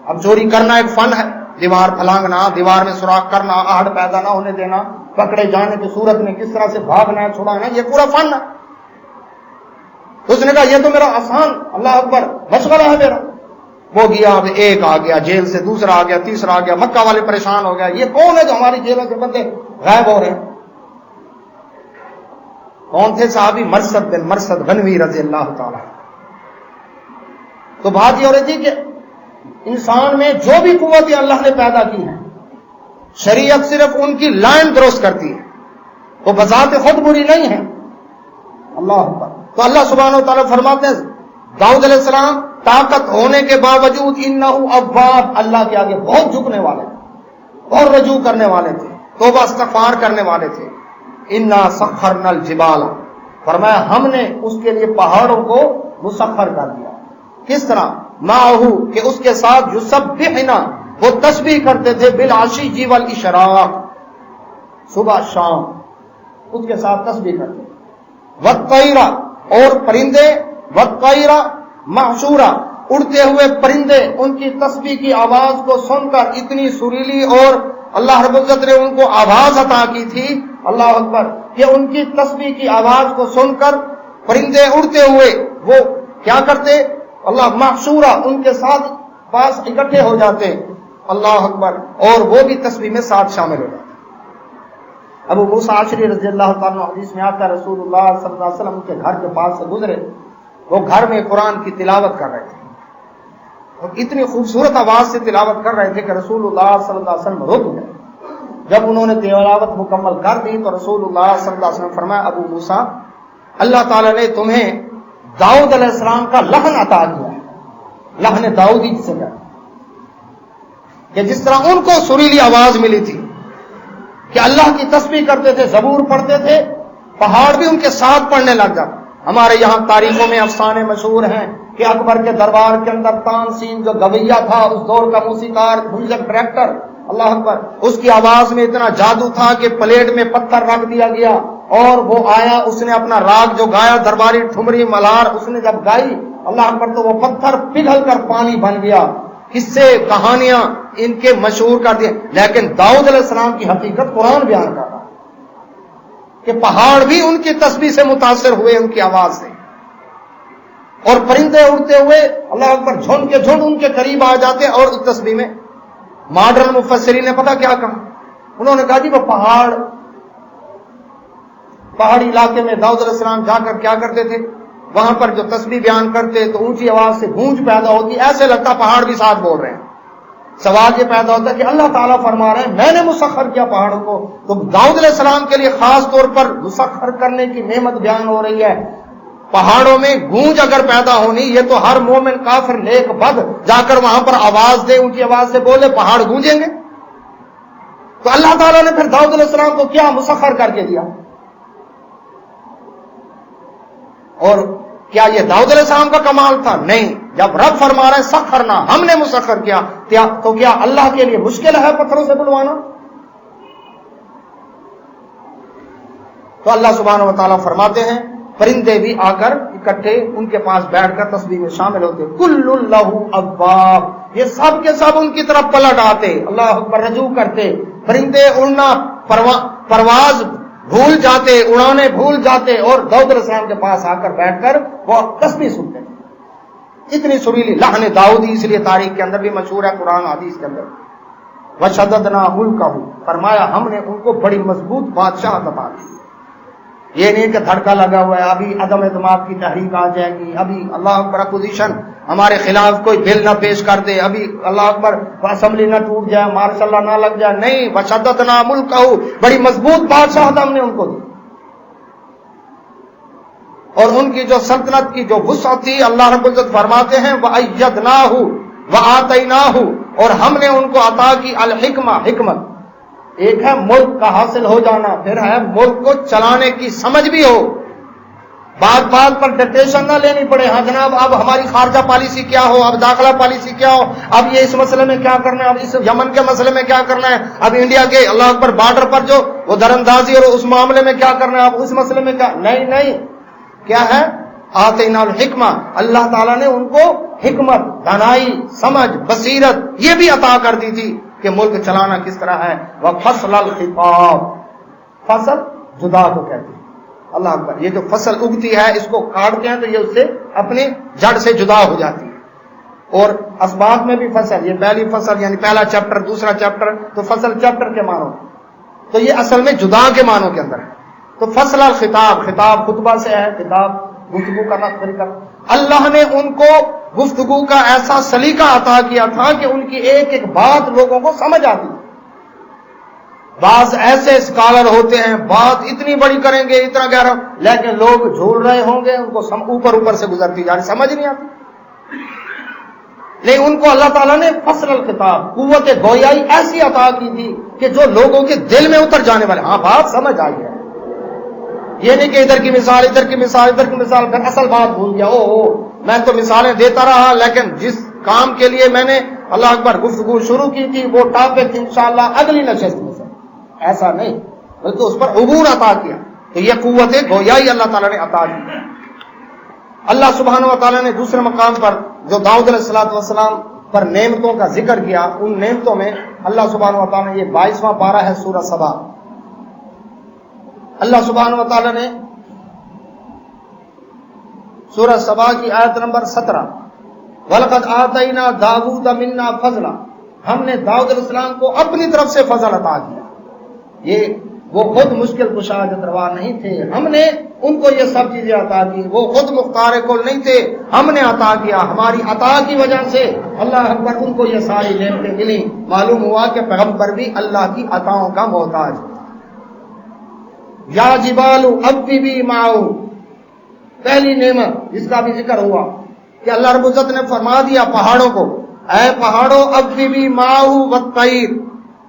اب چوری کرنا ایک فن ہے، دیوار پھلانگنا، دیوار میں سوراخ کرنا، آہٹ پیدا نہ ہونے دینا، پکڑے جانے کی صورت میں کس طرح سے بھاگنا ہے، چھڑانا، یہ پورا فن ہے. اس نے کہا یہ تو میرا آسان، اللہ اکبر، مشغلہ ہے میرا. وہ گیا، اب ایک آ گیا جیل سے، دوسرا آ گیا، تیسرا آ گیا. مکہ والے پریشان ہو گیا، یہ کون ہے جو ہماری جیلوں سے بندے غائب ہو رہے ہیں؟ کون تھے صحابی؟ مرثد بن مرثد غنوی رضی اللہ تعالی. تو بات یہ ہو رہی تھی کہ انسان میں جو بھی قوتیں اللہ نے پیدا کی ہیں، شریعت صرف ان کی لائن درست کرتی ہے، وہ بذات خود بری نہیں ہے. اللہ اکبر. تو اللہ سبحانہ و تعالیٰ فرماتے ہیں داؤد علیہ السلام طاقت ہونے کے باوجود انہ اواب، اللہ کے آگے بہت جھکنے والے تھے، بہت رجوع کرنے والے تھے، توبہ استغفار کرنے والے تھے. انا سخرنا الجبال، فرمایا ہم نے اس کے لیے پہاڑوں کو مسخر کر دیا. کس طرح؟ معہو، کہ اس کے ساتھ یسبحنا، وہ تسبیح کرتے تھے، بالعشی والاشراق، صبح شام اس کے ساتھ تسبیح کرتے. والطیر، اور پرندے، والطیر محشورا، اڑتے ہوئے پرندے، ان کی تسبیح کی آواز کو سن کر اتنی سریلی، اور اللہ رب العزت نے ان کو آواز عطا کی تھی، اللہ اکبر، کہ ان کی تسبیح کی آواز کو سن کر پرندے اڑتے ہوئے وہ کیا کرتے؟ اللہ محشورا، ان کے ساتھ پاس اکٹھے ہو جاتے، اللہ اکبر، اور وہ بھی تسبیح میں ساتھ شامل ہو جاتے. ابو موسیٰ اشعری رضی اللہ تعالیٰ عنہ حدیث میں آتا ہے رسول اللہ صلی اللہ علیہ وسلم کے گھر کے پاس سے گزرے، وہ گھر میں قرآن کی تلاوت کر رہے تھے، اور اتنی خوبصورت آواز سے تلاوت کر رہے تھے کہ رسول اللہ صلی اللہ علیہ وسلم رک گئے. جب انہوں نے تلاوت مکمل کر دی تو رسول اللہ صلی اللہ علیہ وسلم فرمایا ابو موسیٰ، اللہ تعالیٰ نے تمہیں داؤد علیہ السلام کا لحن عطا کیا ہے، لحن داؤدی جسے کہتے ہیں، کہ جس طرح ان کو سریلی آواز ملی تھی کہ اللہ کی تسبیح کرتے تھے، زبور پڑھتے تھے، پہاڑ بھی ان کے ساتھ پڑھنے لگ جاتے. ہمارے یہاں تاریخوں میں افسانے مشہور ہیں کہ اکبر کے دربار کے اندر تانسین جو گویہ تھا، اس دور کا موسیقار، میوزک ڈائریکٹر، اللہ اکبر، اس کی آواز میں اتنا جادو تھا کہ پلیٹ میں پتھر رکھ دیا گیا اور وہ آیا، اس نے اپنا راگ جو گایا، درباری ٹھمری ملار، اس نے جب گائی، اللہ اکبر، تو وہ پتھر پگھل کر پانی بن گیا. قصے کہانیاں ان کے مشہور کر دیے. لیکن داؤد علیہ السلام کی حقیقت قرآن بیان کر رہا کہ پہاڑ بھی ان کی تسبیح سے متاثر ہوئے، ان کی آواز سے، اور پرندے اڑتے ہوئے، اللہ اکبر، جھنڈ کے جھنڈ ان کے قریب آ جاتے. اور اس تسبیح میں ماڈرن مفسرین نے پتہ کیا کہا؟ انہوں نے کہا جی وہ پہاڑی علاقے میں داؤد علیہ السلام جا کر کیا کرتے تھے، وہاں پر جو تسبیح بیان کرتے تو اونچی آواز سے گونج پیدا ہوتی، ایسے لگتا پہاڑ بھی ساتھ بول رہے ہیں. سوال یہ پیدا ہوتا ہے کہ اللہ تعالیٰ فرما رہے ہیں میں نے مسخر کیا پہاڑوں کو، تو داؤد علیہ السلام کے لیے خاص طور پر مسخر کرنے کی نعمت بیان ہو رہی ہے. پہاڑوں میں گونج اگر پیدا ہونی، یہ تو ہر مومن کافر نیک بد جا کر وہاں پر آواز دے، اونچی آواز سے بولے، پہاڑ گونجیں گے. تو اللہ تعالیٰ نے پھر داؤد علیہ السلام کو کیا مسخر کر کے دیا؟ اور کیا یہ داؤد علیہ السلام کا کمال تھا؟ نہیں. جب رب فرما رہا ہے سخرنا، ہم نے مسخر کیا، تو کیا اللہ کے لیے مشکل ہے پتھروں سے بلوانا؟ تو اللہ سبحانہ و تعالیٰ فرماتے ہیں پرندے بھی آ کر اکٹھے ان کے پاس بیٹھ کر تسبیح میں شامل ہوتے. کل اللہ اواب، یہ سب کے سب ان کی طرف پلٹ آتے، اللہ اکبر، رجوع کرتے. پرندے اڑنا، پرواز بھول جاتے، اڑانے بھول جاتے، اور داؤد علیہ السلام کے پاس آ کر بیٹھ کر وہ تسبیح سنتے. اتنی سریلی لحن داؤدی، اس لیے تاریخ کے اندر بھی مشہور ہے، قرآن حدیث کے اندر. وشددنا ملکہ، فرمایا ہم نے ان کو بڑی مضبوط بادشاہت عطا کی. یہ نہیں کہ دھڑکا لگا ہوا ہے، ابھی عدم اعتماد کی تحریک آ جائے گی، ابھی اللہ اکبر اپوزیشن ہمارے خلاف کوئی بل نہ پیش کر دے، ابھی اللہ اکبر اسمبلی نہ ٹوٹ جائے، مارشاء اللہ نہ لگ جائے. نہیں، وشددنا ملکہ، بڑی مضبوط بادشاہت ہم نے ان کو دی. اور ان کی جو سلطنت کی جو وسعت تھی، اللہ رب العزت فرماتے ہیں وَأَيَّدْنَاهُ وَآتَيْنَاهُ، اور ہم نے ان کو عطا کی الحکمہ، حکمت. ایک ہے ملک کا حاصل ہو جانا، پھر ہے ملک کو چلانے کی سمجھ بھی ہو، بات بات پر ڈکٹیشن نہ لینی پڑے. ہاں جناب اب ہماری خارجہ پالیسی کیا ہو، اب داخلہ پالیسی کیا ہو، اب یہ اس مسئلے میں کیا کرنا ہے، اب اس یمن کے مسئلے میں کیا کرنا ہے، اب انڈیا کے اللہ اکبر بارڈر پر جو وہ دراندازی اور اس معاملے میں کیا کرنا ہے، اب اس مسئلے میں کیا. نہیں، کیا ہے؟ آتینا الحکمہ، اللہ تعالیٰ نے ان کو حکمت، دانائی، سمجھ، بصیرت یہ بھی عطا کر دی تھی کہ ملک چلانا کس طرح ہے. وَفَصْلَ الْخِطَابِ، فصل جدا کو کہتے ہیں. اللہ اکبر، یہ جو فصل اگتی ہے اس کو کاٹتے ہیں تو یہ اس سے اپنی جڑ سے جدا ہو جاتی ہے. اور اسباق میں بھی فصل، یہ پہلی فصل یعنی پہلا چیپٹر، دوسرا چیپٹر، تو فصل چیپٹر کے معنوں، تو یہ اصل میں جدا کے معنوں کے اندر ہے. تو فصل الخطاب، خطاب خطبہ سے ہے، خطاب گفتگو کا طریقہ. اللہ نے ان کو گفتگو کا ایسا سلیقہ عطا کیا تھا کہ ان کی ایک ایک بات لوگوں کو سمجھ آتی. بعض ایسے اسکالر ہوتے ہیں بات اتنی بڑی کریں گے، اتنا گہرا، لیکن لوگ جھول رہے ہوں گے، ان کو اوپر سے گزرتی جا رہی، سمجھ نہیں آتی. لیکن ان کو اللہ تعالیٰ نے فصل الخطاب، قوت گویائی ایسی عطا کی تھی کہ جو لوگوں کے دل میں اتر جانے والے. ہاں بات سمجھ آئی ہے، یہ نہیں کہ ادھر کی مثال، ادھر کی مثال، ادھر کی مثال، پھر اصل بات بھول گیا. میں تو مثالیں دیتا رہا، لیکن جس کام کے لیے میں نے اللہ اکبر گفتگو شروع کی تھی وہ ٹاپک انشاءاللہ اگلی نشست میں سے. ایسا نہیں، بلکہ اس پر عبور عطا کیا. تو یہ قوت گویائی اللہ تعالیٰ نے عطا کی. اللہ سبحانہ و تعالیٰ نے دوسرے مقام پر جو داؤد علیہ السلام پر نعمتوں کا ذکر کیا، ان نعمتوں میں اللہ سبحانہ و تعالیٰ نے، یہ 22واں پارہ ہے سورہ سبا، اللہ سبحانہ و تعالیٰ نے سورہ سبا کی آیت نمبر 17، وَلَقَدْ آتَيْنَا دَاوُودَ مِنَّا فَضْلًا، ہم نے داؤد علیہ السلام کو اپنی طرف سے فضل عطا کیا. یہ وہ خود مشکل کشا روا نہیں تھے، ہم نے ان کو یہ سب چیزیں عطا کی. وہ خود مختار کل نہیں تھے، ہم نے عطا کیا. ہماری عطا کی وجہ سے اللہ اکبر ان کو یہ ساری نعمتیں ملی. معلوم ہوا کہ پیغمبر بھی اللہ کی عطاؤں کا محتاج ہے. یا جبال اوبی معه، پہلی نعمت جس کا بھی ذکر ہوا کہ اللہ رب العزت نے فرما دیا پہاڑوں کو، اے پہاڑوں اوبی معه والطير،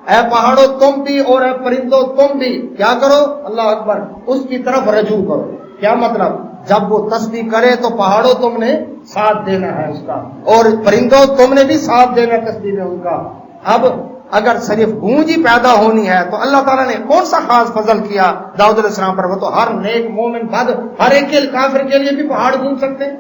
اے پہاڑوں تم بھی اور اے پرندوں تم بھی کیا کرو، اللہ اکبر، اس کی طرف رجوع کرو. کیا مطلب؟ جب وہ تسبیح کرے تو پہاڑوں تم نے ساتھ دینا ہے اس کا، اور پرندوں تم نے بھی ساتھ دینا تسبیح میں ان کا. اب اگر صرف گونج ہی پیدا ہونی ہے تو اللہ تعالیٰ نے کون سا خاص فضل کیا داؤد علیہ السلام پر؟ وہ تو ہر نیک مومن بد، ہر ایک کافر کے لیے بھی پہاڑ گونج سکتے ہیں.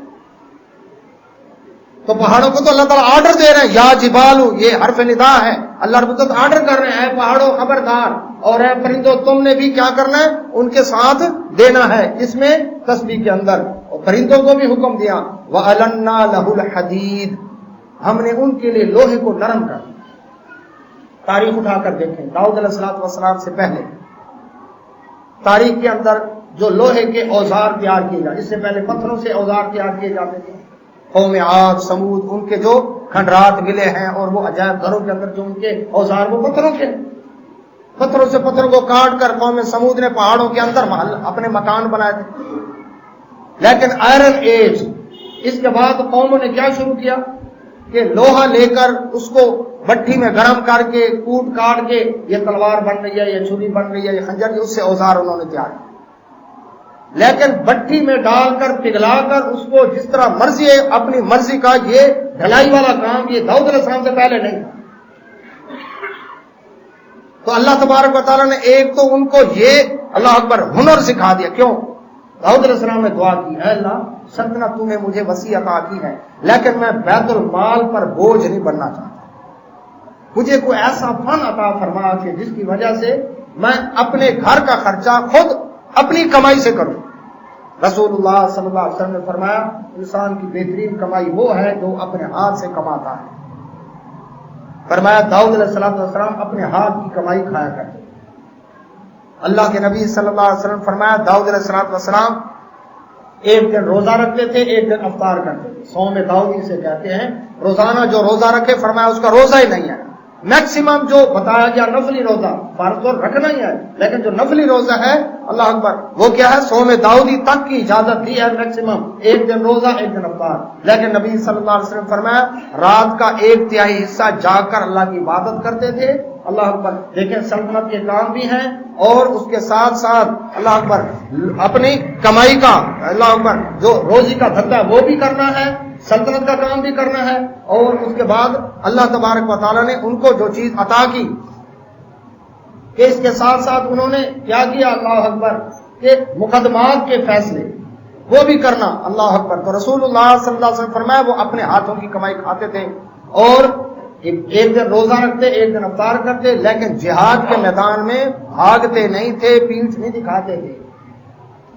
تو پہاڑوں کو تو اللہ تعالیٰ آرڈر دے رہے ہیں، یا جبالو، یہ حرف ندا ہے، اللہ رب العزت آرڈر کر رہے ہیں، اے پہاڑوں خبردار، اور اے پرندوں تم نے بھی کیا کرنا ہے، ان کے ساتھ دینا ہے. اس میں تسبیح کے اندر اور پرندوں کو بھی حکم دیا. وَأَلَنَّا لَهُ الْحَدِيدَ، ہم نے ان کے لیے لوہے کو نرم کر دیا. تاریخ اٹھا کر دیکھیں، داؤد علیہ السلام سے پہلے تاریخ کے اندر جو لوہے کے اوزار تیار کیے جاتے، اس سے پہلے پتھروں سے اوزار تیار کیے جاتے تھے. قوم عاد، سمود، ان کے جو کھنڈرات ملے ہیں اور وہ عجائب گھروں کے اندر جو ان کے اوزار وہ پتھروں کے، پتھروں سے پتھروں کو کاٹ کر قوم سمود نے پہاڑوں کے اندر اپنے مکان بنائے تھے. لیکن آئرن ایج، اس کے بعد قوموں نے کیا شروع کیا کہ لوہا لے کر اس کو بٹھی میں گرم کر کے کوٹ کاٹ کے یہ تلوار بن رہی ہے، یہ چھری بن رہی ہے، یہ خنجر، اس سے اوزار انہوں نے تیار کیا، لیکن بٹھی میں ڈال کر پگھلا کر اس کو جس طرح مرضی ہے اپنی مرضی کا یہ ڈھلائی والا کام یہ داؤد علیہ السلام سے پہلے نہیں تھا۔ تو اللہ تبارک و تعالیٰ نے ایک تو ان کو یہ اللہ اکبر ہنر سکھا دیا۔ کیوں؟ داؤد علیہ السلام نے دعا کی، اے اللہ سلطنت تو نے مجھے وسیع عطا کی ہے، لیکن میں بیت المال پر بوجھ نہیں بننا چاہتا، مجھے کوئی ایسا فن عطا فرما کہ جس کی وجہ سے میں اپنے گھر کا خرچہ خود اپنی کمائی سے کروں۔ رسول اللہ صلی اللہ علیہ وسلم نے فرمایا انسان کی بہترین کمائی وہ ہے جو اپنے ہاتھ سے کماتا ہے۔ فرمایا داؤد علیہ السلام اپنے ہاتھ کی کمائی کھایا کرتے۔ اللہ کے نبی صلی اللہ علیہ وسلم فرمایا داؤد علیہ السلام ایک دن روزہ رکھتے تھے، ایک دن افطار کرتے تھے، صوم داؤدی سے کہتے ہیں۔ روزانہ جو روزہ رکھے فرمایا اس کا روزہ ہی نہیں ہے، میکسیمم جو بتایا گیا نفلی روزہ، فرض تو رکھنا ہی ہے، لیکن جو نفلی روزہ ہے اللہ اکبر وہ کیا ہے، صوم داؤدی تک کی اجازت دی ہے، میکسیمم ایک دن روزہ ایک دن افطار۔ لیکن نبی صلی اللہ علیہ وسلم فرمایا رات کا 1/3 حصہ جاگ کر اللہ کی عبادت کرتے تھے۔ اللہ اکبر، دیکھیں سلطنت کے کام بھی ہیں اور اس کے ساتھ ساتھ اللہ اکبر اپنی کمائی کا اللہ اکبر جو روزی کا دھندا وہ بھی کرنا ہے، سلطنت کا کام بھی کرنا ہے، اور اس کے بعد اللہ تبارک و تعالیٰ نے ان کو جو چیز عطا کی کہ اس کے ساتھ ساتھ انہوں نے کیا کیا اللہ اکبر کہ مقدمات کے فیصلے وہ بھی کرنا۔ اللہ اکبر، تو رسول اللہ صلی اللہ علیہ وسلم فرمایا وہ اپنے ہاتھوں کی کمائی کھاتے تھے اور ایک دن روزہ رکھتے ایک دن افطار کرتے، لیکن جہاد کے میدان میں بھاگتے نہیں تھے، پیٹھ نہیں دکھاتے تھے۔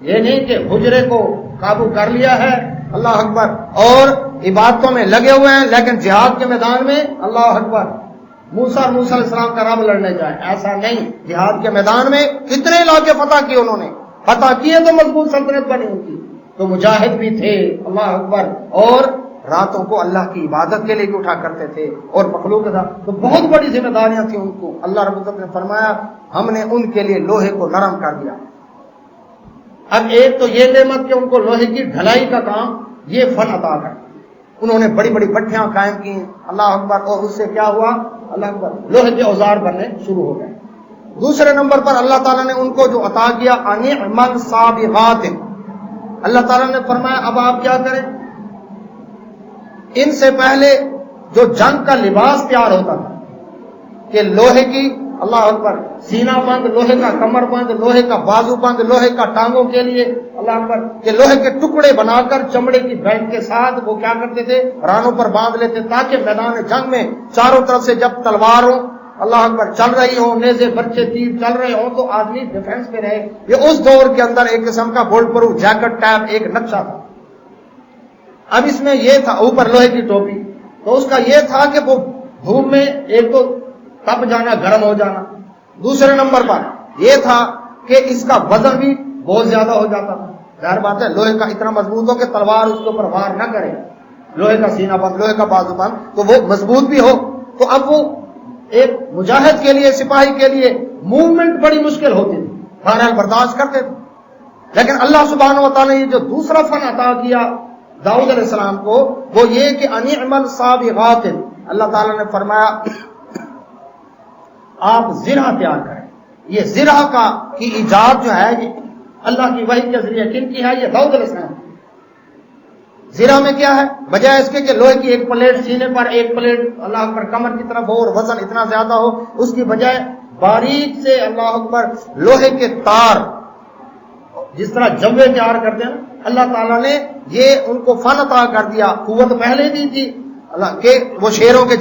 یہ نہیں کہ حجرے کو قابو کر لیا ہے اللہ اکبر اور عبادتوں میں لگے ہوئے ہیں، لیکن جہاد کے میدان میں اللہ اکبر موسیٰ علیہ السلام کا رب لڑنے جائے، ایسا نہیں۔ جہاد کے میدان میں کتنے علاقے فتح کیے انہوں نے، فتح کیے تو مضبوط سلطنت بنی ان کی، تو مجاہد بھی تھے اللہ اکبر، اور راتوں کو اللہ کی عبادت کے لیے بھی اٹھا کرتے تھے اور مخلوق تھا، تو بہت بڑی ذمہ داریاں تھیں ان کو۔ اللہ رب العزت نے فرمایا ہم نے ان کے لیے لوہے کو نرم کر دیا۔ اب ایک تو یہ نعمت کہ ان کو لوہے کی ڈھلائی کا کام یہ فن عطا کر، انہوں نے بڑی بڑی بٹھیاں قائم کی اللہ اکبر، اور اس سے کیا ہوا اللہ اکبر لوہے کے اوزار بننے شروع ہو گئے۔ دوسرے نمبر پر اللہ تعالیٰ نے ان کو جو عطا کیا انعم الصابغات، اللہ تعالیٰ نے فرمایا اب آپ کیا کریں، ان سے پہلے جو جنگ کا لباس تیار ہوتا تھا کہ لوہے کی اللہ اکبر سینہ بند، لوہے کا کمر بند، لوہے کا بازو بند، لوہے کا ٹانگوں کے لیے اللہ اکبر کہ لوہے کے ٹکڑے بنا کر چمڑے کی بیلٹ کے ساتھ وہ کیا کرتے تھے رانوں پر باندھ لیتے، تاکہ میدان جنگ میں چاروں طرف سے جب تلواروں اللہ اکبر چل رہی ہوں، نیزے برچے تیر چل رہے ہوں تو آدمی ڈیفنس میں رہے۔ یہ اس دور کے اندر ایک قسم کا بولٹ پروف جیکٹ ٹائپ ایک نقشہ تھا۔ اب اس میں یہ تھا اوپر لوہے کی ٹوپی، تو اس کا یہ تھا کہ وہ دھوپ میں ایک تو تپ جانا، گرم ہو جانا، دوسرے نمبر پر یہ تھا کہ اس کا وزن بھی بہت زیادہ ہو جاتا تھا۔ ظاہر بات ہے لوہے کا اتنا مضبوط ہو کہ تلوار اس کے اوپر وار نہ کرے، لوہے کا سینہ بند، لوہے کا بازو بند، تو وہ مضبوط بھی ہو۔ تو اب وہ ایک مجاہد کے لیے، سپاہی کے لیے موومنٹ بڑی مشکل ہوتی تھی، بہرحال برداشت کرتے تھے۔ لیکن اللہ سبحانہ و تعالیٰ نے یہ جو دوسرا فن عطا کیا داؤد علیہ السلام کو وہ یہ کہ انعم الصابغات، اللہ تعالیٰ نے فرمایا آپ زرہ تیار کریں۔ یہ زرہ کی ایجاد جو ہے یہ اللہ کی وحی کے ذریعے کن کی ہے؟ یہ داؤد علیہ السلام۔ زرہ میں کیا ہے؟ بجائے اس کے کہ لوہے کی ایک پلیٹ سینے پر، ایک پلیٹ اللہ اکبر کمر کی طرف ہو اور وزن اتنا زیادہ ہو، اس کی بجائے باریک سے اللہ اکبر لوہے کے تار جس طرح جوے تیار کرتے ہیں، اللہ تعالیٰ نے یہ ان کو فن عطا کر دیا۔ قوت پہلے دی تھی اللہ کہ وہ شیروں کے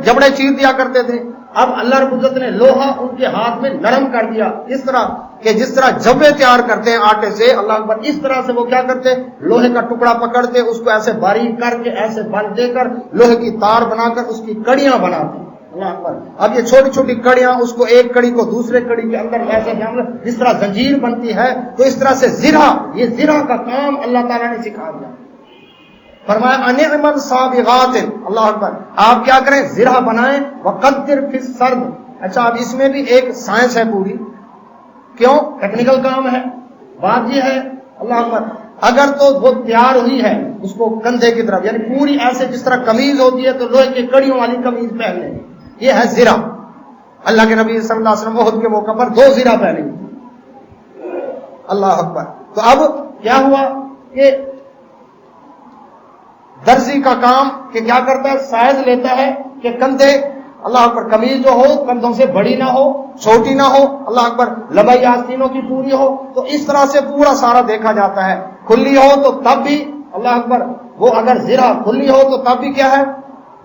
جبڑے چیر دیا کرتے تھے، اب اللہ رب العزت نے لوہا ان کے ہاتھ میں نرم کر دیا، اس طرح کہ جس طرح جوے تیار کرتے ہیں آٹے سے اللہ اکبر، اس طرح سے وہ کیا کرتے لوہے کا ٹکڑا پکڑتے، اس کو ایسے باریک کر کے ایسے بن دے کر لوہے کی تار بنا کر اس کی کڑیاں بناتے اللہ اکبر۔ اب یہ چھوٹی چھوٹی کڑیاں، اس کو ایک کڑی کو دوسرے کڑی کے اندر ایسے جس طرح زنجیر بنتی ہے، تو اس طرح سے زرہ، یہ زرہ کا کام اللہ تعالیٰ نے سکھا دیا۔ فرمایا انعم الصابغات، اللہ اکبر آپ کیا کریں زرہ بنائیں، وقدر فی السرد۔ اچھا اب اس میں بھی ایک سائنس ہے پوری، کیوں؟ ٹیکنیکل کام ہے۔ بات یہ ہے اللہ اکبر اگر تو وہ تیار ہوئی ہے اس کو کندھے کی طرف، یعنی پوری ایسے جس طرح قمیض ہوتی ہے تو لوہے کی کڑیوں والی قمیض پہن لیں، یہ ہے زرہ. اللہ کے نبی صلی اللہ علیہ وسلم احد کے موقع پر 2 زرہ پہنے. اللہ اکبر. تو اب کیا ہوا کہ درزی کا کام کہ کیا کرتا ہے، سائز لیتا ہے کہ کندھے، اللہ اکبر، قمیض جو ہو کندھوں سے بڑی نہ ہو، چھوٹی نہ ہو، اللہ اکبر، لمبائی آستینوں کی پوری ہو. تو اس طرح سے پورا سارا دیکھا جاتا ہے. کھلی ہو تو تب بھی، اللہ اکبر، وہ اگر زرہ کھلی ہو تو تب بھی کیا ہے،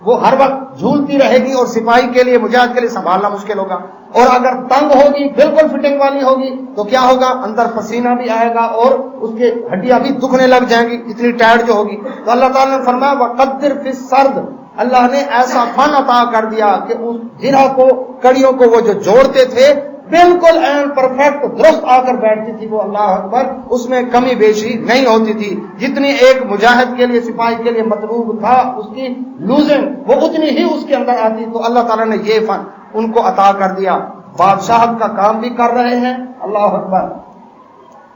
وہ ہر وقت جھولتی رہے گی اور سپاہی کے لیے، مجاہد کے لیے سنبھالنا مشکل ہوگا. اور اگر تنگ ہوگی، بالکل فٹنگ والی ہوگی، تو کیا ہوگا، اندر پسینہ بھی آئے گا اور اس کے ہڈیاں بھی دکھنے لگ جائیں گی، اتنی ٹائٹ جو ہوگی. تو اللہ تعالیٰ نے فرمایا وَقَدِّرْ فِي السَّرْدِ، اللہ نے ایسا فن عطا کر دیا کہ اس زرہ کو، کڑیوں کو وہ جو جوڑتے تھے بالکل این پرفیکٹ درست آ کر بیٹھتی تھی وہ. اللہ اکبر. اس میں کمی بیشی نہیں ہوتی تھی. جتنی ایک مجاہد کے لیے، سپاہی کے لیے مطلوب تھا اس کی لوزنگ، وہ اتنی ہی اس کے اندر آتی. تو اللہ تعالیٰ نے یہ فن ان کو عطا کر دیا. بادشاہت کا کام بھی کر رہے ہیں، اللہ اکبر،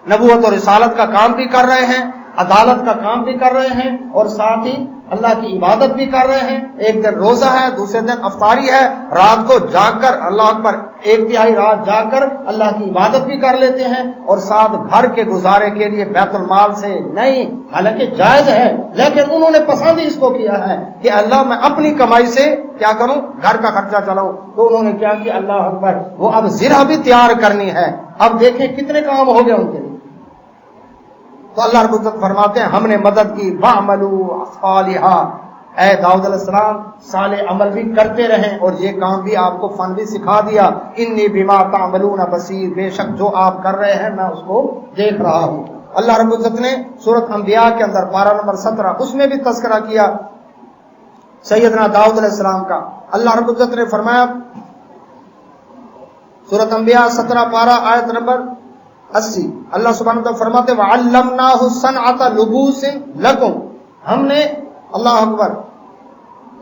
نبوت اور رسالت کا کام بھی کر رہے ہیں، عدالت کا کام بھی کر رہے ہیں، اور ساتھ ہی اللہ کی عبادت بھی کر رہے ہیں. ایک دن روزہ ہے، دوسرے دن افطاری ہے، رات کو جاگ کر، اللہ اکبر، 1/3 رات جاگ کر اللہ کی عبادت بھی کر لیتے ہیں. اور ساتھ گھر کے گزارے کے لیے بیت المال سے نہیں، حالانکہ جائز ہے، لیکن انہوں نے پسند ہی اس کو کیا ہے کہ اللہ میں اپنی کمائی سے کیا کروں، گھر کا خرچہ چلاؤں. تو انہوں نے کیا کیا، اللہ اکبر، وہ اب زرہ بھی تیار کرنی ہے. اب دیکھیں کتنے کام ہو گئے ان کے لیے. تو اللہ رب العزت فرماتے ہیں ہم نے مدد کی. وَعْمَلُوا صَالِحًا، اے داؤد علیہ السلام صالح عمل بھی کرتے رہیں، اور یہ کام بھی آپ کو فن بھی سکھا دیا. انی بما تعملون بصیر، بے شک جو آپ کر رہے ہیں میں اس کو دیکھ رہا ہوں. اللہ رب العزت نے سورۃ انبیاء کے اندر پارہ نمبر 17 اس میں بھی تذکرہ کیا سیدنا داؤد علیہ السلام کا. اللہ رب العزت نے فرمایا سورۃ انبیاء 17 پارہ آیت نمبر 80، اللہ سبحانہ وتعالیٰ فرماتے وَعَلَّمْنَاهُ صَنْعَةَ لُبُوسٍ لَكُمْ، ہم نے، اللہ اکبر،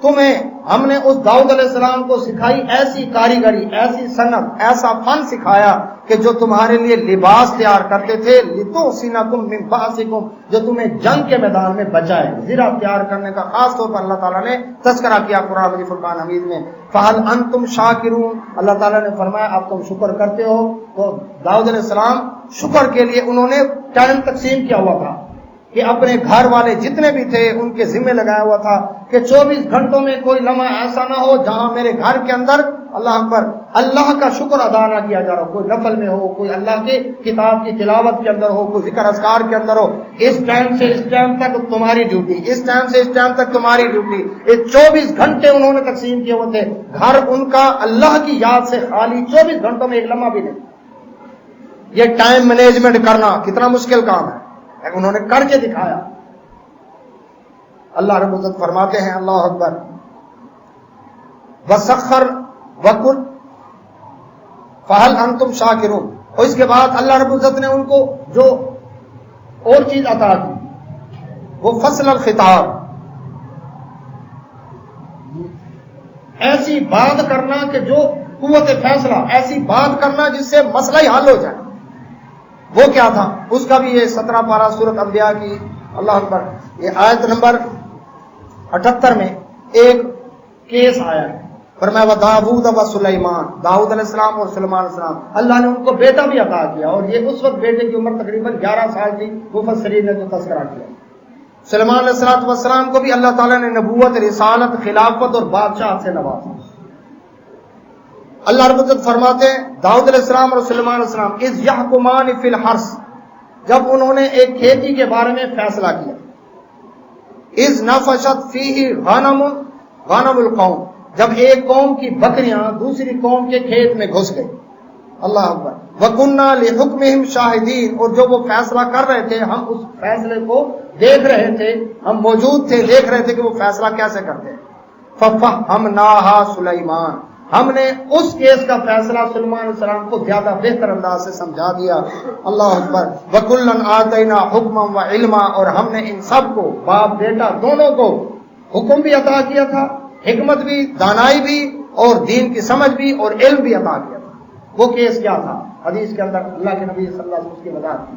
ہم نے اس داؤد علیہ السلام کو سکھائی ایسی کاریگری، ایسی صنعت، ایسا فن سکھایا کہ جو تمہارے لیے لباس تیار کرتے تھے. لِتُحْصِنَكُم مِّن بَأْسِكُم، جو تمہیں جنگ کے میدان میں بچائے. زرہ تیار کرنے کا خاص طور پر اللہ تعالیٰ نے تذکرہ کیا قرآن مجید فرقان حمید میں. فَهَلْ أَنْتُمْ شَاكِرُونَ، اللہ تعالیٰ نے فرمایا اب تم شکر کرتے ہو. تو داؤد علیہ السلام شکر کے لیے انہوں نے ٹائم تقسیم کیا ہوا تھا کہ اپنے گھر والے جتنے بھی تھے ان کے ذمہ لگایا ہوا تھا کہ 24 گھنٹوں میں کوئی لمحہ ایسا نہ ہو جہاں میرے گھر کے اندر، اللہ اکبر، اللہ کا شکر ادا نہ کیا جا رہا ہو. کوئی نفل میں ہو، کوئی اللہ کی کتاب کی تلاوت کے اندر ہو، کوئی ذکر اذکار کے اندر ہو. اس ٹائم سے اس ٹائم تک تمہاری ڈیوٹی، اس ٹائم سے اس ٹائم تک تمہاری ڈیوٹی. یہ 24 گھنٹے انہوں نے تقسیم کیے ہوئے تھے. گھر ان کا اللہ کی یاد سے خالی 24 گھنٹوں میں ایک لمحہ بھی نہیں. یہ ٹائم مینجمنٹ کرنا کتنا مشکل کام ہے، انہوں نے کر کے دکھایا. اللہ رب العزت فرماتے ہیں، اللہ اکبر، وَسَخَّرَ وَكُلْ فَهَلْ أَنْتُمْ شَاكِرُونَ. اور اس کے بعد اللہ رب العزت نے ان کو جو اور چیز عطا کی وہ فصل الخطاب، ایسی بات کرنا کہ جو قوت فیصلہ، ایسی بات کرنا جس سے مسئلہ ہی حل ہو جائے. وہ کیا تھا، اس کا بھی یہ 17 پارہ سورۃ انبیاء کی، اللہ اکبر، یہ آیت نمبر 78 میں ایک کیس آیا ہے. فرمایا وَدَاوُودَ وَسُلَيْمَانَ، داؤد علیہ السلام اور سلیمان علیہ السلام، اللہ نے ان کو بیٹا بھی عطا کیا. اور یہ اس وقت بیٹے کی عمر تقریباً 11 سال تھی. مفسرین نے جو تذکرہ کیا، سلیمان علیہ السلام کو بھی اللہ تعالیٰ نے نبوت، رسالت، خلافت اور بادشاہت سے نوازا. اللہ رب العزت فرماتے ہیں داؤد علیہ السلام اور سلیمان علیہ السلام اذ یحکمان فی الحرث، جب انہوں نے ایک کھیتی کے بارے میں فیصلہ کیا. اذ نفشت فیہ غنم القوم، جب ایک قوم کی بکریاں دوسری قوم کے کھیت میں گھس گئی. اللہ اکبر. وَكُنَّا لِحُكْمِهِمْ شَاهِدِينَ، اور جو وہ فیصلہ کر رہے تھے ہم اس فیصلے کو دیکھ رہے تھے، ہم موجود تھے، دیکھ رہے تھے کہ وہ فیصلہ کیسے کرتے ہیں. فَفَهَّمْنَاهَا سُلَيْمَانَ، ہم نے اس کیس کا فیصلہ سلیمان علیہ السلام کو زیادہ بہتر انداز سے سمجھا دیا. اللہ اکبر. وَكُلًّا آتَيْنَا حُكْمًا وَعِلْمًا، اور ہم نے ان سب کو، باپ بیٹا دونوں کو، حکم بھی عطا کیا تھا، حکمت بھی، دانائی بھی، اور دین کی سمجھ بھی، اور علم بھی عطا کیا تھا. وہ کیس کیا تھا؟ حدیث کے اندر اللہ کے نبی صلی اللہ علیہ وسلم اس کی وضاحت کی.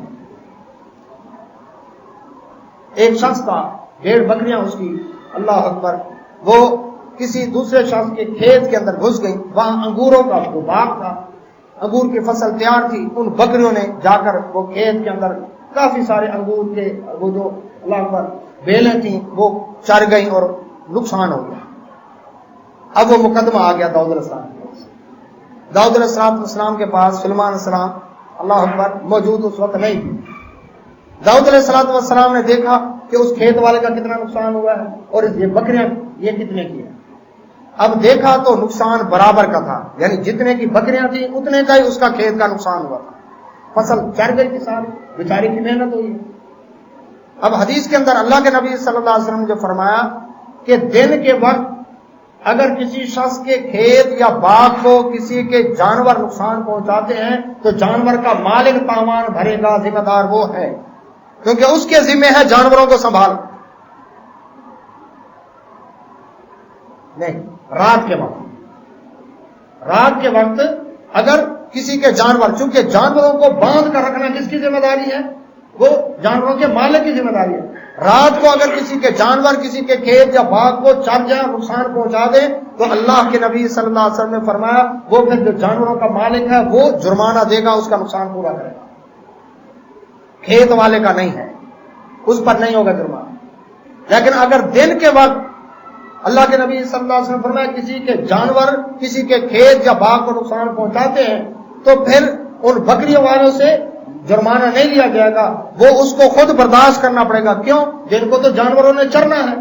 ایک شخص تھا، 1.5 بکریاں اس کی، اللہ اکبر، وہ کسی دوسرے شخص کے کھیت کے اندر گھس گئی، وہاں انگوروں کا وہ باغ تھا، انگور کی فصل تیار تھی، ان بکریوں نے جا کر وہ کھیت کے اندر کافی سارے انگور کے وہ جو اللہ پر بیلیں تھیں وہ چر گئیں اور نقصان ہو گیا۔ اب وہ مقدمہ آ گیا داؤد علیہ السلام کے پاس۔ داؤد علیہ السلام کے پاس سلیمان علیہ السلام اللہ اکبر موجود اس وقت نہیں تھی۔ داؤد علیہ السلام نے دیکھا کہ اس کھیت والے کا کتنا نقصان ہوا ہے اور یہ بکریاں یہ کتنے کی ہیں۔ اب دیکھا تو نقصان برابر کا تھا، یعنی جتنے کی بکریاں تھیں اتنے کا ہی اس کا کھیت کا نقصان ہوا تھا، فصل چر گئی تھی ساری، بیچاری کی محنت ہوئی۔ اب حدیث کے اندر اللہ کے نبی صلی اللہ علیہ وسلم نے جو فرمایا کہ دن کے وقت اگر کسی شخص کے کھیت یا باغ کو کسی کے جانور نقصان پہنچاتے ہیں تو جانور کا مالک تاوان بھرے گا، ذمہ دار وہ ہے، کیونکہ اس کے ذمہ ہے جانوروں کو سنبھال۔ نہیں، رات کے وقت اگر کسی کے جانور، چونکہ جانوروں کو باندھ کر رکھنا کس کی ذمہ داری ہے؟ وہ جانوروں کے مالک کی ذمہ داری ہے۔ رات کو اگر کسی کے جانور کسی کے کھیت یا باغ کو چر جائیں، نقصان پہنچا دیں، تو اللہ کے نبی صلی اللہ علیہ وسلم نے فرمایا وہ پھر جو جانوروں کا مالک ہے وہ جرمانہ دے گا، اس کا نقصان پورا کرے گا، کھیت والے کا نہیں ہے، اس پر نہیں ہوگا جرمانہ۔ لیکن اگر دن کے وقت اللہ کے نبی صلی اللہ علیہ وسلم فرمایا کسی کے جانور کسی کے کھیت یا باغ کو نقصان پہنچاتے ہیں تو پھر ان بکریوں والوں سے جرمانہ نہیں لیا جائے گا، وہ اس کو خود برداشت کرنا پڑے گا۔ کیوں؟ دن کو تو جانوروں نے چرنا ہے۔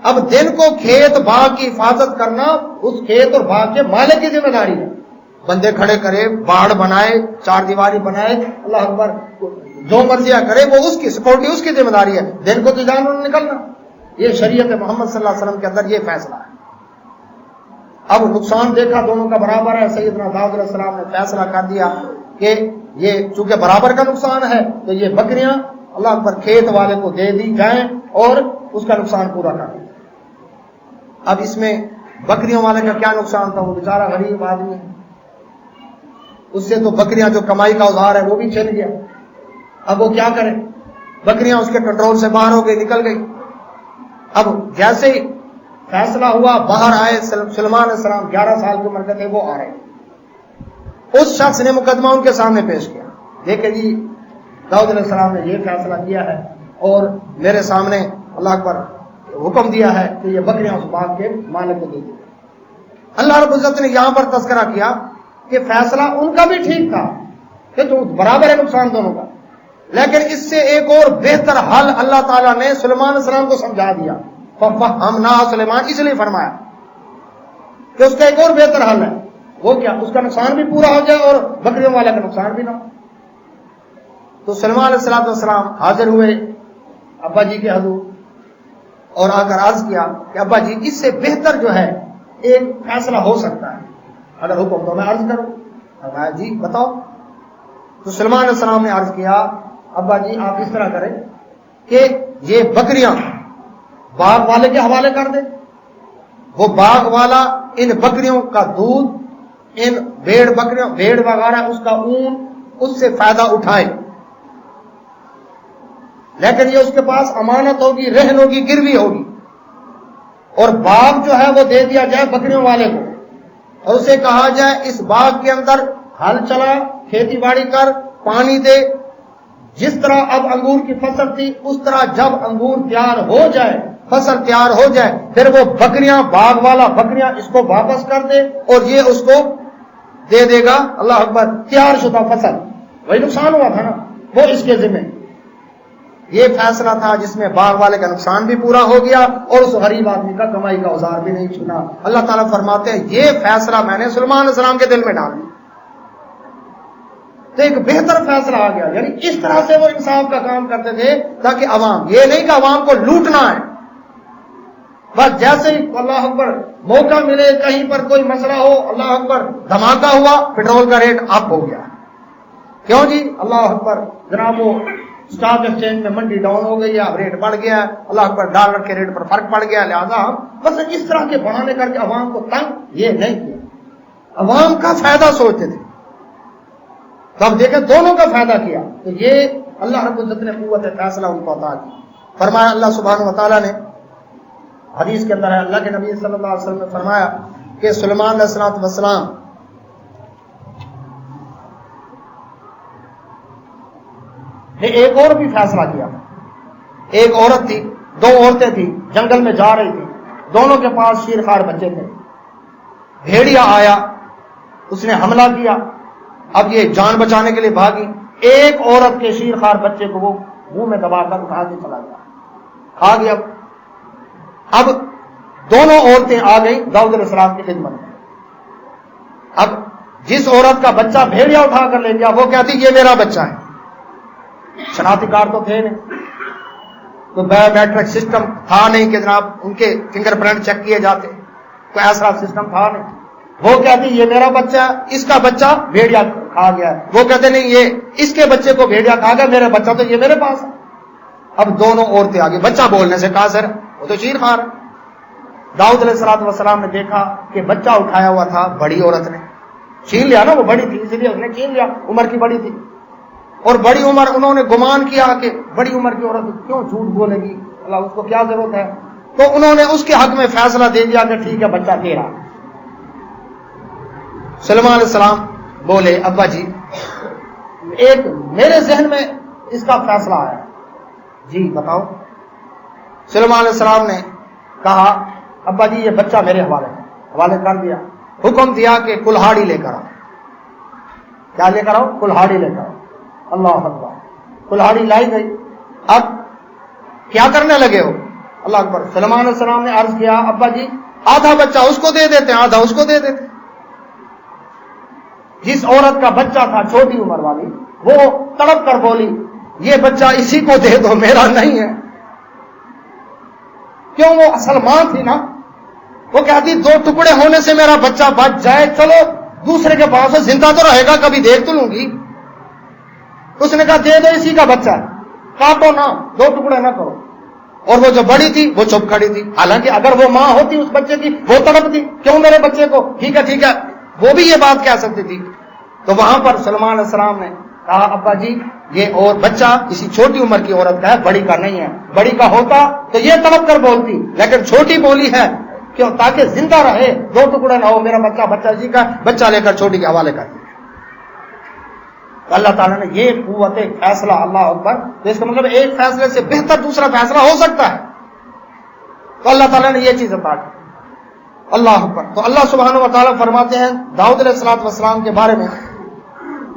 اب دن کو کھیت باغ کی حفاظت کرنا اس کھیت اور باغ کے مالک کی ذمہ داری ہے۔ بندے کھڑے کرے، باڑ بنائے، چار دیواری بنائے، اللہ اکبر جو مرضیاں کرے، وہ اس کی سیکورٹی اس کی ذمہ داری ہے۔ دن کو تو جانوروں نے نکلنا۔ یہ شریعت محمد صلی اللہ علیہ وسلم کے اندر یہ فیصلہ ہے۔ اب نقصان دیکھا دونوں کا برابر ہے، سیدنا داؤد علیہ السلام نے فیصلہ کر دیا کہ یہ چونکہ برابر کا نقصان ہے تو یہ بکریاں اللہ اکبر کھیت والے کو دے دی جائیں اور اس کا نقصان پورا کر دیں۔ اب اس میں بکریوں والے کا کیا نقصان تھا؟ وہ بیچارہ غریب آدمی ہے، اس سے تو بکریاں جو کمائی کا اوزار ہے وہ بھی چھن گیا۔ اب وہ کیا کرے؟ بکریاں اس کے کنٹرول سے باہر ہو گئی، نکل گئی۔ اب جیسے ہی فیصلہ ہوا باہر آئے سلیمان علیہ السلام، 11 سال کی عمر کے تھے، وہ آ رہے۔ اس شخص نے مقدمہ ان کے سامنے پیش کیا، دیکھیں جی داؤد علیہ السلام نے یہ فیصلہ کیا ہے اور میرے سامنے اللہ اکبر حکم دیا ہے کہ یہ بکریاں اس باغ کے مالک کو دے دی۔ اللہ رب العزت نے یہاں پر تذکرہ کیا کہ فیصلہ ان کا بھی ٹھیک تھا کہ جو برابر ہے نقصان دونوں کا، لیکن اس سے ایک اور بہتر حل اللہ تعالیٰ نے سلیمان علیہ السلام کو سمجھا دیا۔ فَفَهَّمْنَاهُ سلیمان اس لیے فرمایا کہ اس کا ایک اور بہتر حل ہے، وہ کیا؟ اس کا نقصان بھی پورا ہو جائے اور بکریوں والے کا نقصان بھی نہ ہو۔ تو سلیمان علیہ السلام حاضر ہوئے ابا جی کے حضور اور آ کر عرض کیا کہ ابا جی اس سے بہتر جو ہے ایک فیصلہ ہو سکتا ہے، اگر حکم تو میں عرض کروں۔ فرمایا جی بتاؤ۔ تو سلیمان علیہ السلام نے عرض کیا ابا جی آپ اس طرح کریں کہ یہ بکریاں باغ والے کے حوالے کر دیں، وہ باغ والا ان بکریوں کا دودھ، ان بھیڑ وغیرہ اس کا اون، اس سے فائدہ اٹھائے، لیکن یہ اس کے پاس امانت ہوگی، رہن ہوگی، گروی ہوگی، اور باغ جو ہے وہ دے دیا جائے بکریوں والے کو، اور اسے کہا جائے اس باغ کے اندر ہل چلا، کھیتی باڑی کر، پانی دے، جس طرح اب انگور کی فصل تھی اس طرح جب انگور تیار ہو جائے، فصل تیار ہو جائے، پھر وہ بکریاں، باغ والا بکریاں اس کو واپس کر دے اور یہ اس کو دے دے گا اللہ اکبر تیار شدہ فصل۔ وہی نقصان ہوا تھا نا، وہ اس کے ذمہ۔ یہ فیصلہ تھا جس میں باغ والے کا نقصان بھی پورا ہو گیا اور اس غریب آدمی کا کمائی کا اوزار بھی نہیں چھنا۔ اللہ تعالیٰ فرماتے ہیں یہ فیصلہ میں نے سلیمان علیہ السلام کے دل میں ڈال دیا، تو ایک بہتر فیصلہ آ گیا۔ یعنی اس طرح سے وہ انصاف کا کام کرتے تھے تاکہ عوام، یہ نہیں کہ عوام کو لوٹنا ہے، بس جیسے ہی اللہ اکبر موقع ملے، کہیں پر کوئی مسئلہ ہو، اللہ اکبر دھماکہ ہوا، پیٹرول کا ریٹ اپ ہو گیا، کیوں جی اللہ اکبر جناب وہ اسٹاک ایکسچینج میں منڈی ڈاؤن ہو گئی ہے، اب ریٹ بڑھ گیا ہے، اللہ اکبر ڈالر کے ریٹ پر فرق پڑ گیا، لہذا ہم بس اس طرح کے بہانے کر کے عوام کو تنگ یہ نہیں کیا، عوام کا فائدہ سوچتے تھے۔ تو اب دیکھیں دونوں کا فائدہ کیا، تو یہ اللہ رب العزت نے قوت فیصلہ ان کو عطا کی۔ فرمایا اللہ سبحانہ و تعالیٰ نے حدیث کے اندر ہے اللہ کے نبی صلی اللہ علیہ وسلم نے فرمایا کہ سلیمان علیہ السلام نے ایک اور بھی فیصلہ کیا. ایک عورت تھی، دو عورتیں تھیں، جنگل میں جا رہی تھی، دونوں کے پاس شیرخوار بچے تھے. بھیڑیا آیا، اس نے حملہ کیا. اب یہ جان بچانے کے لیے بھاگی. ایک عورت کے شیرخوار بچے کو وہ منہ میں دبا کر اٹھا کے چلا گیا، کھا گیا. اب دونوں عورتیں آ گئی داؤد علیہ السلام کی خدمت میں. اب جس عورت کا بچہ بھیڑیا اٹھا کر لے گیا وہ کہتی یہ میرا بچہ ہے. شناختی کارڈ تو تھے نہیں، تو بایو میٹرک سسٹم تھا نہیں کہ جناب ان کے فنگر پرنٹ چیک کیے جاتے، کوئی ایسا سسٹم تھا نہیں. وہ کہتی یہ میرا بچہ ہے، اس کا بچہ بھیڑیا کھا گیا ہے. وہ کہتے نہیں یہ اس کے بچے کو بھیڑیا کھا گیا، میرا بچہ تو یہ میرے پاس ہے. اب دونوں عورتیں آگے، بچہ بولنے سے قاصر ہے، وہ تو شیر خار ہے. داؤد علیہ السلام نے دیکھا کہ بچہ اٹھایا ہوا تھا بڑی عورت نے، چھین لیا نا، وہ بڑی تھی اس لیے اس نے چھین لیا، عمر کی بڑی تھی. اور بڑی عمر، انہوں نے گمان کیا کہ بڑی عمر کی عورت کیوں جھوٹ بولے گی، اللہ اس کو کیا ضرورت ہے. تو انہوں نے اس کے حق میں فیصلہ دے دیا کہ ٹھیک ہے بچہ تیرا. سلیمان علیہ السلام بولے ابا جی ایک میرے ذہن میں اس کا فیصلہ آیا. جی بتاؤ. سلیمان علیہ السلام نے کہا ابا جی یہ بچہ میرے حوالے کر دیا. حکم دیا کہ کلہاڑی لے کر آؤ. کیا لے کر آؤ؟ کلہاڑی لے کر آؤ. اللہ اکبر. کلہاڑی لائی گئی. اب کیا کرنے لگے ہو؟ اللہ اکبر. سلیمان علیہ السلام نے عرض کیا ابا جی آدھا بچہ اس کو دے دیتے، آدھا اس کو دے دیتے. جس عورت کا بچہ تھا چھوٹی عمر والی، وہ تڑپ کر بولی یہ بچہ اسی کو دے دو، میرا نہیں ہے. کیوں؟ وہ اصل ماں تھی نا. وہ کہتی دو ٹکڑے ہونے سے میرا بچہ بچ جائے، چلو دوسرے کے پاس زندہ تو رہے گا، کبھی دیکھ تو لوں گی. اس نے کہا دے دو اسی کا بچہ، کاٹو نہ، دو ٹکڑے نہ کرو. اور وہ جو بڑی تھی وہ چپ کھڑی تھی. حالانکہ اگر وہ ماں ہوتی اس بچے کی، وہ تڑپتی کیوں میرے بچے کو، ٹھیک ہے ٹھیک ہے، وہ بھی یہ بات کہہ سکتی تھی. تو وہاں پر سلیمان علیہ السلام نے کہا ابا جی یہ اور بچہ کسی چھوٹی عمر کی عورت کا ہے، بڑی کا نہیں ہے. بڑی کا ہوتا تو یہ تڑپ کر بولتی، لیکن چھوٹی بولی ہے کیوں؟ تاکہ زندہ رہے، دو ٹکڑے نہ ہو، میرا بچہ جی کا، بچہ لے کر چھوٹی کے حوالے کر دیا. اللہ تعالیٰ نے یہ قوت فیصلہ، اللہ اکبر. تو اس کا مطلب ایک فیصلے سے بہتر دوسرا فیصلہ ہو سکتا ہے. تو اللہ تعالیٰ نے یہ چیز عطا کی. اللہ اکبر. تو اللہ سبحانہ و تعالیٰ فرماتے ہیں داؤد علیہ السلام کے بارے میں،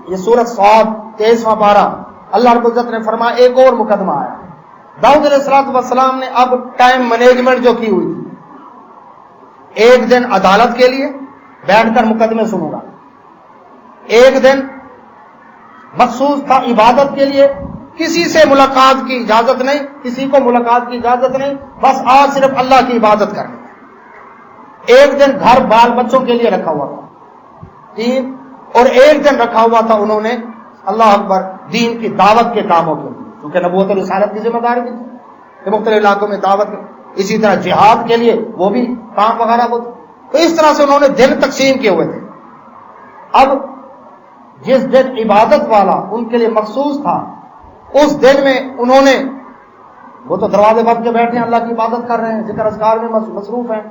یہ سورۃ صاد 23واں پارہ، اللہ رب العزت نے فرمایا ایک اور مقدمہ آیا. داؤد علیہ السلام نے اب ٹائم مینجمنٹ جو کی ہوئی تھی، ایک دن عدالت کے لیے بیٹھ کر مقدمے سنوں گا، ایک دن مخصوص تھا عبادت کے لیے، کسی سے ملاقات کی اجازت نہیں، کسی کو ملاقات کی اجازت نہیں، بس آج صرف اللہ کی عبادت کرنی. ایک دن گھر بال بچوں کے لیے رکھا ہوا تھا 3، اور ایک دن رکھا ہوا تھا انہوں نے اللہ اکبر دین کی دعوت کے کاموں کے لیے، کیونکہ نبوت و رسالت کی ذمہ داری بھی تھی کہ مختلف علاقوں میں دعوت. اسی طرح جہاد کے لیے وہ بھی کام وغیرہ ہوتے. تو اس طرح سے انہوں نے دن تقسیم کیے ہوئے تھے. اب جس دن عبادت والا ان کے لیے مخصوص تھا، اس دن میں انہوں نے، وہ تو دروازے بند کے بیٹھے ہیں، اللہ کی عبادت کر رہے ہیں، ذکر اذکار میں مصروف ہیں،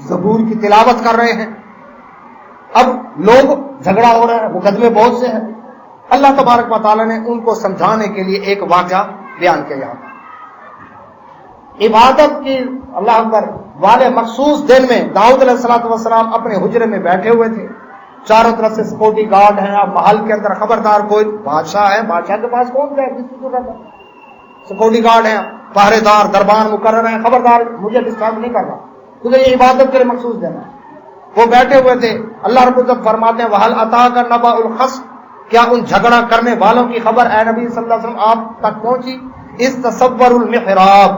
زبور کی تلاوت کر رہے ہیں. اب لوگ جھگڑا ہو رہا ہے، مقدمے بہت سے ہیں. اللہ تبارک و تعالیٰ نے ان کو سمجھانے کے لیے ایک واقعہ بیان کیا. عبادت کی اللہ اکبر والے مخصوص دن میں داؤد علیہ السلام اپنے حجرے میں بیٹھے ہوئے تھے. چاروں طرف سے سیکورٹی گارڈ ہیں. اب محل کے اندر خبردار کوئی بادشاہ ہے، بادشاہ کے پاس کون جائے، کس کی ضرورت ہے؟ سیکورٹی گارڈ ہیں، پہرے دار، دربان مقرر ہیں، خبردار مجھے ڈسٹرب نہیں کرنا، کیونکہ یہ عبادت کے لیے مخصوص دن ہے. وہ بیٹھے ہوئے تھے. اللہ رب العزت فرماتے ہیں وَهَلْ أَتَاكَ نَبَأُ الْخَصْمِ، کیا ان جھگڑا کرنے والوں کی خبر اے نبی صلی اللہ علیہ وسلم آپ تک پہنچی؟ اِذْ تَصَوَّرُوا الْمِحْرَابَ،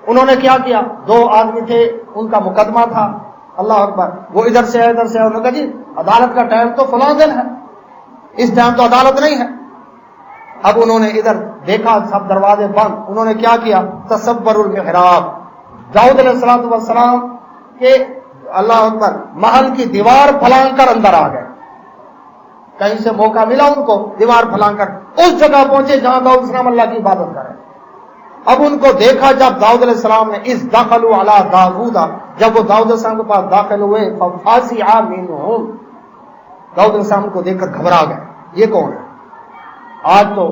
انہوں نے کیا کیا، دو آدمی تھے، ان کا مقدمہ تھا. اللہ اکبر. وہ ادھر سے ہے ادھر سے ہے. انہوں نے کہا جی عدالت کا ٹائم تو فلاں دن ہے، اس ٹائم تو عدالت نہیں ہے. اب انہوں نے ادھر دیکھا سب دروازے بند. انہوں نے کیا کیا، تصور المحراب، داؤد علیہ السلام کے اللہ اکبر محل کی دیوار پھلانگ کر اندر آ گئے. کہیں سے موقع ملا ان کو، دیوار پھلانگ کر اس جگہ پہنچے جہاں داؤد السلام اللہ کی عبادت کرے. اب ان کو دیکھا جب داؤد علیہ السلام نے اس دخلوا علی داؤد، جب وہ داؤد علیہ السلام کے پاس داخل ہوئے، ففزع منهم، داؤد علیہ السلام کو دیکھ کر گھبرا گئے، یہ کون ہے؟ آج تو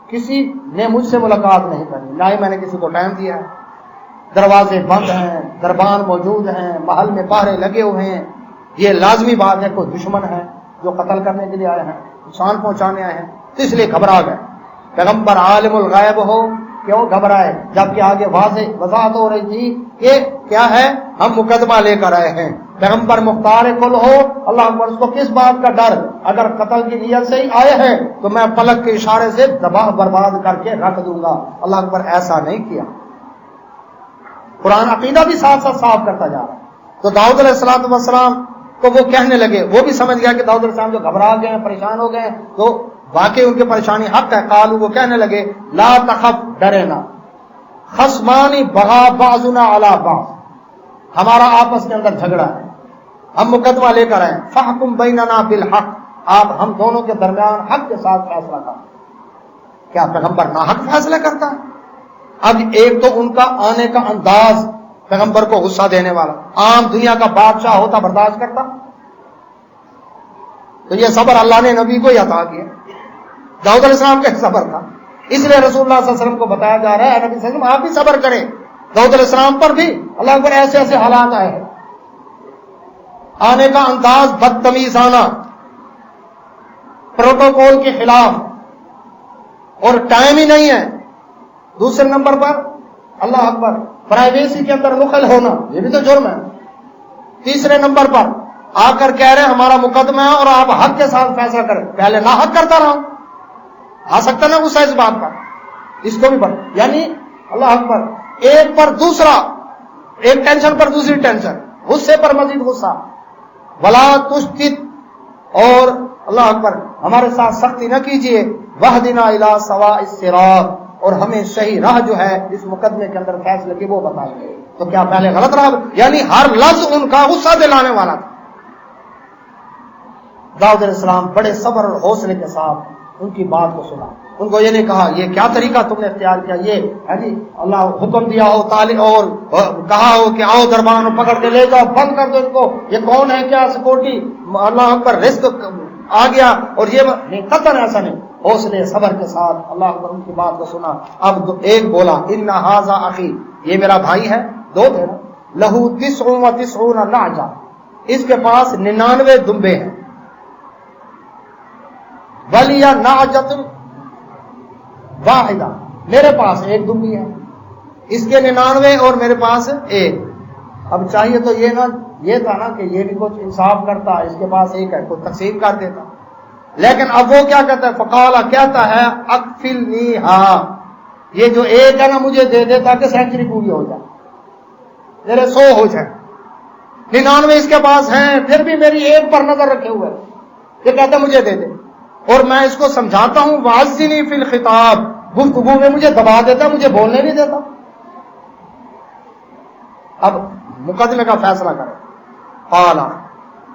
کسی نے مجھ سے ملاقات نہیں کرنی، نہ ہی میں نے کسی کو ٹائم دیا ہے، دروازے بند ہیں، دربان موجود ہیں، محل میں پہرے لگے ہوئے ہیں، یہ لازمی بات ہے کوئی دشمن ہے جو قتل کرنے کے لیے آئے ہیں، نقصان پہنچانے آئے ہیں، تو اس لیے گھبرا گئے۔ پیغمبر عالم الغیب ہو، کیوں گھبرائے؟ جبکہ آگے واضح وضاحت ہو رہی تھی کہ کیا ہے، ہم مقدمہ لے کر آئے ہیں۔ پیغمبر مختار کل ہو، اللہ اکبر، اس کو کس بات کا ڈر؟ اگر قتل کی نیت سے ہی آئے ہیں تو میں پلک کے اشارے سے تباہ برباد کر کے رکھ دوں گا۔ اللہ اکبر، ایسا نہیں کیا۔ قرآن عقیدہ بھی ساتھ ساتھ صاف کرتا جا رہا ہے۔ تو داؤد علیہ السلام کو وہ کہنے لگے، وہ بھی سمجھ گیا کہ داؤد علیہ السلام جو گھبرا گئے ہیں، پریشان ہو گئے ہیں، تو واقعی ان کی پریشانی حق ہے۔ قالوا، وہ کہنے لگے، لا تخف، ڈرے نہ، خصمان بغى بعضنا على بعض، ہمارا آپس کے اندر جھگڑا ہے، ہم مقدمہ لے کر آئے، فاحکم بیننا بالحق، آپ ہم دونوں کے درمیان حق کے ساتھ فیصلہ کریں۔ کیا پیغمبر ناحق فیصلہ کرتا ہے؟ اب ایک تو ان کا آنے کا انداز پیغمبر کو غصہ دینے والا، عام دنیا کا بادشاہ ہوتا برداشت کرتا؟ تو یہ صبر اللہ نے نبی کو ہی عطا کیا، داؤد علیہ السلام کا صبر تھا، اس لیے رسول اللہ صلی اللہ علیہ وسلم کو بتایا جا رہا ہے، اے نبی صلی اللہ علیہ وسلم آپ بھی صبر کریں۔ داؤد علیہ السلام پر بھی اللہ اکبر ایسے ایسے حالات آئے ہیں، آنے کا انداز بدتمیزانہ، پروٹوکول کے خلاف، اور ٹائم ہی نہیں ہے۔ دوسرے نمبر پر اللہ اکبر پرائیویسی کے اندر دخل ہونا، یہ بھی تو جرم ہے۔ تیسرے نمبر پر آ کر کہہ رہے ہیں ہمارا مقدمہ ہے اور آپ حق کے ساتھ فیصلہ کریں، پہلے نہ حق کرتا رہا ہوں، آ سکتا نا غصہ اس بات پر، اس کو بھی بڑھ، یعنی اللہ اکبر، ایک پر دوسرا، ایک ٹینشن پر دوسری ٹینشن، غصے پر مزید غصہ، ولا تشتت، اور اللہ اکبر ہمارے ساتھ سختی نہ کیجیے، واہدنا الی سواء الصراط، اور ہمیں صحیح راہ جو ہے اس مقدمے کے اندر فیصلے کی وہ بتائیے۔ تو کیا پہلے غلط راہ؟ یعنی ہر لفظ ان کا غصہ دلانے والا تھا۔ داؤد علیہ السلام بڑے صبر اور حوصلے کے ساتھ ان کی بات کو سنا، ان کو یہ نہیں کہا یہ کیا طریقہ تم نے اختیار کیا، یہ ہے جی اللہ حکم دیا ہو تعلیم اور کہا ہو کہ آؤ دربان میں پکڑ کے لے جاؤ، بند کر دو ان کو، یہ کون ہے، کیا سیکورٹی، اللہ اکبر رزق آ گیا، اور یہ نہیں، قطعاً ایسا نہیں، حوصلے صبر کے ساتھ اللہ اکبر ان کی بات کو سنا۔ اب ایک بولا، ان ھذا اخی، یہ میرا بھائی ہے، دو تھے نا، لہو 99 نعجہ، اس کے پاس 99 دمبے ہیں، ولی نعجۃ واحدہ، میرے پاس ایک دمبی ہے، اس کے 99 اور میرے پاس ایک۔ اب چاہیے تو یہ تھا نا کہ یہ بھی کچھ انصاف کرتا، اس کے پاس ایک ہے کچھ تقسیم کر دیتا، لیکن اب وہ کیا کہتا ہے، فقالا، کہتا ہے، اکفلنیھا، یہ جو ایک ہے نا مجھے دے دے تاکہ سینچری پوری ہو جائے، میرے 100 ہو جائے، 99 اس کے پاس ہیں، پھر بھی میری ایک پر نظر رکھے ہوئے، یہ کہتا ہے مجھے دے دے، اور میں اس کو سمجھاتا ہوں، واعظنی فی الخطاب، گفتگو میں مجھے دبا دیتا، مجھے بولنے نہیں دیتا۔ اب مقدمے کا فیصلہ کرے، قال،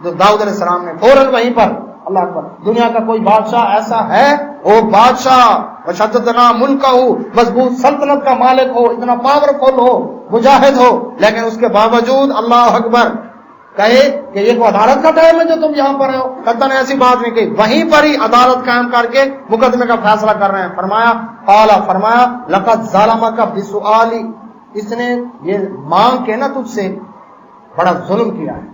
جو داؤد علیہ السلام نے فوراً وہیں پر، اللہ اکبر، دنیا کا کوئی بادشاہ ایسا ہے، وہ بادشاہ وشددنا ملکہ، مضبوط سلطنت کا مالک ہو، اتنا پاورفل ہو، مجاہد ہو، لیکن اس کے باوجود اللہ اکبر کہے کہ یہ کوئی عدالت کا ٹائم ہے جو تم یہاں پر ہو، قطعاً ایسی بات نہیں کہی، وہیں پر ہی عدالت قائم کر کے مقدمے کا فیصلہ کر رہے ہیں۔ فرمایا، قال، فرمایا، لقد ظلمک بسؤالی، اس نے یہ مانگ کے نا تجھ سے بڑا ظلم کیا ہے۔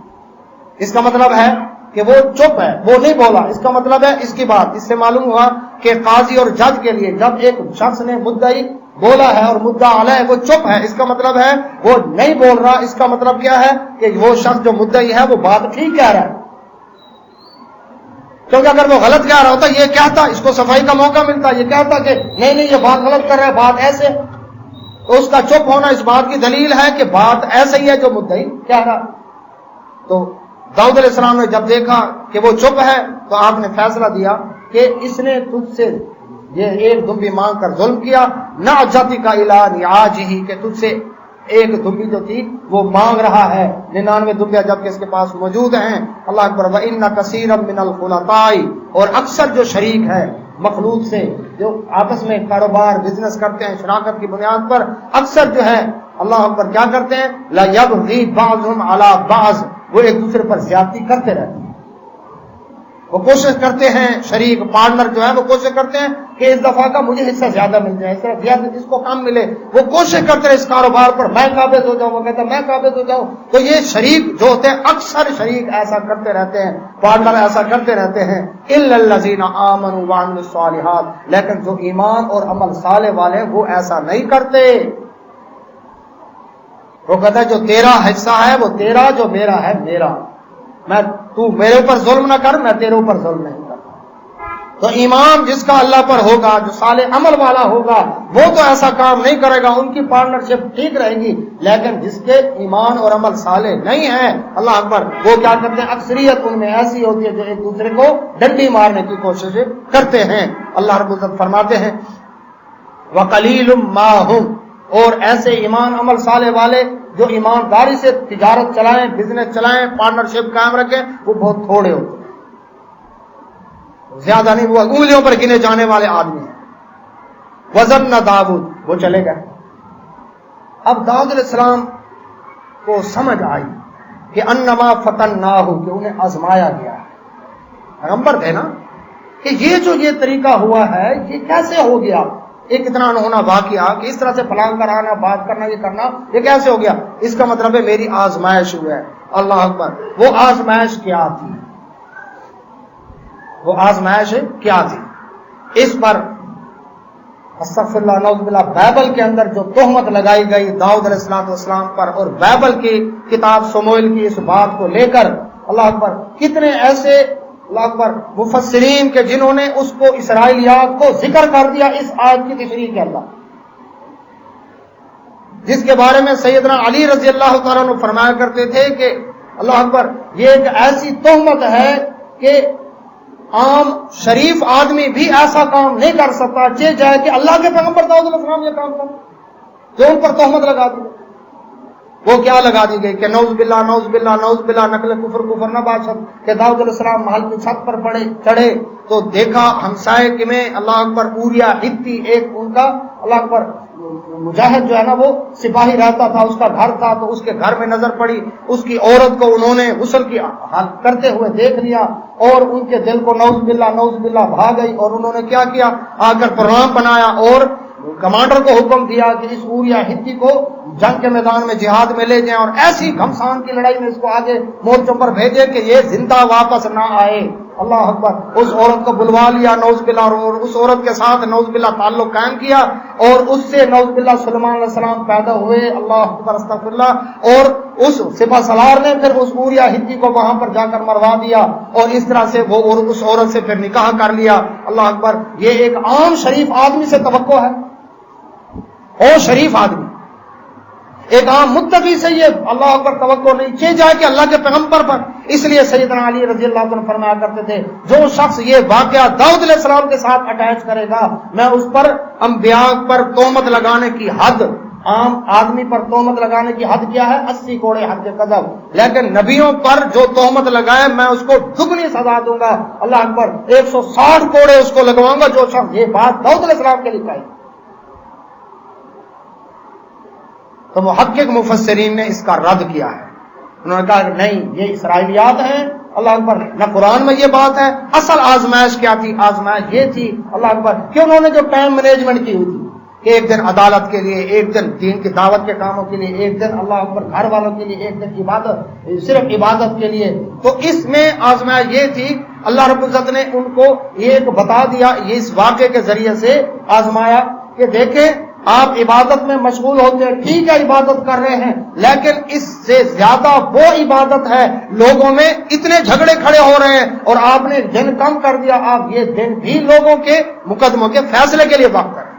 اس کا مطلب ہے کہ وہ چپ ہے، وہ نہیں بولا، اس کا مطلب ہے اس کی بات، اس سے معلوم ہوا کہ قاضی اور جج کے لیے جب ایک شخص نے مدعی بولا ہے اور مدعا علیہ وہ چپ ہے، اس کا مطلب ہے وہ نہیں بول رہا، اس کا مطلب کیا ہے کہ وہ شخص جو مدعی ہے وہ بات ٹھیک کہہ رہا ہے، کیونکہ اگر وہ غلط کہہ رہا ہوتا یہ کہتا، اس کو صفائی کا موقع ملتا، یہ کہتا کہ نہیں نہیں یہ بات غلط کر رہا ہے، بات ایسے، تو اس کا چپ ہونا اس بات کی دلیل ہے کہ بات ایسے ہی ہے جو مدعی کہہ رہا۔ تو داؤد علیہ السلام نے جب دیکھا کہ وہ چپ ہے تو آپ نے فیصلہ دیا کہ اس نے تجھ سے یہ ایک دمبی مانگ کر ظلم کیا، نعجتک الی نعاجہ، کہ تجھ سے ایک دمبی جو تھی وہ مانگ رہا ہے 99 دمبیاں جبکہ اس کے پاس موجود ہیں۔ اللہ اکبر، وان کثیرا من الخلطاء، اور اکثر جو شریک ہے مخلوط سے جو آپس میں کاروبار بزنس کرتے ہیں شراکت کی بنیاد پر، اکثر جو ہے اللہ اکبر کیا کرتے ہیں، لا یبغی بعضهم علی بعض، وہ ایک دوسرے پر زیادتی کرتے رہتے ہیں۔ وہ کوشش کرتے ہیں، شریک پارٹنر جو ہے وہ کوشش کرتے ہیں کہ اس دفعہ کا مجھے حصہ زیادہ مل جائے، اس طرح زیادہ اس کو کم ملے، وہ کوشش کرتے ہیں اس کاروبار پر میں قابض ہو جاؤں، وہ کہتا ہے میں قابض ہو جاؤں۔ تو یہ شریک جو ہوتے ہیں اکثر شریک ایسا کرتے رہتے ہیں، پارٹنر ایسا کرتے رہتے ہیں، الا الذین آمنوا وعملوا الصالحات، لیکن جو ایمان اور عمل صالح والے ہیں وہ ایسا نہیں کرتے۔ وہ کہتا ہے جو تیرا حصہ ہے وہ تیرا، جو میرا ہے میرا، تو میرے اوپر ظلم نہ کر، میں تیرے اوپر ظلم نہیں کرتا۔ تو ایمان جس کا اللہ پر ہوگا، جو صالح عمل والا ہوگا، وہ تو ایسا کام نہیں کرے گا، ان کی پارٹنرشپ ٹھیک رہے گی۔ لیکن جس کے ایمان اور عمل صالح نہیں ہے، اللہ اکبر، وہ کیا کرتے ہیں، اکثریت ان میں ایسی ہوتی ہے جو ایک دوسرے کو ڈنڈی مارنے کی کوشش کرتے ہیں۔ اللہ رب العزت فرماتے ہیں وَقَلِيلٌ مَّا هُمْ، اور ایسے ایمان عمل صالح والے جو ایمانداری سے تجارت چلائیں، بزنس چلائیں، پارٹنرشپ قائم رکھیں، وہ بہت تھوڑے ہوتے ہیں، زیادہ نہیں، وہ انگلیوں پر گنے جانے والے آدمی ہیں۔ وَظَنَّ داؤد، وہ چلے گئے۔ اب داؤد علیہ السلام کو سمجھ آئی کہ انما فتناہ، کہ انہیں آزمایا گیا ہے، پیغمبر تھے نا، کہ یہ طریقہ ہوا ہے یہ کیسے ہو گیا، ایک اتنا انہونا واقعہ کہ اس طرح سے پلان کرانا، بات کرنا، یہ کرنا، یہ کیسے ہو گیا؟ اس کا مطلب ہے میری آزمائش ہوا ہے۔ اللہ اکبر، وہ آزمائش کیا تھی؟ وہ آزمائش کیا تھی؟ اس پر استغفر اللہ نعوذ باللہ، بائبل کے اندر جو تہمت لگائی گئی داؤد علیہ السلام پر، اور بائبل کی کتاب سموئیل کی اس بات کو لے کر، اللہ اکبر، کتنے ایسے اللہ اکبر مفسرین کے جنہوں نے اس کو اسرائیلیات کو ذکر کر دیا اس آیت کی تشریح کے اندر، جس کے بارے میں سیدنا علی رضی اللہ تعالیٰ عنہ فرمایا کرتے تھے کہ اللہ اکبر، یہ ایک ایسی تہمت ہے کہ عام شریف آدمی بھی ایسا کام نہیں کر سکتا، چاہے جائے کہ اللہ کے پیغمبر داؤد علیہ السلام یہ کام کریں، جو ان پر تہمت لگا دی۔ وہ کیا لگا دی گئی کہ نعوذ باللہ نعوذ باللہ نعوذ باللہ، نقل کفر نہ باشد، کہ داؤد علیہ السلام محل کی چھت پر چڑھے تو دیکھا ہمسائے میں اللہ اکبر اوریا ہتی، ایک ان کا اللہ اکبر مجاہد جو ہے نا وہ سپاہی رہتا تھا، اس کا گھر تھا، تو اس کے گھر میں نظر پڑی، اس کی عورت کو انہوں نے غسل کی کرتے ہوئے دیکھ لیا، اور ان کے دل کو نعوذ باللہ بھا گئی، اور انہوں نے کیا کیا، آ کر پروگرام بنایا اور کمانڈر کو حکم دیا کہ اس اوریا ہتی کو جنگ کے میدان میں جہاد میں لے جائیں، اور ایسی گھمسان کی لڑائی میں اس کو آگے مورچوں پر بھیجے کہ یہ زندہ واپس نہ آئے۔ اللہ اکبر، اس عورت کو بلوا لیا نعوذ باللہ، اور اس عورت کے ساتھ نعوذ باللہ تعلق قائم کیا، اور اس سے نعوذ باللہ سلیمان علیہ السلام پیدا ہوئے۔ اللہ اکبر، استغفر اللہ، اور اس سپہ سالار نے پھر اس اوریا ہتی کو وہاں پر جا کر مروا دیا، اور اس طرح سے وہ اس عورت سے پھر نکاح کر لیا۔ اللہ اکبر، یہ ایک عام شریف آدمی سے توقع ہے، اور شریف آدمی، ایک عام متقی سے یہ اللہ اکبر توقع نہیں، چاہے جائے کہ اللہ کے پیغمبر پر۔ اس لیے سیدنا علی رضی اللہ عنہ فرمایا کرتے تھے جو شخص یہ واقعہ داؤد علیہ السلام کے ساتھ اٹیچ کرے گا، میں اس پر انبیاء پر تہمت لگانے کی حد، عام آدمی پر تہمت لگانے کی حد کیا ہے، 80 کوڑے حد قذف، لیکن نبیوں پر جو تہمت لگائے میں اس کو دگنی سزا دوں گا۔ اللہ اکبر، 160 کوڑے اس کو لگواؤں گا جو شخص یہ بات داؤد علیہ السلام کے لیے کہی۔ تو محقق مفسرین نے اس کا رد کیا ہے، انہوں نے کہا کہ نہیں، یہ اسرائیلیات ہیں۔ اللہ اکبر، نہ قرآن میں یہ بات ہے۔ اصل آزمائش کیا تھی؟ آزمائش یہ تھی اللہ اکبر کہ انہوں نے جو ٹائم مینجمنٹ کی ہوئی تھی، ایک دن عدالت کے لیے، ایک دن دین کی دعوت کے کاموں کے لیے، ایک دن اللہ اکبر گھر والوں کے لیے، ایک دن عبادت، صرف عبادت کے لیے، تو اس میں آزمائش یہ تھی، اللہ رب العزت نے ان کو یہ ایک بتا دیا، یہ اس واقعے کے ذریعے سے آزمایا کہ دیکھیں آپ عبادت میں مشغول ہوتے ہیں، ٹھیک ہے عبادت کر رہے ہیں، لیکن اس سے زیادہ وہ عبادت ہے، لوگوں میں اتنے جھگڑے کھڑے ہو رہے ہیں اور آپ نے دن کم کر دیا، آپ یہ دن بھی لوگوں کے مقدموں کے فیصلے کے لیے وقت کریں۔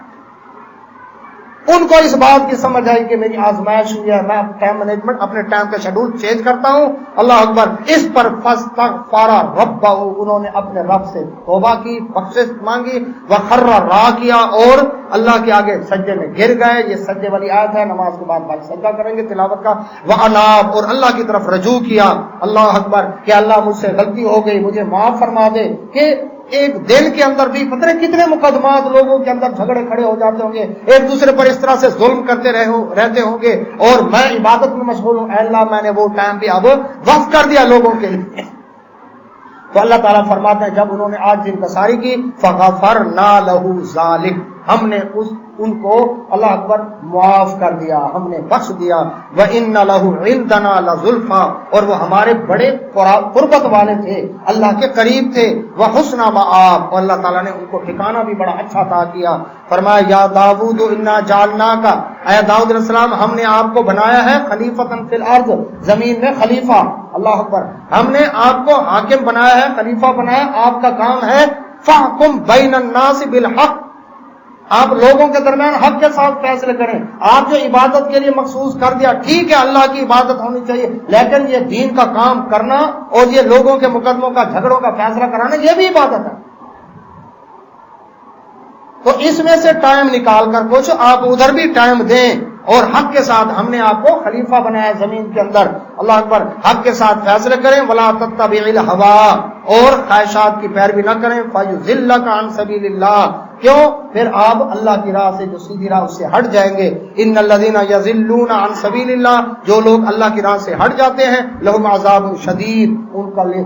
ان کو اس بات کی سمجھ آئی کہ میری آزمائش ہوئی ہے، میں ٹائم مینجمنٹ، اپنے ٹائم کا شیڈول چینج کرتا ہوں۔ اللہ اکبر، اس پر فاستغفر ربہ، انہوں نے اپنے رب سے توبہ کی، بخشش مانگی، وخر راکعا، اور اللہ کے آگے سجدے میں گر گئے۔ یہ سجدے والی آیت ہے، نماز کے بعد سجدہ کریں گے تلاوت کا۔ واناب، اور اللہ کی طرف رجوع کیا، اللہ اکبر، کہ اللہ مجھ سے غلطی ہو گئی، مجھے معاف فرما دے۔ کہ ایک دن کے اندر بھی پتہ نہیں کتنے مقدمات لوگوں کے اندر جھگڑے کھڑے ہو جاتے ہوں گے، ایک دوسرے پر اس طرح سے ظلم کرتے رہتے ہوں گے، اور میں عبادت میں مشغول ہوں، اے اللہ میں نے وہ ٹائم بھی اب وقف کر دیا لوگوں کے لیے۔ تو اللہ تعالیٰ فرماتے ہیں جب انہوں نے آج انکساری کی فغفرنا لہ ذالک، ہم نے ان کو اللہ اکبر معاف کر دیا، ہم نے بخش دیا۔ وَإِنَّ لَهُ عِندَنَا لَزُلْفَىٰ، اور وہ ہمارے بڑے قربت والے تھے، اللہ کے قریب تھے۔ وَحُسْنَ مَآب، اور اللہ تعالیٰ نے ان کو ٹھکانہ بھی بڑا اچھا عطا کیا۔ فرمایا یا داؤد انا جعلناک، اے داؤد علیہ السلام ہم نے آپ کو بنایا ہے خلیفۃ فی الارض، زمین میں خلیفہ، اللہ اکبر، ہم نے آپ کو حاکم بنایا ہے، خلیفہ بنایا، آپ کا کام ہے فاحکم بین الناس بالحق، آپ لوگوں کے درمیان حق کے ساتھ فیصلے کریں۔ آپ جو عبادت کے لیے مخصوص کر دیا، ٹھیک ہے اللہ کی عبادت ہونی چاہیے، لیکن یہ دین کا کام کرنا اور یہ لوگوں کے مقدموں کا جھگڑوں کا فیصلہ کرانا یہ بھی عبادت ہے۔ تو اس میں سے ٹائم نکال کر کچھ آپ ادھر بھی ٹائم دیں، اور حق کے ساتھ ہم نے آپ کو خلیفہ بنایا زمین کے اندر، اللہ اکبر، حق کے ساتھ فیصلے کریں۔ ولا تتبع الہوا، اور خواہشات کی پیروی نہ کریں۔ فیضلک عن سبیل اللہ، کیوں؟ پھر آپ اللہ کی راہ سے جو سیدھی راہ اس سے ہٹ جائیں گے۔ ان الذین یضلون عن سبیل اللہ، جو لوگ اللہ کی راہ سے ہٹ جاتے ہیں، لہم عذاب شدید، ان کا لیے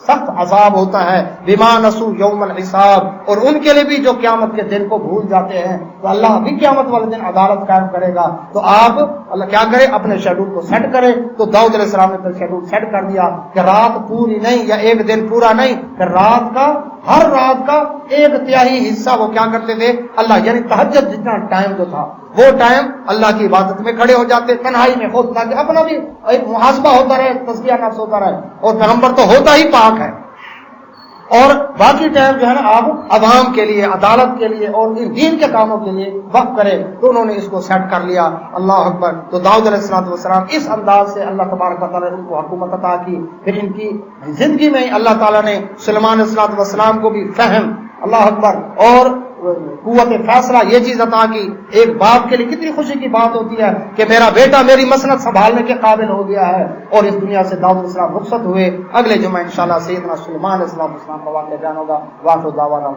سخت عذاب ہوتا ہے۔ بما نسوا یوم الحساب، اور ان کے لیے بھی جو قیامت کے دن کو بھول جاتے ہیں، تو اللہ بھی قیامت والے دن عدالت قائم کرے گا۔ تو آپ اللہ کیا کرے، اپنے شیڈول کو سیٹ کرے۔ تو داؤد علیہ السلام نے پھر شیڈول سیٹ کر دیا کہ رات پوری نہیں یا ایک دن پورا نہیں، پھر رات کا، ہر رات کا 1/3 حصہ وہ کیا کرتے تھے، اللہ یعنی تہجد جتنا ٹائم جو تھا وہ ٹائم اللہ کی عبادت میں کھڑے ہو جاتے، تنہائی میں خود، تاکہ اپنا بھی ایک محاسبہ ہوتا رہے، تزکیہ نفس ہوتا رہے، اور پیغمبر تو ہوتا ہی پاک ہے۔ اور باقی ٹائم جو ہے نا آپ عوام کے لیے، عدالت کے لیے اور ان دین کے کاموں کے لیے وقف کرے۔ تو انہوں نے اس کو سیٹ کر لیا، اللہ اکبر۔ تو داؤد علیہ السلام اس انداز سے اللہ تبارک و تعالیٰ نے ان کو حکومت عطا کی۔ پھر ان کی زندگی میں اللہ تعالیٰ نے سلیمان علیہ السلام کو بھی فہم، اللہ اکبر، اور قوت فیصلہ یہ چیز عطا کی۔ ایک باپ کے لیے کتنی خوشی کی بات ہوتی ہے کہ میرا بیٹا میری مسند سنبھالنے کے قابل ہو گیا ہے۔ اور اس دنیا سے داؤد علیہ السلام رخصت ہوئے۔ اگلے جمعہ انشاءاللہ سیدنا سلیمان علیہ السلام کا واقعہ بیان ہوگا۔ واخر دعوانا